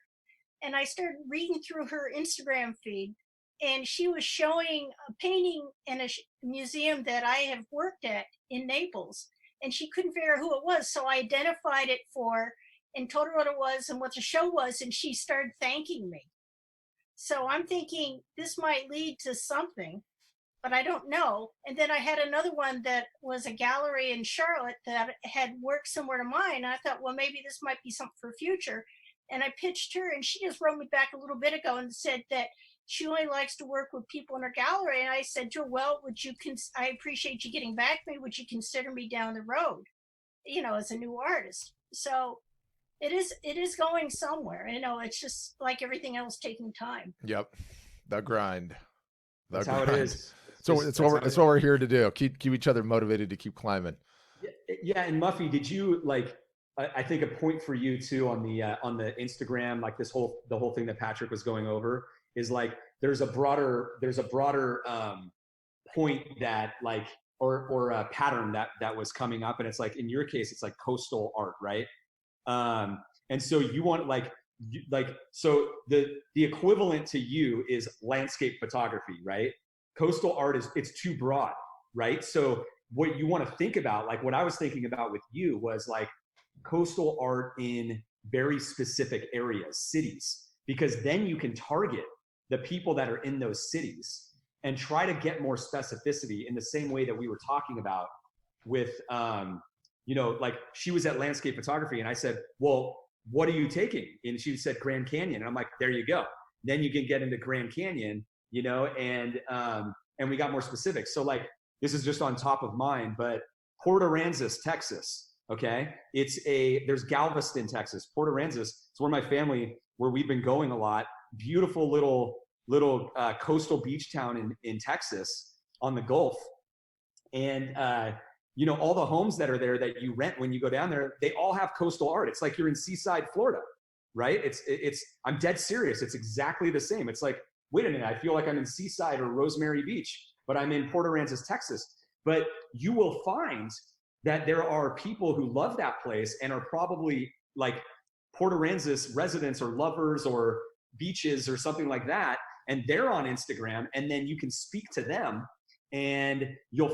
And I started reading through her Instagram feed, and she was showing a painting in a museum that I have worked at in Naples, and she couldn't figure out who it was. So I identified it for her and told her what it was and what the show was, and she started thanking me. So I'm thinking this might lead to something, but I don't know. And then I had another one that was a gallery in Charlotte that had worked similar to mine. And I thought, well, maybe this might be something for future. And I pitched her, and she just wrote me back a little bit ago and said that she only likes to work with people in her gallery. And I said to her, well, I appreciate you getting back to me. Would you consider me down the road, as a new artist? So it is going somewhere. It's just like everything else, taking time. Yep. The grind. That's how it is. So it's what we're here to do. Keep each other motivated to keep climbing. Yeah. And Muffy, did you I think a point for you too on the Instagram, like the whole thing that Patrick was going over is like, there's a broader point that or a pattern that was coming up. And it's like, in your case, it's like coastal art, right? And so you want so the equivalent to you is landscape photography, right? Coastal art it's too broad, right? So what you want to think about, like what I was thinking about with you was like coastal art in very specific areas, cities, because then you can target the people that are in those cities and try to get more specificity in the same way that we were talking about with, like she was at landscape photography and I said, well, what are you taking? And she said Grand Canyon. And I'm like, there you go. Then you can get into Grand Canyon, and we got more specific. So like, this is just on top of mind, but Port Aransas, Texas. Okay. There's Galveston, Texas. Port Aransas. It's where my family, where we've been going a lot. Beautiful little coastal beach town in Texas on the Gulf. And, all the homes that are there that you rent when you go down there, they all have coastal art. It's like you're in Seaside, Florida, right? I'm dead serious. It's exactly the same. It's like, wait a minute, I feel like I'm in Seaside or Rosemary Beach, but I'm in Port Aransas, Texas. But you will find that there are people who love that place and are probably like Port Aransas residents or lovers or beaches or something like that. And they're on Instagram, and then you can speak to them and you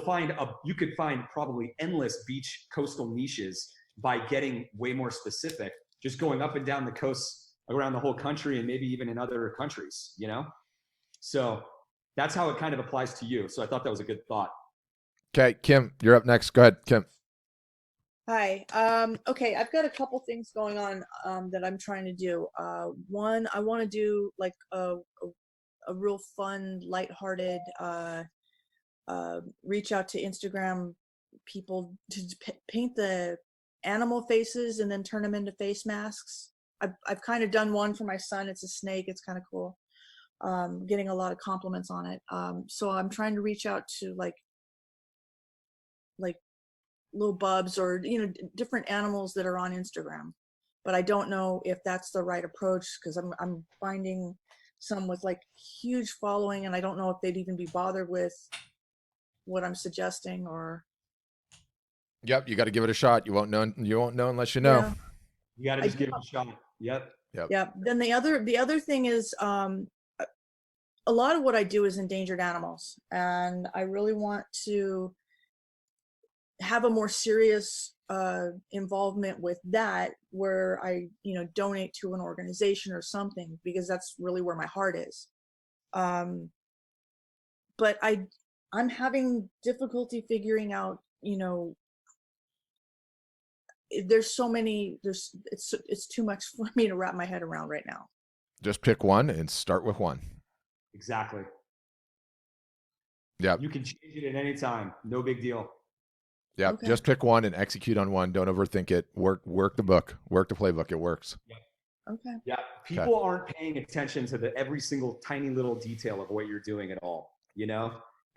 could find probably endless beach coastal niches by getting way more specific, just going up and down the coasts around the whole country and maybe even in other countries, So that's how it kind of applies to you. So I thought that was a good thought. Okay, Kim, you're up next. Go ahead, Kim. Hi. Okay, I've got a couple things going on that I'm trying to do. One, I want to do like a real fun, lighthearted reach out to Instagram people to paint the animal faces and then turn them into face masks. I've kind of done one for my son. It's a snake. It's kind of cool. Getting a lot of compliments on it. So I'm trying to reach out to like little bubs or different animals that are on Instagram, but I don't know if that's the right approach because I'm finding some with like huge following and I don't know if they'd even be bothered with what I'm suggesting or. Yep, you got to give it a shot. You won't know unless you know. Yeah. You got to just give it a shot. Yep. Then the other thing is a lot of what I do is endangered animals, and I really want to have a more serious involvement with that, where I donate to an organization or something, because that's really where my heart is. But I'm having difficulty figuring out, there's so many, it's too much for me to wrap my head around right now. Just pick one and start with one. Exactly. Yeah. You can change it at any time. No big deal. Yeah. Okay. Just pick one and execute on one. Don't overthink it. Work the book. Work the playbook. It works. Yep. Okay. Yeah. People aren't paying attention to every single tiny little detail of what you're doing at all,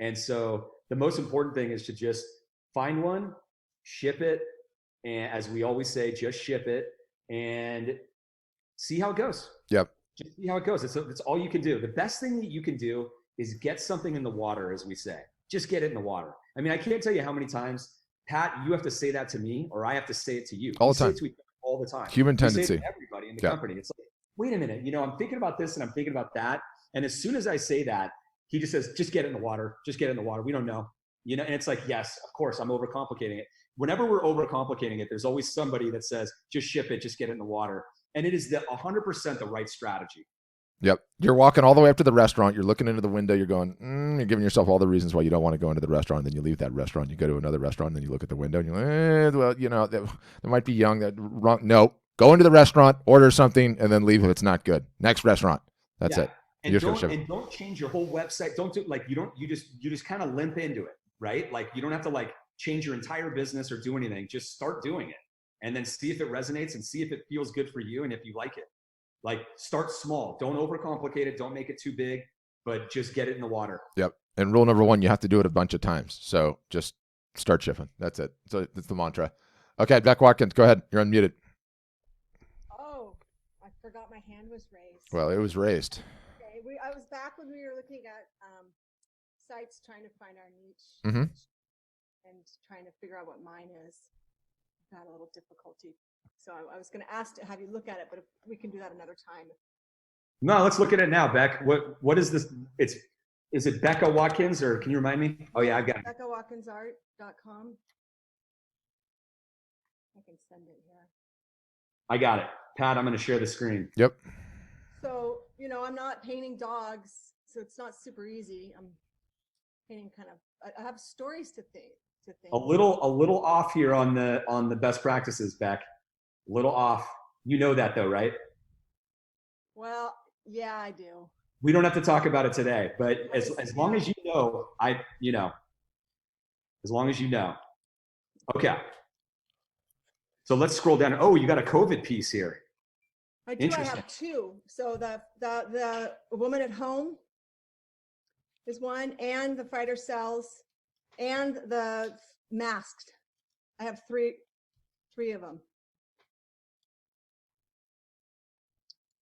And so the most important thing is to just find one, ship it. And as we always say, just ship it and see how it goes. Yep. Just see how it goes. It's all you can do. The best thing that you can do is get something in the water, as we say. Just get it in the water. I mean, I can't tell you how many times Pat, you have to say that to me, or I have to say it to you. All We the say time. it to each other all the time. Human We say it tendency. to everybody in the company. It's like, wait a minute, I'm thinking about this and I'm thinking about that. And as soon as I say that, he just says, just get it in the water. Just get it in the water. We don't know. And it's like, yes, of course, I'm overcomplicating it. Whenever we're overcomplicating it, there's always somebody that says, just ship it, just get it in the water. And it is 100% the right strategy. Yep. You're walking all the way up to the restaurant. You're looking into the window. You're going, you're giving yourself all the reasons why you don't want to go into the restaurant. Then you leave that restaurant. You go to another restaurant. And then you look at the window and you're like, well, there might be young. No, go into the restaurant, order something, and then leave if it's not good. Next restaurant. That's it. And don't change your whole website. Don't do you just kind of limp into it, right? Like you don't have to change your entire business or do anything. Just start doing it and then see if it resonates and see if it feels good for you and if you like it. Like start small. Don't overcomplicate it. Don't make it too big, but just get it in the water. Yep. And rule number 1, you have to do it a bunch of times. So just start shipping. That's it. So that's the mantra. Okay, Beck Watkins, go ahead. You're unmuted. Oh, I forgot my hand was raised. Well, it was raised. Okay, I was back when we were looking at sites trying to find our niche and trying to figure out what mine is. Got a little difficulty. So I was going to ask to have you look at it, but if we can do that another time. No, let's look at it now, Beck. What is this? Is it Becca Watkins, or can you remind me? Oh yeah, I've got it. BeccaWatkinsArt.com. I can send it here. I got it. Pat, I'm going to share the screen. Yep. So, I'm not painting dogs, so it's not super easy. I'm painting I have stories to think. A little off here on the best practices, Beck. A little off. You know that though, right? Well, yeah, I do. We don't have to talk about it today, but as long as you know, as long as you know. Okay. So let's scroll down. Oh, you got a COVID piece here. I do. I have 2. So the woman at home is one, and the fighter cells, and the masked. I have three of them.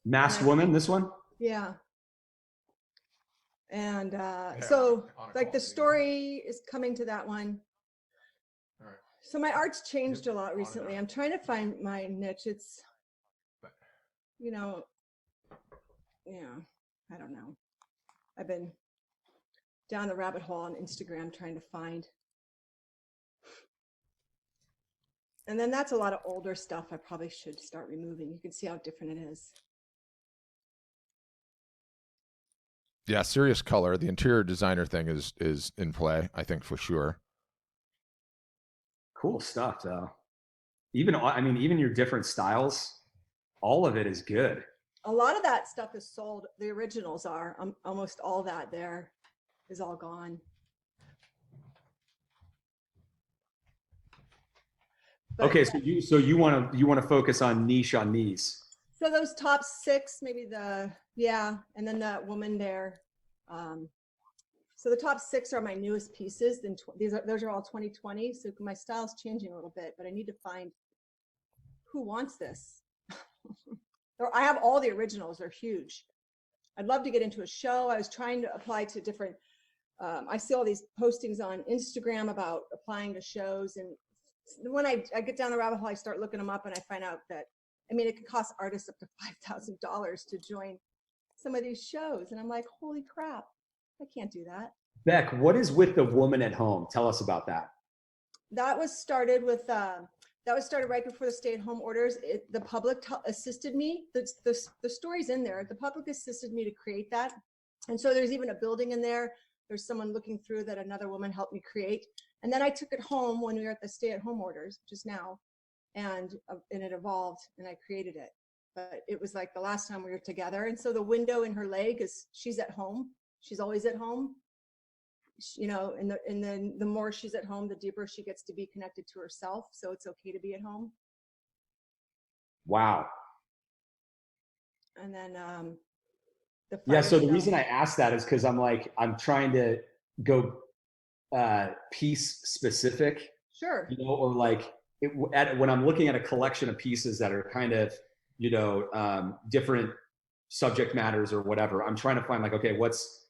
Masked woman, this one? Yeah. And so the story is coming to that one. All right. So my art's changed a lot recently. I'm trying to find my niche. It's, I don't know. I've been down the rabbit hole on Instagram trying to find. And then that's a lot of older stuff I probably should start removing. You can see how different it is. Yeah, serious color. The interior designer thing is in play, I think, for sure. Cool stuff, though. Even your different styles, all of it is good. A lot of that stuff is sold. The originals are. Almost all that there is all gone. But, okay, so you want to focus on niche on these. So those top 6, maybe and then that woman there. So the top 6 are my newest pieces. Then those are all 2020. So my style's changing a little bit, but I need to find who wants this. I have all the originals. They're huge. I'd love to get into a show. I was trying to apply to different. I see all these postings on Instagram about applying to shows, and when I get down the rabbit hole, I start looking them up, and I find out that it could cost artists up to $5,000 to join some of these shows. And I'm like, holy crap, I can't do that. Beck, what is with the woman at home? Tell us about that. That was started right before the stay-at-home orders. The public assisted me. The story's in there. The public assisted me to create that. And so there's even a building in there. There's someone looking through that another woman helped me create. And then I took it home when we were at the stay-at-home orders, just now. And it evolved, and I created it. But it was like the last time we were together. And so the window in her leg is, she's at home. She's always at home. And then the more she's at home, the deeper she gets to be connected to herself. So it's okay to be at home. Wow. And then so the reason I asked that is because I'm trying to go piece specific. Sure. Or when I'm looking at a collection of pieces that are kind of, different subject matters or whatever, I'm trying to find okay, what's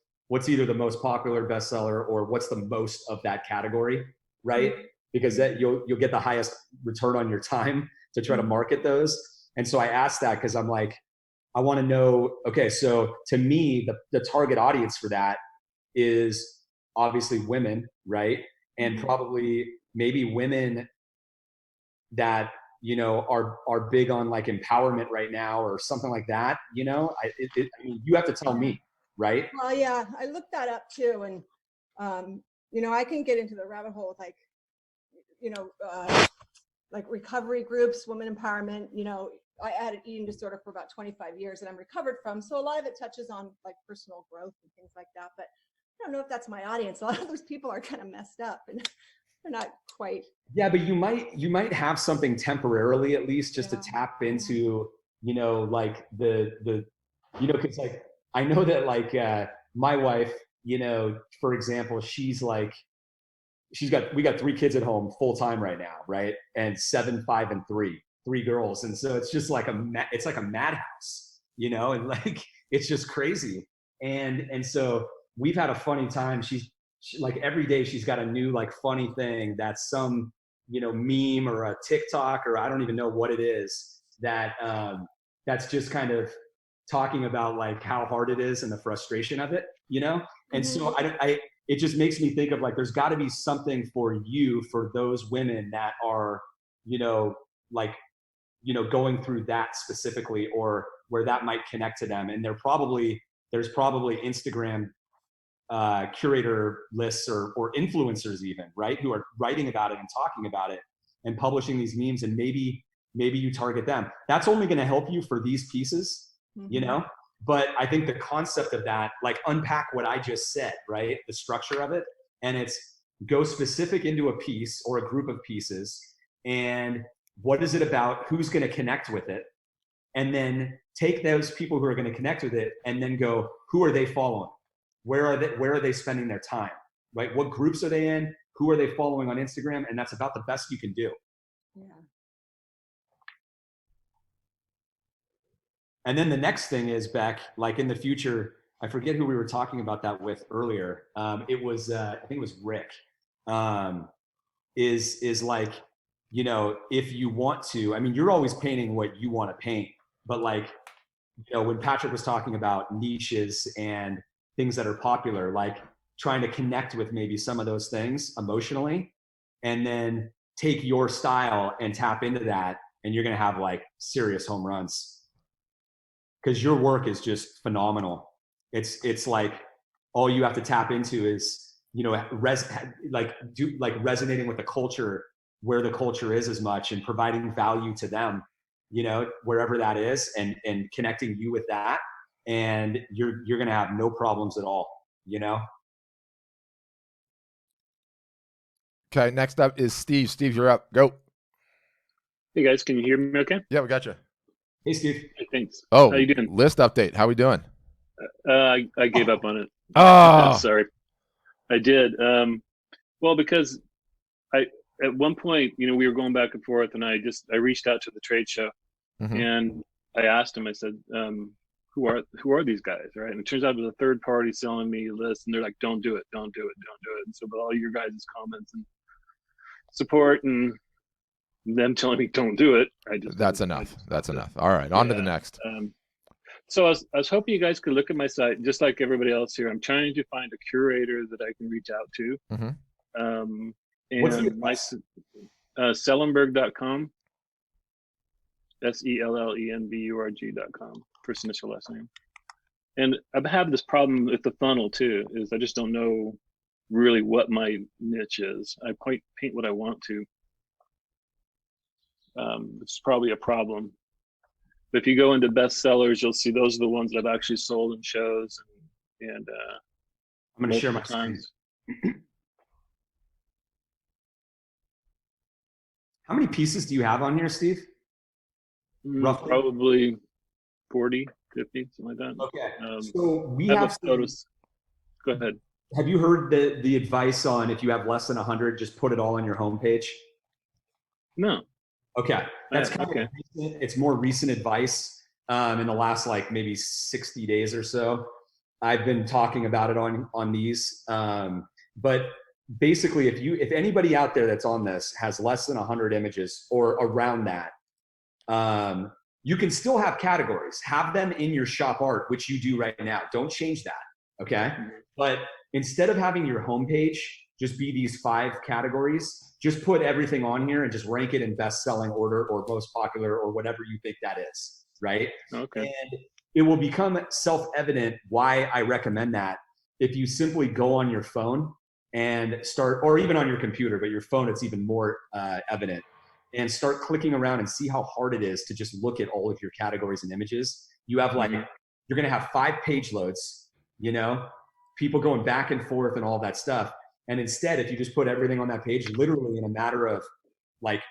either the most popular bestseller or what's the most of that category, right? because that you'll get the highest return on your time to try to market those. And so I asked that because I'm like, I want to know, okay, so to me, the target audience for that is obviously women, right? And probably maybe women that, you know, are big on like empowerment right now or something like that, you know. I mean, you have to tell me, right? Well, yeah, I looked that up too. And, you know, I can get into the rabbit hole with like, you know, like recovery groups, women empowerment. You know, I had an eating disorder for about 25 years that I'm recovered from. So a lot of it touches on like personal growth and things like that. But I don't know if that's my audience. A lot of those people are kind of messed up and they're not quite. Yeah, but you might have something temporarily, at least, just to tap into, you know, like the you know, because like I know that like my wife, you know, for example, she's like, we got 3 kids at home full time right now, right? And 7, 5, and 3 girls, and so it's just like it's like a madhouse, you know, and like it's just crazy. And so we've had a funny time. She, like every day she's got a new like funny thing that's some, you know, meme or a TikTok or I don't even know what it is that that's just kind of talking about like how hard it is and the frustration of it, you know. And so it just makes me think of like there's got to be something for you, for those women that are, you know, like, you know, going through that specifically, or where that might connect to them. And there's probably Instagram curator lists or influencers even, right, who are writing about it and talking about it and publishing these memes, and maybe you target them. That's only going to help you for these pieces, you know. But I think the concept of that, like unpack what I just said, right, the structure of it, and it's go specific into a piece or a group of pieces, and what is it about, who's going to connect with it, and then take those people who are going to connect with it and then go, who are they following? Where are they spending their time, right? What groups are they in? Who are they following on Instagram? And that's about the best you can do. Yeah. And then the next thing is, Beck, like in the future, I forget who we were talking about that with earlier. It was, I think it was Rick, is like, you know, if you want to, I mean, you're always painting what you want to paint, but like, you know, when Patrick was talking about niches and things that are popular, like trying to connect with maybe some of those things emotionally, and then take your style and tap into that, and you're going to have like serious home runs. Because your work is just phenomenal. It's like all you have to tap into is, you know, resonating with the culture, where the culture is as much, and providing value to them, you know, wherever that is, and connecting you with that, and you're gonna have no problems at all, you know. Okay, next up is Steve. Steve, you're up. Go. Hey guys, can you hear me okay? Yeah, we got you. Hey, Steve. Hey, thanks. Oh, how you doing? List update. How we doing? I gave up on it. Oh, sorry. I did. Well, because at one point, you know, we were going back and forth, and I reached out to the trade show, and I asked him. I said, "Who are these guys?" Right? And it turns out it was a third party selling me a list, and they're like, "Don't do it, don't do it, don't do it." And so, with all your guys' comments and support and them telling me don't do it, that's enough. That's enough. All right, on to the next. So I was hoping you guys could look at my site, just like everybody else here. I'm trying to find a curator that I can reach out to. And my Sellenberg.com, SELLENBURG.com, first initial last name. And I have this problem with the funnel too, is I just don't know really what my niche is. I paint what I want to. It's probably a problem. But if you go into bestsellers, you'll see those are the ones that I've actually sold in shows and I'm going to share my screen. How many pieces do you have on here, Steve? Roughly? Probably 40, 50, something like that. Okay. So we have photos. Go ahead. Have you heard the advice on, if you have less than 100, just put it all on your homepage? No. Okay. That's kind of recent. It's more recent advice in the last like maybe 60 days or so. I've been talking about it on these. But basically, if anybody out there that's on this has less than 100 images or around that, you can still have categories. Have them in your shop art, which you do right now. Don't change that, okay? But instead of having your homepage just be these 5 categories, just put everything on here and just rank it in best-selling order or most popular or whatever you think that is, right? Okay. And it will become self-evident why I recommend that if you simply go on your phone and start, or even on your computer, but your phone, it's even more evident, and start clicking around and see how hard it is to just look at all of your categories and images. You have like, you're going to have 5 page loads, you know, people going back and forth and all that stuff. And instead, if you just put everything on that page, literally in a matter of like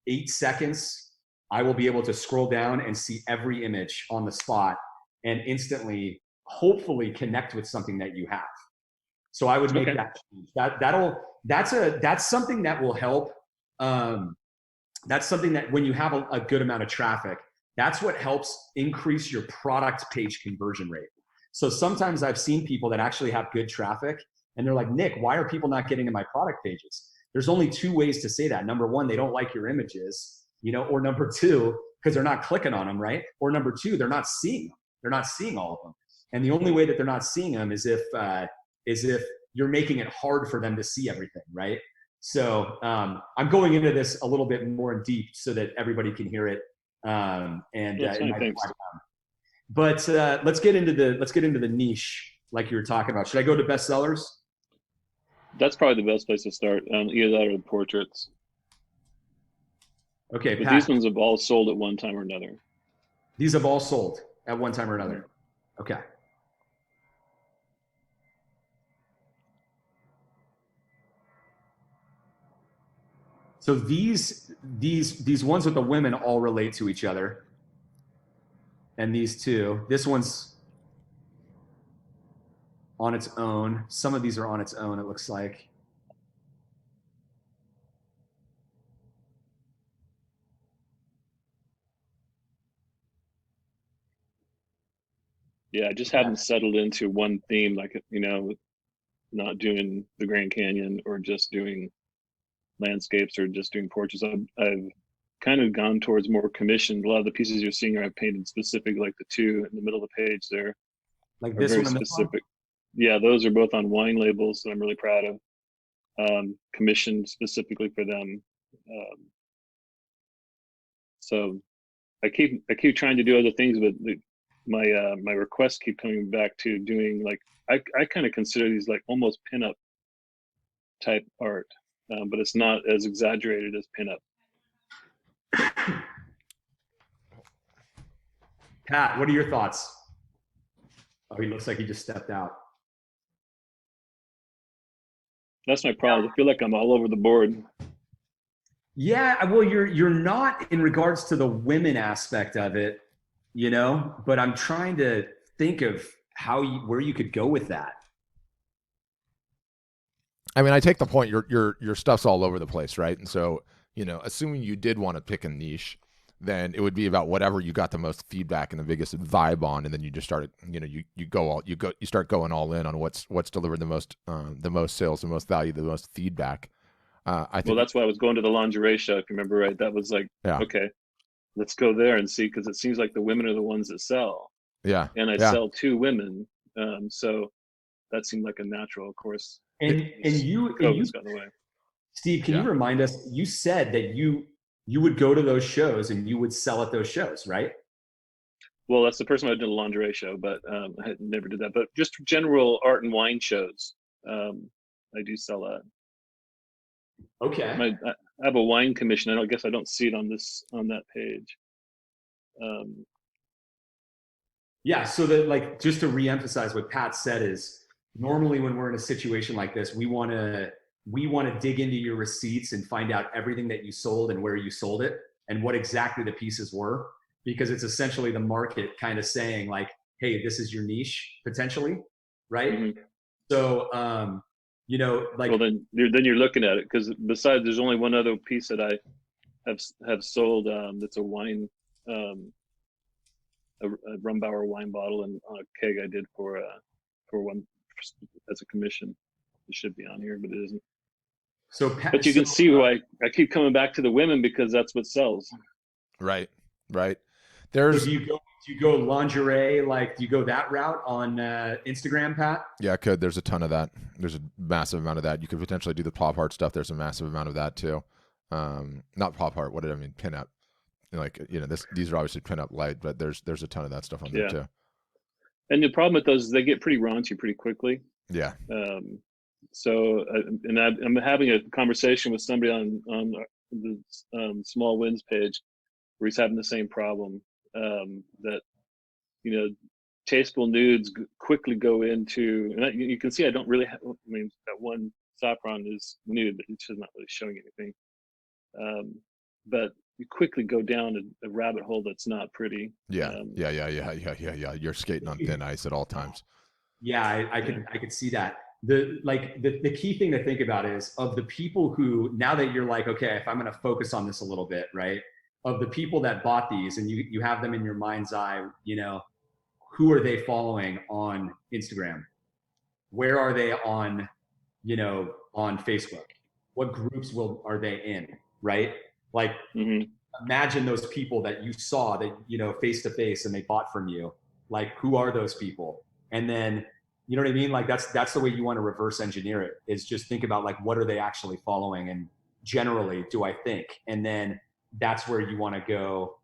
8 seconds, I will be able to scroll down and see every image on the spot and instantly, hopefully connect with something that you have. So I would make that change. That's something that will help. That's something that when you have a good amount of traffic, that's what helps increase your product page conversion rate. So sometimes I've seen people that actually have good traffic and they're like, Nick, why are people not getting to my product pages? There's only 2 ways to say that. Number 1, they don't like your images, you know, or number 2, because they're not clicking on them, right? Or number 2, they're not seeing them. They're not seeing all of them. And the only way that they're not seeing them is if you're making it hard for them to see everything, right? So I'm going into this a little bit more in deep so that everybody can hear it. But let's get into the niche like you were talking about. Should I go to bestsellers? That's probably the best place to start. Either that or the portraits. Okay, but Pat, these ones have all sold at one time or another. These have all sold at one time or another. Okay. So these ones with the women all relate to each other. And these 2, this one's on its own. Some of these are on its own, it looks like. Yeah, I just haven't settled into one theme, like, you know, not doing the Grand Canyon or just doing landscapes or just doing portraits. I've kind of gone towards more commissioned. A lot of the pieces you're seeing are I've painted specific, like the 2 in the middle of the page there. Like this very one and specific. this one? Yeah, those are both on wine labels that I'm really proud of. Commissioned specifically for them. So I keep trying to do other things, but my requests keep coming back to doing, like, I kind of consider these like almost pinup type art, but it's not as exaggerated as pinup. Pat, what are your thoughts? Oh, he looks like he just stepped out. That's my problem. I feel like I'm all over the board. Yeah, well, you're not in regards to the women aspect of it, you know, but I'm trying to think of where you could go with that. I mean, I take the point. Your stuff's all over the place, right? And so, you know, assuming you did want to pick a niche, then it would be about whatever you got the most feedback and the biggest vibe on, and then you just started, you know, you start going all in on what's delivered the most sales, the most value, the most feedback. I think. Well, that's why I was going to the lingerie show, if you remember right. That was like, okay, let's go there and see, because it seems like the women are the ones that sell. Yeah. And I sell to women, so that seemed like a natural, of course. And you got in the way. Steve, can you remind us? You said that you would go to those shows and you would sell at those shows, right? Well, that's the first time I did a lingerie show, but I never did that. But just general art and wine shows, I do sell at. Okay. I have a wine commission. I guess I don't see it on that page. Yeah. So that, like, just to reemphasize what Pat said is, normally when we're in a situation like this, we want to dig into your receipts and find out everything that you sold and where you sold it and what exactly the pieces were, because it's essentially the market kind of saying like, hey, this is your niche potentially, right? Mm-hmm. So, you know, like, well, then you're looking at it, because besides, there's only one other piece that I have sold. That's a wine, a Rumbauer wine bottle and on a keg I did for one as a commission. It should be on here, but it isn't. But you can see why I keep coming back to the women, because that's what sells. Right. So do you go lingerie? Like, do you go that route on Instagram, Pat? Yeah, I could. There's a ton of that. There's a massive amount of that. You could potentially do the pop art stuff. There's a massive amount of that too. Not pop art. What did I mean? Pinup. Like, these are obviously pinup light, but there's a ton of that stuff on there too. And the problem with those is they get pretty raunchy pretty quickly. Yeah. I'm having a conversation with somebody on the Small Wins page where he's having the same problem, that tasteful nudes quickly go into, and you can see I don't really have, that one saffron is nude, but it's just not really showing anything. But you quickly go down a rabbit hole that's not pretty. Yeah. You're skating on thin ice at all times. Yeah, I could see that. The key thing to think about is, of the people who, now that you're like, okay, if I'm going to focus on this a little bit, right? Of the people that bought these, and you have them in your mind's eye, who are they following on Instagram? Where are they on Facebook? What groups are they in, right? Like, imagine those people that you saw that, face to face, and they bought from you. Like, who are those people? And then, you know what I mean? Like, that's the way you want to reverse engineer it, is just think about, like, what are they actually following? And generally, do I think? And then that's where you want to go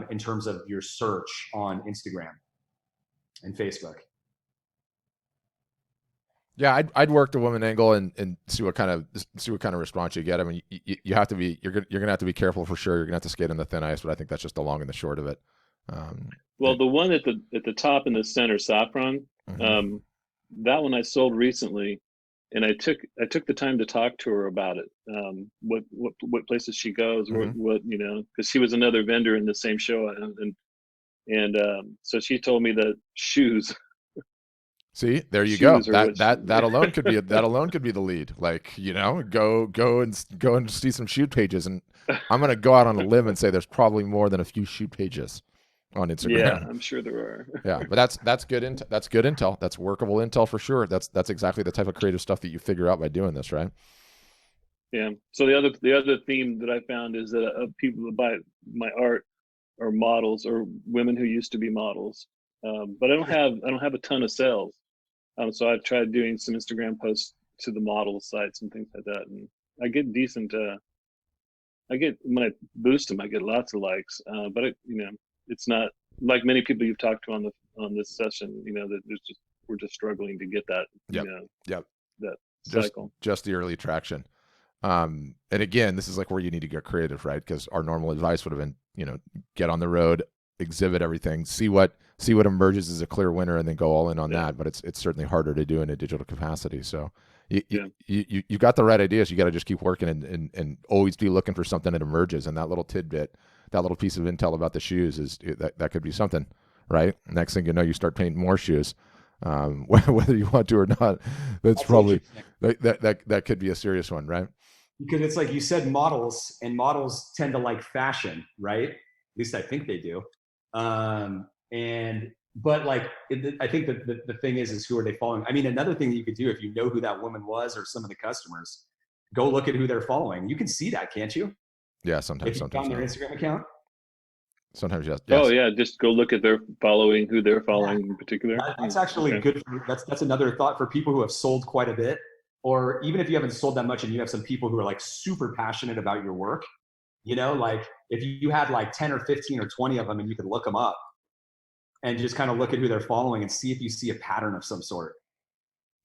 in terms of your search on Instagram and Facebook. Yeah, I'd work the woman angle and see what kind of response you get. I mean, you have to be, you're gonna have to be careful for sure. You're gonna have to skate on the thin ice, but I think that's just the long and the short of it. Well, the one at the top in the center, saffron, that one I sold recently, and I took the time to talk to her about it. What places she goes, what because she was another vendor in the same show, and so she told me that shoes. See, there you go. That alone could be the lead. Like, go and see some shoot pages, and I'm gonna go out on a limb and say there's probably more than a few shoot pages on Instagram. Yeah, I'm sure there are. Yeah, but that's good intel. That's good intel. That's workable intel for sure. That's exactly the type of creative stuff that you figure out by doing this, right? Yeah. So the other theme that I found is that people that buy my art are models or women who used to be models, but I don't have a ton of sales. So I've tried doing some Instagram posts to the model sites and things like that, and I get decent. When I boost them, I get lots of likes, but it's not like many people you've talked to on this session. That we're just struggling to get that. That cycle. Just the early traction. And again, this is like where you need to get creative, right? Because our normal advice would have been, get on the road, exhibit everything, see what emerges as a clear winner, and then go all in on that. But it's certainly harder to do in a digital capacity. So you got the right ideas. You got to just keep working and always be looking for something that emerges. And that little tidbit, that little piece of intel about the shoes that could be something, right? Next thing you know, you start painting more shoes, whether you want to or not. That's probably that could be a serious one, right? Because it's like you said, models, and models tend to like fashion, right? At least I think they do. But like, I think that the thing is who are they following? I mean, another thing that you could do, if you know who that woman was or some of the customers, go look at who they're following. You can see that, can't you? Yeah, sometimes. If you found their Instagram account. Sometimes, yes. Oh yeah, just go look at who they're following in particular. That's actually good. That's another thought for people who have sold quite a bit, or even if you haven't sold that much and you have some people who are like super passionate about your work. Like if you had like 10 or 15 or 20 of them, and you could look them up and just kind of look at who they're following and see if you see a pattern of some sort.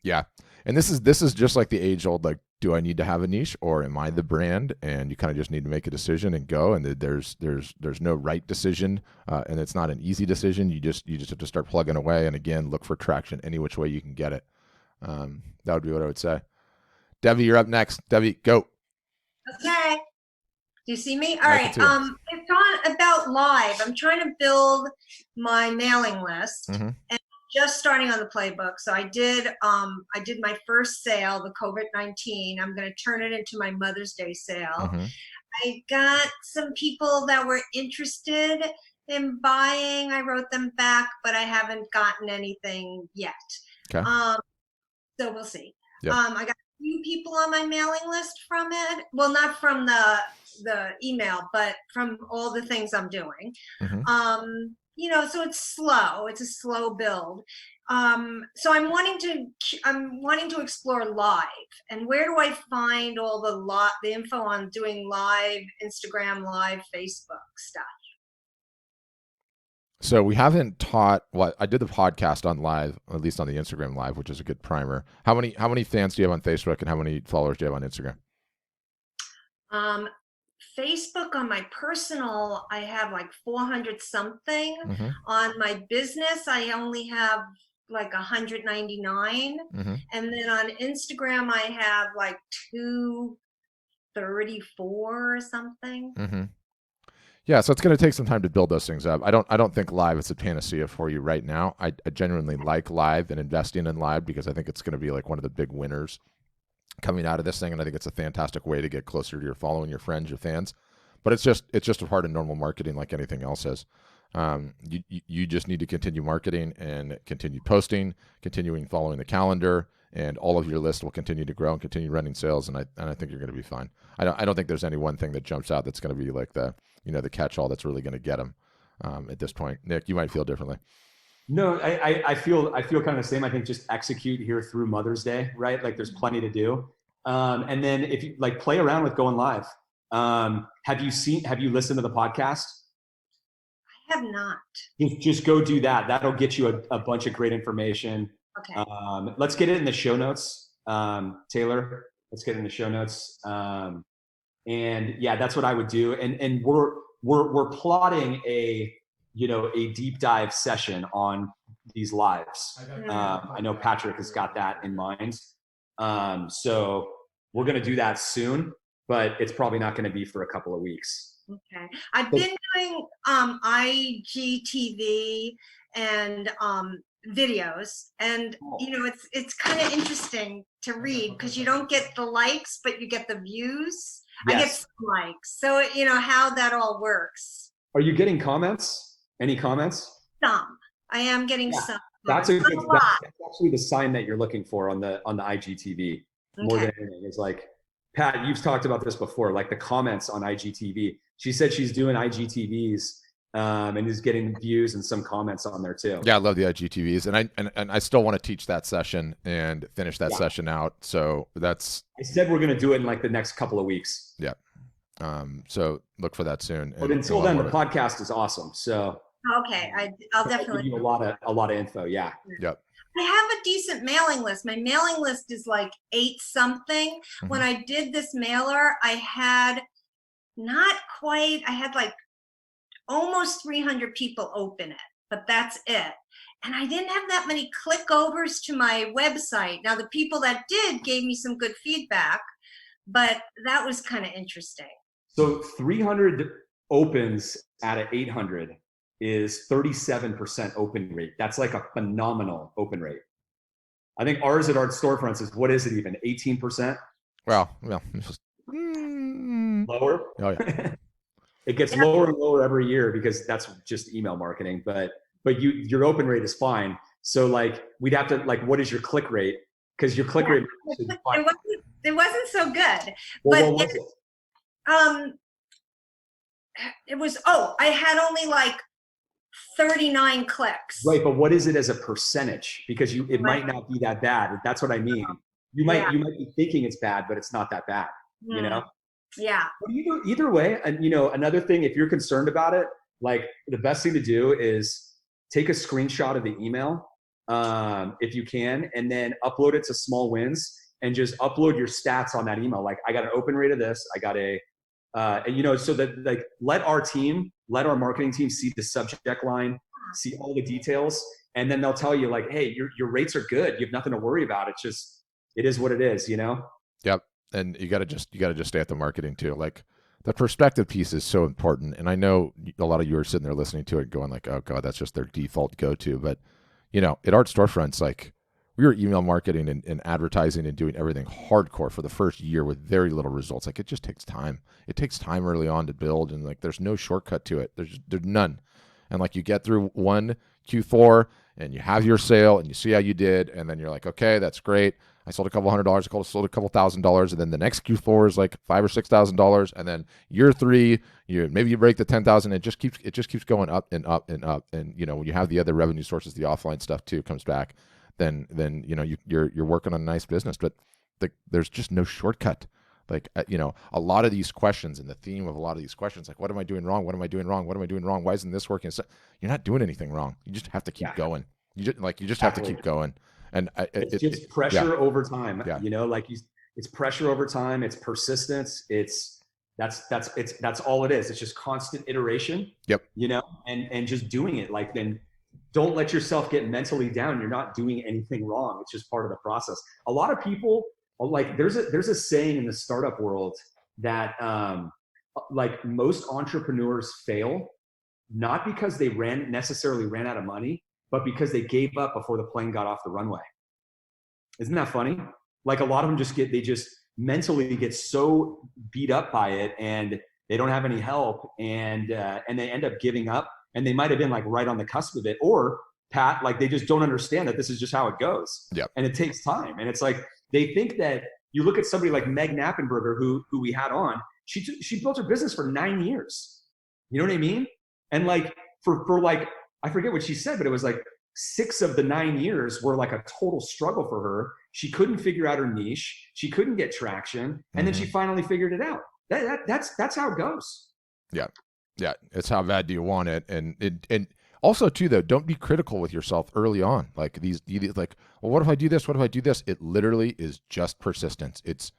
Yeah. And this is just like the age old, like, do I need to have a niche or am I the brand? And you kind of just need to make a decision and go. And there's no right decision. And it's not an easy decision. You just have to start plugging away. And again, look for traction any which way you can get it. That would be what I would say. Debbie, you're up next. Debbie, go. Okay. Do you see me? All right. It's on about live. I'm trying to build my mailing list and just starting on the playbook. So I did my first sale, the COVID-19. I'm going to turn it into my Mother's Day sale. I got some people that were interested in buying. I wrote them back, but I haven't gotten anything yet. Okay. So we'll see. Yep. I got few people on my mailing list from it. Well, not from the email, but from all the things I'm doing. You know, so it's slow. It's a slow build. So I'm wanting to explore live. And where do I find all the info on doing live Instagram, live Facebook stuff? So we haven't taught. Well, I did the podcast on live, at least on the Instagram live, which is a good primer. How many fans do you have on Facebook, and how many followers do you have on Instagram? Facebook, on my personal, I have like 400 something. On my business, I only have like 199. And then on Instagram, I have like 234 or something. Yeah, so it's going to take some time to build those things up. I don't think live is a panacea for you right now. I genuinely like live and investing in live because I think it's going to be like one of the big winners coming out of this thing, and I think it's a fantastic way to get closer to your following, your friends, your fans. But it's just a part of normal marketing, like anything else is. You just need to continue marketing and continue posting, continuing following the calendar, and all of your list will continue to grow and continue running sales. And I think you're going to be fine. I don't think there's any one thing that jumps out that's going to be like the catch-all that's really going to get them at this point. Nick, you might feel differently. No, I feel kind of the same. I think just execute here through Mother's Day, right? Like there's plenty to do. And then if you like play around with going live. Have you listened to the podcast? I have not. Just go do that. That'll get you a bunch of great information. Okay. Let's get it in the show notes, Taylor. Let's get it in the show notes. And yeah, that's what I would do. And we're plotting a deep dive session on these lives. I know Patrick has got that in mind. So we're going to do that soon, but it's probably not going to be for a couple of weeks. Okay. I've been doing IGTV and videos, and it's kind of interesting to read because you don't get the likes, but you get the views. Yes. I get some likes. So how that all works. Are you getting comments? Any comments? Some. I am getting some. That's actually the sign that you're looking for on the IGTV more than anything. It's like, Pat, you've talked about this before, like the comments on IGTV. She said she's doing IGTVs and is getting views and some comments on there too. Yeah, I love the IGTVs, and I still want to teach that session and finish that session out. So that's. I said we're going to do it in like the next couple of weeks. Yeah. So look for that soon. But until then, the podcast is awesome. So. Okay, I'll definitely give you a lot of info. Yeah. Yep. I have a decent mailing list. My mailing list is like 8 something. When I did this mailer, I had I had like almost 300 people open it, but that's it. And I didn't have that many clickovers to my website. Now, the people that did gave me some good feedback, but that was kind of interesting. So 300 opens out of 800 is 37% open rate. That's like a phenomenal open rate. I think ours at Art Storefronts is, what is it even, 18%? Well, lower. Oh yeah. It gets lower and lower every year because that's just email marketing. But your open rate is fine. So like we'd have to like, what is your click rate? Because your click rate. It wasn't so good. Well, but it was. I had only like 39 clicks. Right, but what is it as a percentage? Because it might not be that bad. That's what I mean. You might be thinking it's bad, but it's not that bad. You know? Yeah. But either way, and another thing, if you're concerned about it, like the best thing to do is take a screenshot of the email, if you can, and then upload it to Small Wins and just upload your stats on that email. Like, I got an open rate of this. I got a so that like let our marketing team see the subject line, see all the details, and then they'll tell you like, hey, your rates are good. You have nothing to worry about. It's just, it is what it is, Yep. And you gotta just stay at the marketing too. Like the perspective piece is so important. And I know a lot of you are sitting there listening to it going like, oh God, that's just their default go-to. But at Art Storefronts, like we were email marketing and advertising and doing everything hardcore for the first year with very little results. Like it just takes time. It takes time early on to build, and like there's no shortcut to it. There's none. And like you get through one Q4 and you have your sale and you see how you did, and then you're like, okay, that's great. I sold a couple $100, I sold a couple $1,000, and then the next Q4 is like $5,000 or $6,000, and then year 3, maybe you break the 10,000. It just keeps going up and up and up. And when you have the other revenue sources, the offline stuff too comes back, then you're working on a nice business. But there's just no shortcut. Like a lot of these questions, and the theme of a lot of these questions, like, what am I doing wrong? What am I doing wrong? What am I doing wrong? Why isn't this working? So you're not doing anything wrong. You just have to keep going. You just have to keep going. And it's just pressure over time. It's pressure over time. It's persistence. That's all it is. It's just constant iteration. Yep. And just doing it. Like, then don't let yourself get mentally down. You're not doing anything wrong. It's just part of the process. A lot of people, like, there's a saying in the startup world that like, most entrepreneurs fail not because they necessarily ran out of money, but because they gave up before the plane got off the runway. Isn't that funny? Like, a lot of them they just mentally get so beat up by it, and they don't have any help, and they end up giving up, and they might have been like right on the cusp of it, or Pat, like, they just don't understand that this is just how it goes. Yep. And it takes time. And it's like, they think that, you look at somebody like Meg Knappenberger, who we had on, she built her business for 9 years. You know what I mean? And like, for like, I forget what she said, but it was like 6 of the 9 years were like a total struggle for her. She couldn't figure out her niche. She couldn't get traction. And then she finally figured it out. That's how it goes. Yeah. Yeah. It's how bad do you want it? And also too, though, don't be critical with yourself early on. Like, well, what if I do this? What if I do this? It literally is just persistence. It's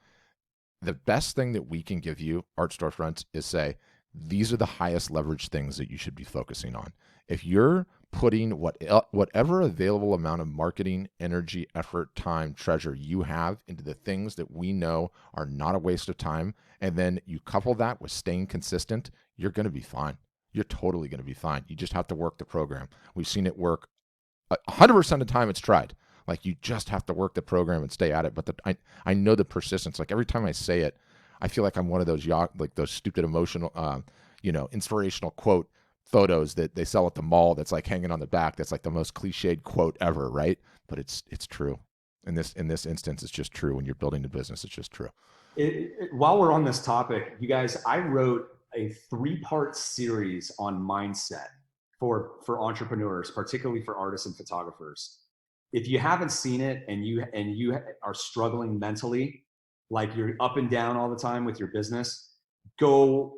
the best thing that we can give you, Art Storefronts, is say, these are the highest leverage things that you should be focusing on. If you're putting whatever available amount of marketing, energy, effort, time, treasure you have into the things that we know are not a waste of time, and then you couple that with staying consistent, you're going to be fine. You're totally going to be fine. You just have to work the program. We've seen it work 100% of the time. It's tried. Like, you just have to work the program and stay at it. But I know the persistence. Like, every time I say it, I feel like I'm one of those those stupid emotional, inspirational quote photos that they sell at the mall that's like hanging on the back. That's like the most cliched quote ever, right? But it's true. In this instance, it's just true. When you're building a business, it's just true. While we're on this topic, you guys, I wrote a 3-part series on mindset for entrepreneurs, particularly for artists and photographers. If you haven't seen it and you are struggling mentally, like you're up and down all the time with your business, go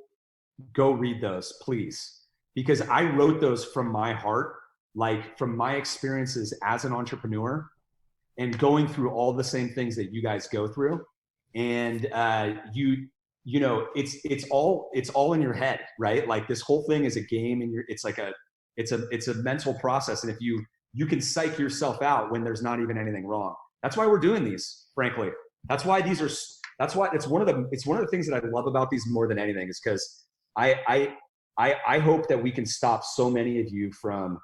read those, please. Because I wrote those from my heart, like from my experiences as an entrepreneur and going through all the same things that you guys go through. And it's all in your head, right? Like, this whole thing is a game, and it's a mental process. And if you can psych yourself out when there's not even anything wrong. That's why we're doing these, frankly. That's why it's one of the things that I love about these more than anything, is because I hope that we can stop so many of you from,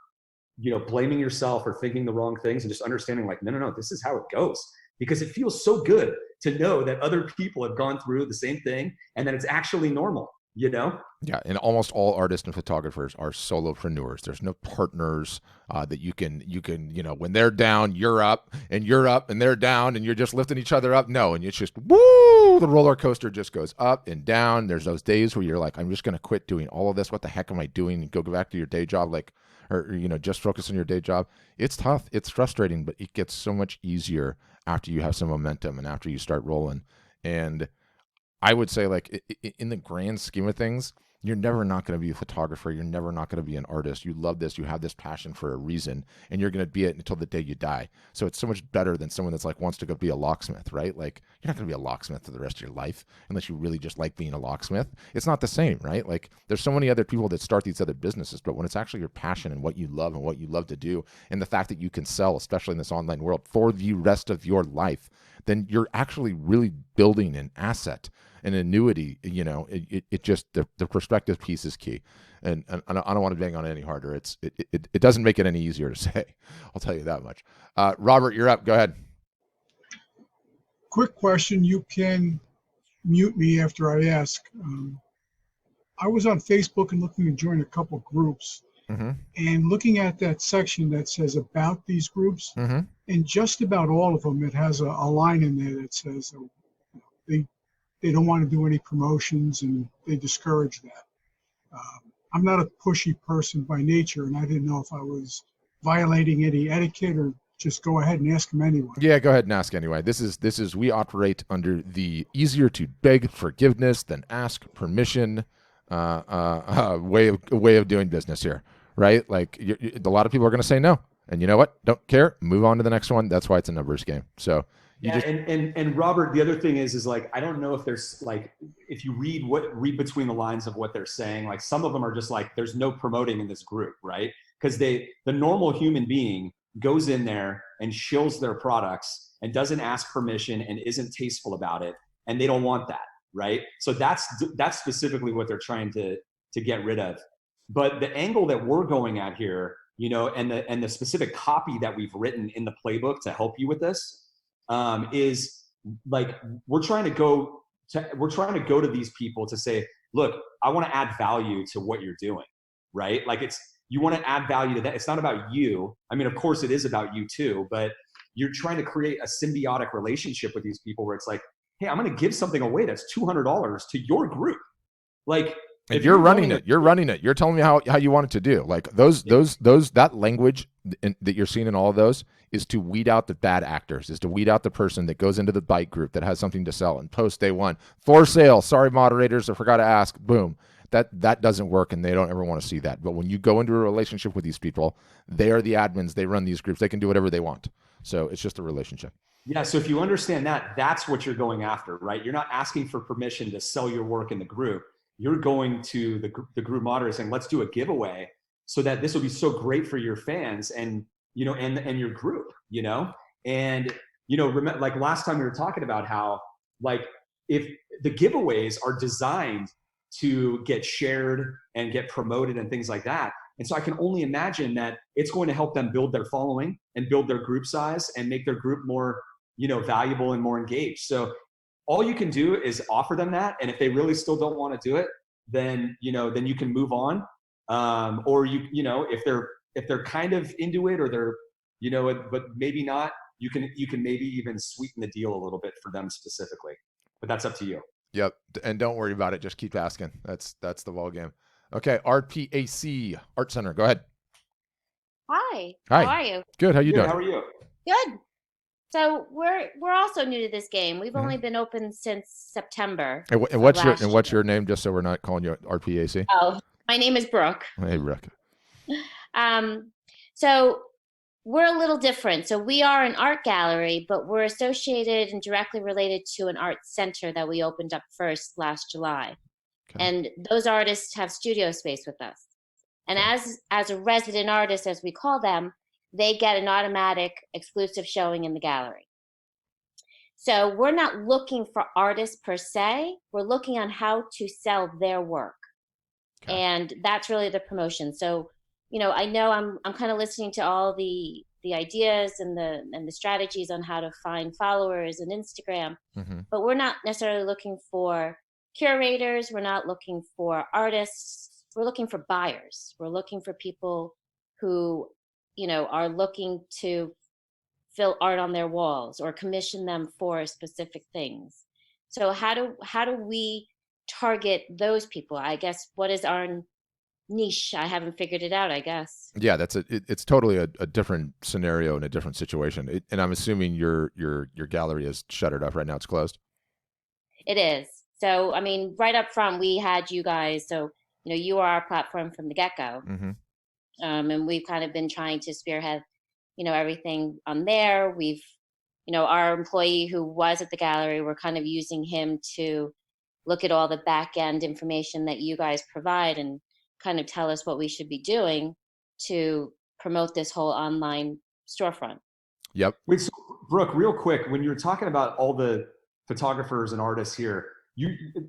blaming yourself or thinking the wrong things, and just understanding, like, no, this is how it goes. Because it feels so good to know that other people have gone through the same thing and that it's actually normal, Yeah. And almost all artists and photographers are solopreneurs. There's no partners that you can, when they're down, you're up, and they're down, and you're just lifting each other up. No. And it's just, woo, the roller coaster just goes up and down. There's those days where you're like, I'm just going to quit doing all of this. What the heck am I doing? And go back to your day job, or just focus on your day job. It's tough. It's frustrating, but it gets so much easier after you have some momentum and after you start rolling. And I would say, like, in the grand scheme of things, you're never not going to be a photographer. You're never not going to be an artist. You love this. You have this passion for a reason, and you're going to be it until the day you die. So it's so much better than someone that's like wants to go be a locksmith, right? Like, you're not going to be a locksmith for the rest of your life unless you really just like being a locksmith. It's not the same, right? Like, there's so many other people that start these other businesses, but when it's actually your passion and what you love to do, and the fact that you can sell, especially in this online world, for the rest of your life, then you're actually really building an asset, an annuity. It just, the perspective piece is key. And I don't want to bang on it any harder. It doesn't make it any easier to say. I'll tell you that much. Robert, you're up. Go ahead. Quick question. You can mute me after I ask. I was on Facebook and looking to join a couple groups. and looking at that section that says about these groups, and just about all of them, it has a line in there that says they don't want to do any promotions and they discourage that. I'm not a pushy person by nature, and I didn't know if I was violating any etiquette or just go ahead and ask them anyway. Yeah, go ahead and ask anyway. This is we operate under the easier to beg forgiveness than ask permission way of doing business here, right? Like a lot of people are going to say no, and you know what? Don't care. Move on to the next one. That's why it's a numbers game. So and Robert, the other thing is like, I don't know if there's like, if you read between the lines of what they're saying, like some of them are just like, there's no promoting in this group, right? Because the normal human being goes in there and shills their products and doesn't ask permission and isn't tasteful about it, and they don't want that, right? So that's specifically what they're trying to get rid of. But the angle that we're going at here, you know, and the specific copy that we've written in the playbook to help you with this, is like we're trying to go to these people to say, look, I want to add value to what you're doing, right? Like you want to add value to that. It's not about you. I mean, of course it is about you too, but you're trying to create a symbiotic relationship with these people where it's like, hey, I'm going to give something away that's $200 to your group. Like, and you're running it. You're telling me how you want it to do. Like that language that you're seeing in all of those is to weed out the bad actors, is to weed out the person that goes into the bike group that has something to sell and post day one for sale. Sorry, moderators, I forgot to ask. Boom. That doesn't work, and they don't ever want to see that. But when you go into a relationship with these people, they are the admins. They run these groups. They can do whatever they want. So it's just a relationship. Yeah. So if you understand that, that's what you're going after, right? You're not asking for permission to sell your work in the group. You're going to the group moderator saying, let's do a giveaway so that this will be so great for your fans and, you know, and your group, you know? And, you know, remember, like last time we were talking about how, like, if the giveaways are designed to get shared and get promoted and things like that. And so I can only imagine that it's going to help them build their following and build their group size and make their group more, you know, valuable and more engaged. So all you can do is offer them that. And if they really still don't want to do it, then, you know, then you can move on. Or you know, if they're kind of into it or they're, you know, but maybe not, you can maybe even sweeten the deal a little bit for them specifically, but that's up to you. Yep. And don't worry about it. Just keep asking. That's the ball game. Okay. RPAC, Art Center. Go ahead. Hi. Hi. How are you? Good. How you doing? How are you? Good. So we're also new to this game. We've only been open since September. And what's your name? Just so we're not calling you RPAC. Oh, my name is Brooke. Hey, Brooke. So we're a little different. So we are an art gallery, but we're associated and directly related to an art center that we opened up first last July. Okay. And those artists have studio space with us. And as a resident artist, as we call them, they get an automatic exclusive showing in the gallery. So we're not looking for artists per se. We're looking on how to sell their work. Okay. And that's really the promotion. So, you know I'm kind of listening to all the ideas and the strategies on how to find followers and Instagram, but we're not necessarily looking for curators. We're not looking for artists. We're looking for buyers. We're looking for people who, you know, are looking to fill art on their walls or commission them for specific things. So how do we target those people? I guess, what is our niche? I haven't figured it out, I guess. Yeah, it's totally a different scenario and a different situation. And I'm assuming your gallery is shuttered up right now. It's closed. It is. So, I mean, right up front, we had you guys. So, you know, you are our platform from the get-go. And we've kind of been trying to spearhead, you know, everything on there. We've, you know, our employee who was at the gallery, we're kind of using him to look at all the back end information that you guys provide and kind of tell us what we should be doing to promote this whole online storefront. Yep. Wait, so Brooke, real quick, when you're talking about all the photographers and artists here,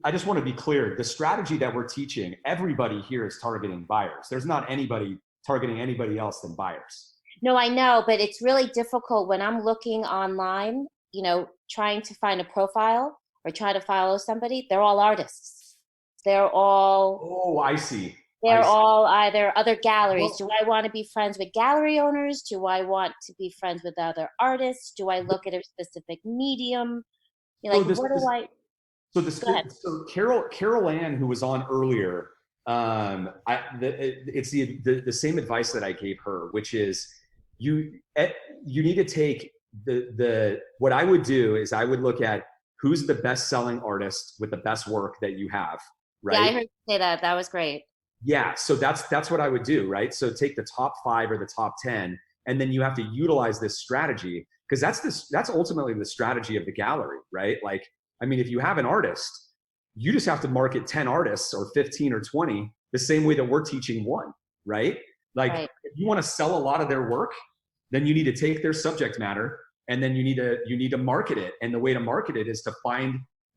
I just want to be clear. The strategy that we're teaching, everybody here is targeting buyers. There's not anybody targeting anybody else than buyers. No, I know, but it's really difficult when I'm looking online, you know, trying to find a profile or try to follow somebody. They're all artists. They're all. Oh, I see. they're all either other galleries. Do I want to be friends with gallery owners? Do I want to be friends with other artists? Do I look at a specific medium? You're like, what do I? So Carol Ann, who was on earlier, it's the same advice that I gave her, which is you need to take what I would do is I would look at who's the best selling artist with the best work that you have, right? Yeah, I heard you say that. That was great. Yeah, so that's what I would do, right? So take the top 5 or the top 10, and then you have to utilize this strategy, because that's ultimately the strategy of the gallery, right? Like, I mean, if you have an artist, you just have to market 10 artists or 15 or 20 the same way that we're teaching one, right? Like, if you want to sell a lot of their work, then you need to take their subject matter and then you need to market it. And the way to market it is to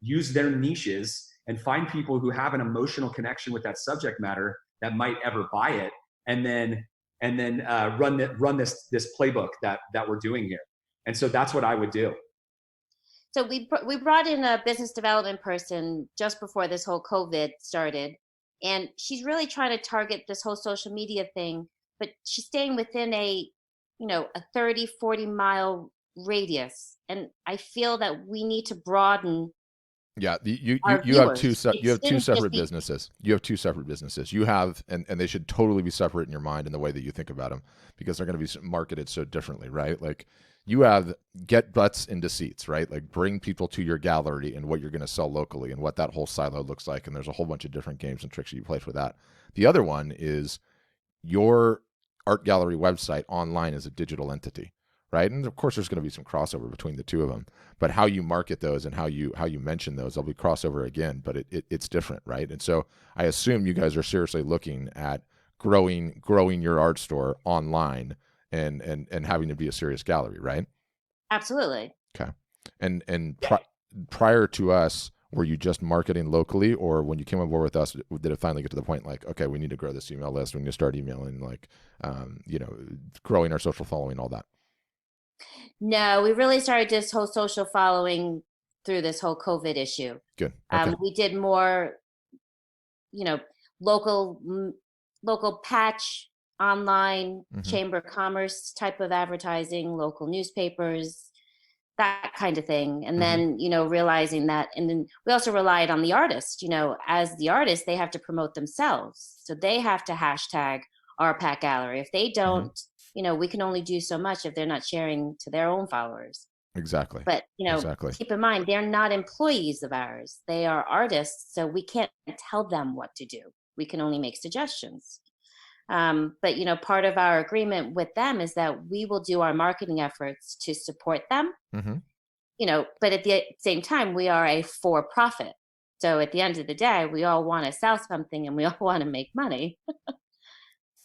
use their niches and find people who have an emotional connection with that subject matter that might ever buy it, and then run this playbook that we're doing here. And so that's what I would do. So we brought in a business development person just before this whole COVID started, and she's really trying to target this whole social media thing, but she's staying within a 30, 40 mile radius. And I feel that we need to broaden. Yeah, you have two separate businesses. You have two separate businesses. You have, and they should totally be separate in your mind in the way that you think about them, because they're going to be marketed so differently, right? Like, you have get butts into seats, right? Like, bring people to your gallery and what you're going to sell locally and what that whole silo looks like. And there's a whole bunch of different games and tricks you play for that. The other one is your art gallery website online as a digital entity, right? And of course, there's going to be some crossover between the two of them, but how you market those and how you mention those, there'll be crossover again, but it's different, right? And so I assume you guys are seriously looking at growing your art store online and having to be a serious gallery, right? Absolutely. Okay. And prior to us, were you just marketing locally, or when you came on board with us, did it finally get to the point like, okay, we need to grow this email list, we need to start emailing, like, growing our social following, all that? No, we really started this whole social following through this whole COVID issue. Good. Okay. We did more, local patch, online, chamber of commerce type of advertising, local newspapers, that kind of thing. And then, realizing that, and then we also relied on the artist, as the artist, they have to promote themselves. So they have to hashtag our Pat Gallery. If they don't, we can only do so much if they're not sharing to their own followers. Exactly. But, keep in mind, they're not employees of ours. They are artists. So we can't tell them what to do. We can only make suggestions. But, part of our agreement with them is that we will do our marketing efforts to support them, but at the same time, we are a for-profit. So at the end of the day, we all want to sell something and we all want to make money.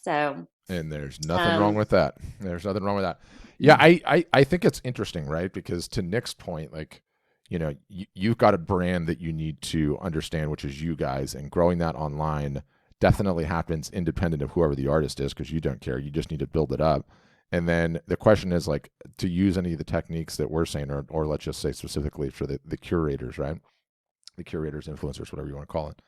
And there's nothing wrong with that. There's nothing wrong with that. Yeah, I think it's interesting, right? Because to Nick's point, like, you've got a brand that you need to understand, which is you guys, and growing that online definitely happens independent of whoever the artist is, because you don't care. You just need to build it up. And then the question is, like, to use any of the techniques that we're saying, or let's just say specifically for the curators, right? The curators, influencers, whatever you want to call it.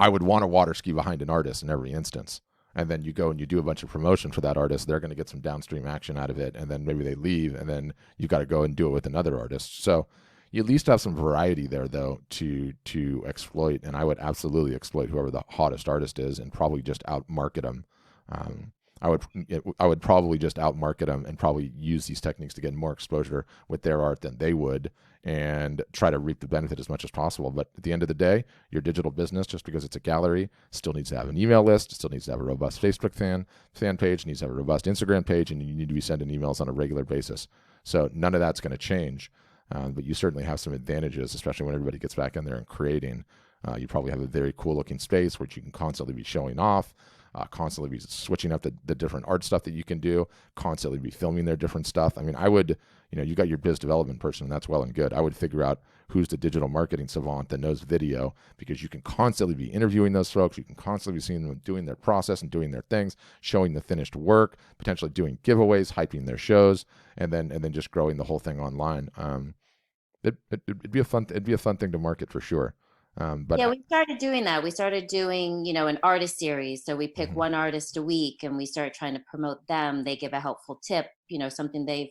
I would want to water ski behind an artist in every instance. And then you go and you do a bunch of promotion for that artist. They're going to get some downstream action out of it. And then maybe they leave, and then you got to go and do it with another artist. So you at least have some variety there, though, to exploit. And I would absolutely exploit whoever the hottest artist is and probably just outmarket them. I would probably just outmarket them and probably use these techniques to get more exposure with their art than they would, and try to reap the benefit as much as possible. But at the end of the day, your digital business, just because it's a gallery, still needs to have an email list, still needs to have a robust Facebook fan page, needs to have a robust Instagram page, and you need to be sending emails on a regular basis. So none of that's going to change. But you certainly have some advantages, especially when everybody gets back in there and creating. You probably have a very cool looking space which you can constantly be showing off, constantly be switching up the different art stuff that you can do, constantly be filming their different stuff. I mean, I would, you got your biz development person, and that's well and good. I would figure out who's the digital marketing savant that knows video, because you can constantly be interviewing those folks. You can constantly be seeing them doing their process and doing their things, showing the finished work, potentially doing giveaways, hyping their shows, and then just growing the whole thing online. It'd be a fun thing to market for sure. But yeah, we started doing that. We started doing, an artist series. So we pick one artist a week and we start trying to promote them. They give a helpful tip, something they've,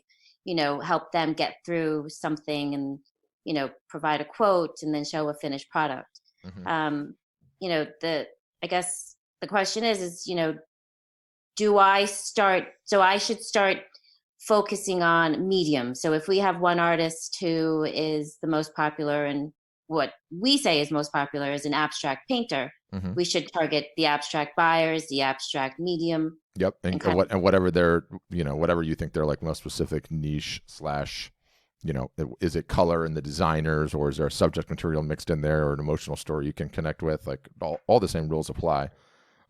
helped them get through something and, provide a quote and then show a finished product. I guess the question is, I should start focusing on medium. So if we have one artist who is the most popular and what we say is most popular is an abstract painter, we should target the abstract buyers, the abstract medium. Yep. And whatever their, whatever you think they're like most specific niche / is it color in the designers, or is there a subject material mixed in there, or an emotional story you can connect with? Like all the same rules apply.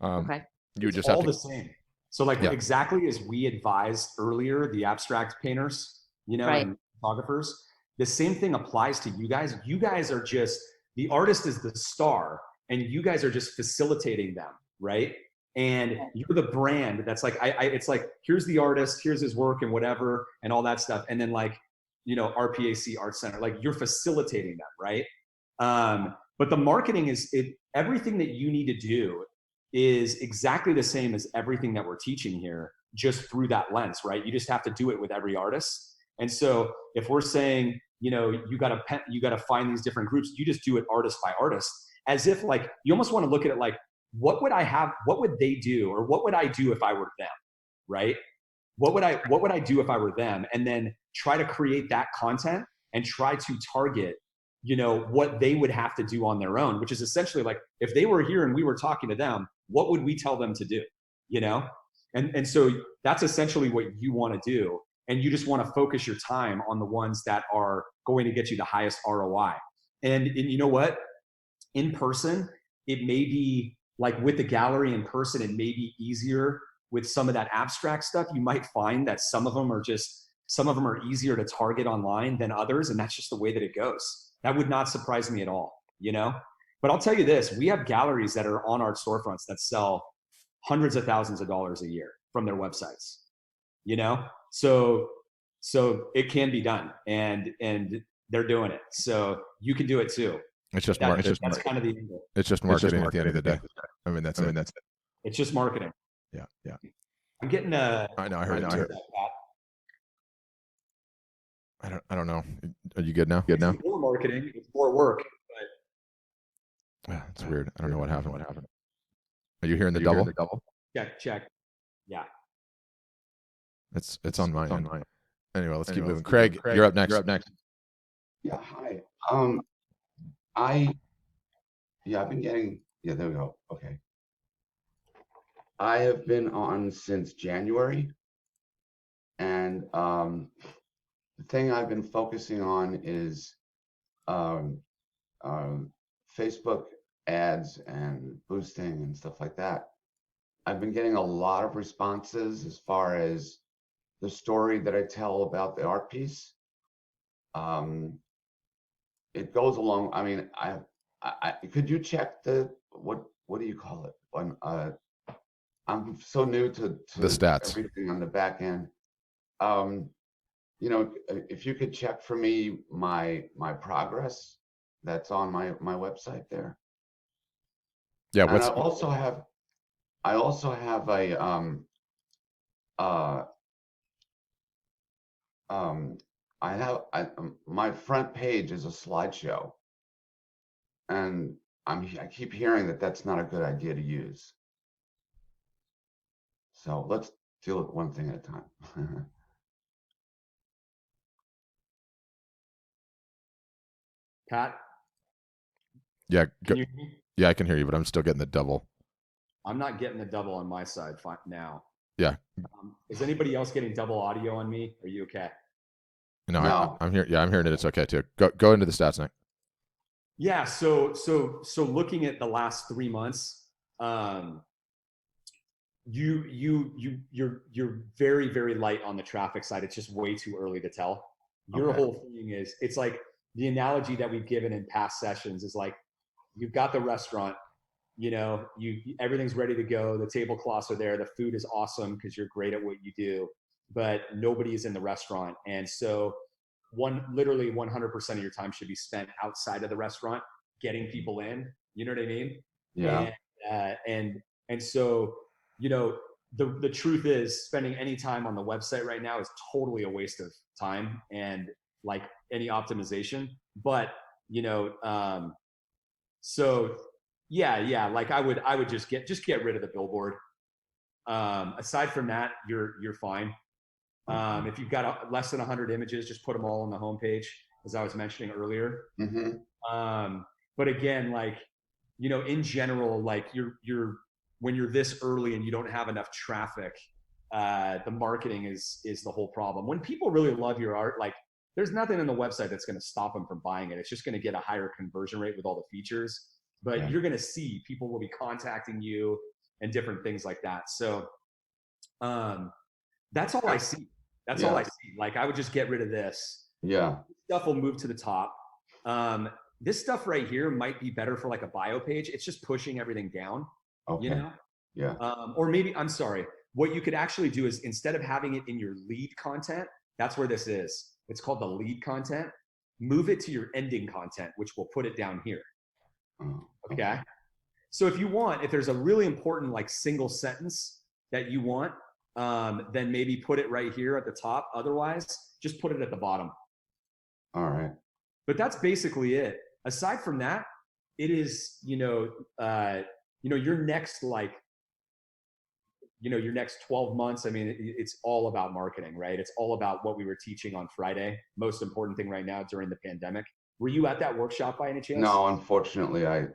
Okay. You it's just all have to, the same. So like exactly as we advised earlier, the abstract painters, right. and photographers, the same thing applies to you guys. You guys are just, the artist is the star and you guys are just facilitating them, right? And you're the brand that's like, it's like, here's the artist, here's his work and whatever, and all that stuff. And then like, RPAC Art Center, like you're facilitating them, right? But the marketing is everything that you need to do is exactly the same as everything that we're teaching here, just through that lens, right? You just have to do it with every artist. And so if we're saying, you got to find these different groups, you just do it artist by artist, as if like, you almost want to look at it like, what would they do? Or what would I do if I were them? Right? What would I do if I were them? And then try to create that content and try to target, what they would have to do on their own, which is essentially like, if they were here and we were talking to them, what would we tell them to do? And so that's essentially what you want to do. And you just want to focus your time on the ones that are going to get you the highest ROI. And you know what? In person, it may be like with the gallery in person, it may be easier with some of that abstract stuff. You might find that some of them are easier to target online than others. And that's just the way that it goes. That would not surprise me at all, But I'll tell you this, we have galleries that are on Art Storefronts that sell hundreds of thousands of dollars a year from their websites, So it can be done, and they're doing it. So you can do it too. It's just kind of the It's just marketing at the end of the day. I mean, that's it. It's just marketing. Yeah. I'm getting I know. I heard it. I don't know. Are you good now? It's more marketing. It's more work. But it's weird. I don't know what happened. Are you hearing the double? Check. Yeah. It's on my end. Anyway, let's keep moving. Craig, you're up next. Yeah. Hi. I've been getting. Yeah. There we go. Okay. I have been on since January, and the thing I've been focusing on is Facebook ads and boosting and stuff like that. I've been getting a lot of responses as far as the story that I tell about the art piece. It goes along. I mean, I could you check what do you call it? When I'm so new to the stats, everything on the back end. If you could check for me my progress that's on my website there. Yeah. And I also have my front page is a slideshow, and I keep hearing that that's not a good idea to use. So let's deal with one thing at a time. Pat? Yeah. Yeah, I can hear you, but I'm still getting the double. I'm not getting the double on my side now. Yeah. Is anybody else getting double audio on me? Are you okay? No. I'm here. Yeah, I'm hearing it. It's okay too. Go into the stats, Nick. Yeah. So looking at the last 3 months, you're very, very light on the traffic side. It's just way too early to tell. Your whole thing is, it's like the analogy that we've given in past sessions is like, you've got the restaurant, everything's ready to go. The tablecloths are there. The food is awesome because you're great at what you do, but nobody is in the restaurant. And so literally 100% of your time should be spent outside of the restaurant, getting people in. You know what I mean? Yeah. And so, you know, the truth is spending any time on the website right now is totally a waste of time and like any optimization. But, you know, so yeah, like I would just get rid of the billboard. Aside from that, you're fine. If you've got less than 100 images, just put them all on the homepage, as I was mentioning earlier. But again, like, you know, in general, like when you're this early and you don't have enough traffic, the marketing is the whole problem. When people really love your art, like there's nothing on the website that's going to stop them from buying it. It's just going to get a higher conversion rate with all the features, but you're going to see people will be contacting you and different things like that. So that's all I see. That's all I see. Like I would just get rid of this. Yeah. Stuff will move to the top. This stuff right here might be better for like a bio page. It's just pushing everything down, you know? Yeah. Or maybe, I'm sorry, what you could actually do is instead of having it in your lead content, that's where this is. It's called the lead content. Move it to your ending content, which will put it down here. Okay. So if you want, if there's a really important like single sentence that you want, then maybe put it right here at the top. Otherwise, just put it at the bottom. All right. But that's basically it. Aside from that, it is, you know, your next like, you know, your next 12 months. I mean, it's all about marketing, right? It's all about what we were teaching on Friday. Most important thing right now during the pandemic. Were you at that workshop by any chance? No, unfortunately, I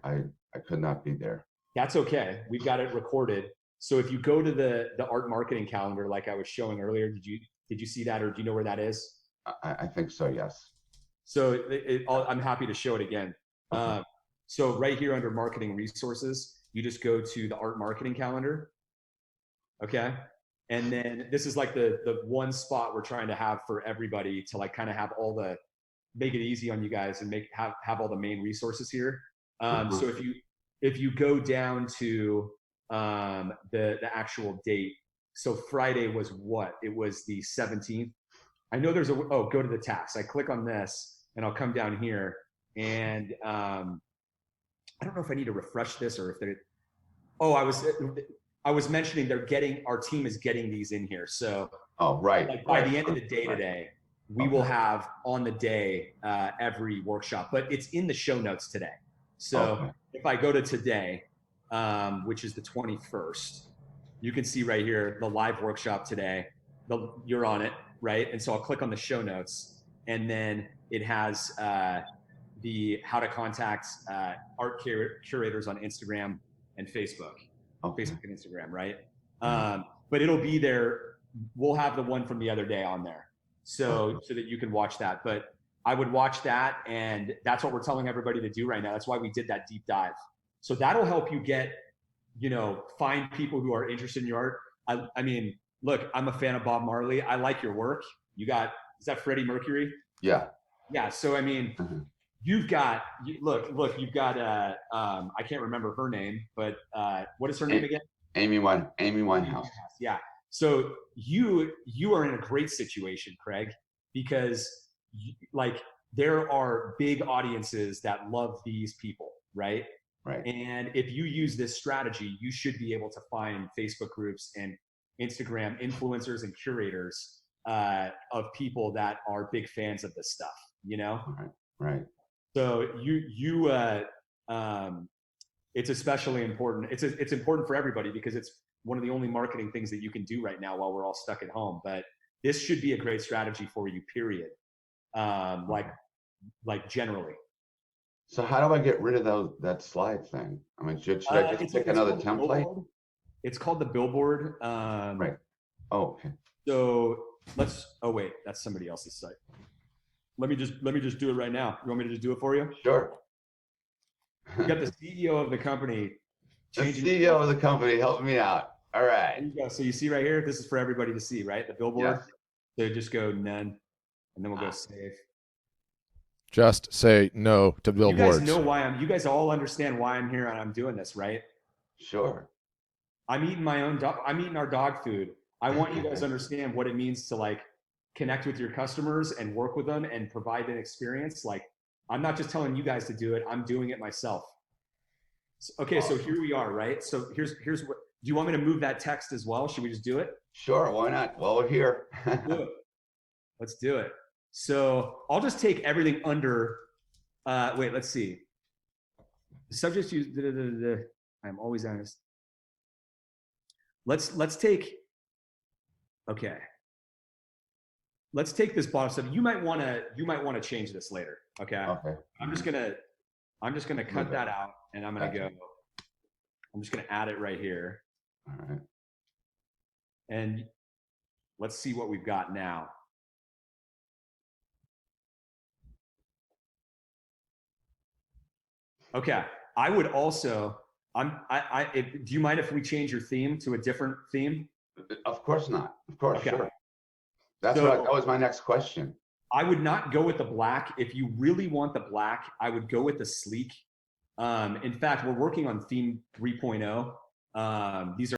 could not be there. That's okay. We've got it recorded. So if you go to the art marketing calendar, like I was showing earlier, did you see that, or do you know where that is? I think so. Yes. So I'm happy to show it again. So right here under marketing resources, you just go to the art marketing calendar. Okay. And then this is like the one spot we're trying to have for everybody to like kind of have make it easy on you guys and have all the main resources here. So if you go down to the actual date, so Friday was what? It was the 17th. I know there's go to the tax. I click on this and I'll come down here and I don't know if I need to refresh this or if they're, I was mentioning our team is getting these in here. So like by the end of the day today, we will have on the day every workshop, but it's in the show notes today. So if I go to today, which is the 21st, you can see right here, the live workshop today, you're on it, right? And so I'll click on the show notes and then it has the how to contact art curators on Instagram and Facebook. Facebook and Instagram, right? But it'll be there. We'll have the one from the other day on there, so that you can watch that. But I would watch that, and that's what we're telling everybody to do right now. That's why we did that deep dive. So that'll help you get, you know, find people who are interested in your art. I mean, look, I'm a fan of Bob Marley. I like your work. Is that Freddie Mercury? Yeah. Yeah. So I mean. You've got you've got I can't remember her name, but what is her name again? Amy Winehouse. Yeah. So you are in a great situation, Craig, because like there are big audiences that love these people, right? Right. And if you use this strategy, you should be able to find Facebook groups and Instagram influencers and curators of people that are big fans of this stuff, you know? Right. So it's especially important. It's important for everybody because it's one of the only marketing things that you can do right now while we're all stuck at home. But this should be a great strategy for you, period. Like generally. So how do I get rid of that slide thing? I mean, should I just pick another template? It's called the billboard. Right. Oh, okay. So wait, that's somebody else's site. Let me just do it right now. You want me to just do it for you? Sure. You got the CEO of the company. The CEO of the company helping me out. All right. There you go. So you see right here, this is for everybody to see, right? The billboard. Yes. So just go none, and then we'll go save. Just say no to billboards. You guys know you guys all understand why I'm here and I'm doing this, right? Sure. I'm eating I'm eating our dog food. I want you guys to understand what it means to like connect with your customers and work with them and provide an experience. Like I'm not just telling you guys to do it. I'm doing it myself. Okay, so here we are, right? So here's what. Do you want me to move that text as well? Should we just do it? Sure, why not? Well, we're here. Let's do it. So I'll just take everything under. Wait, let's see. The subject use. I'm always honest. Let's take. Okay. Let's take this bottom stuff. You might want to change this later. Okay. Okay. I'm just gonna cut that out, and I'm gonna go. I'm just gonna add it right here. All right. And let's see what we've got now. Okay. I would also. Do you mind if we change your theme to a different theme? Of course not. Of course, okay. Sure. That was my next question. I would not go with the black. If you really want the black, I would go with the sleek. In fact, we're working on theme 3.0. These are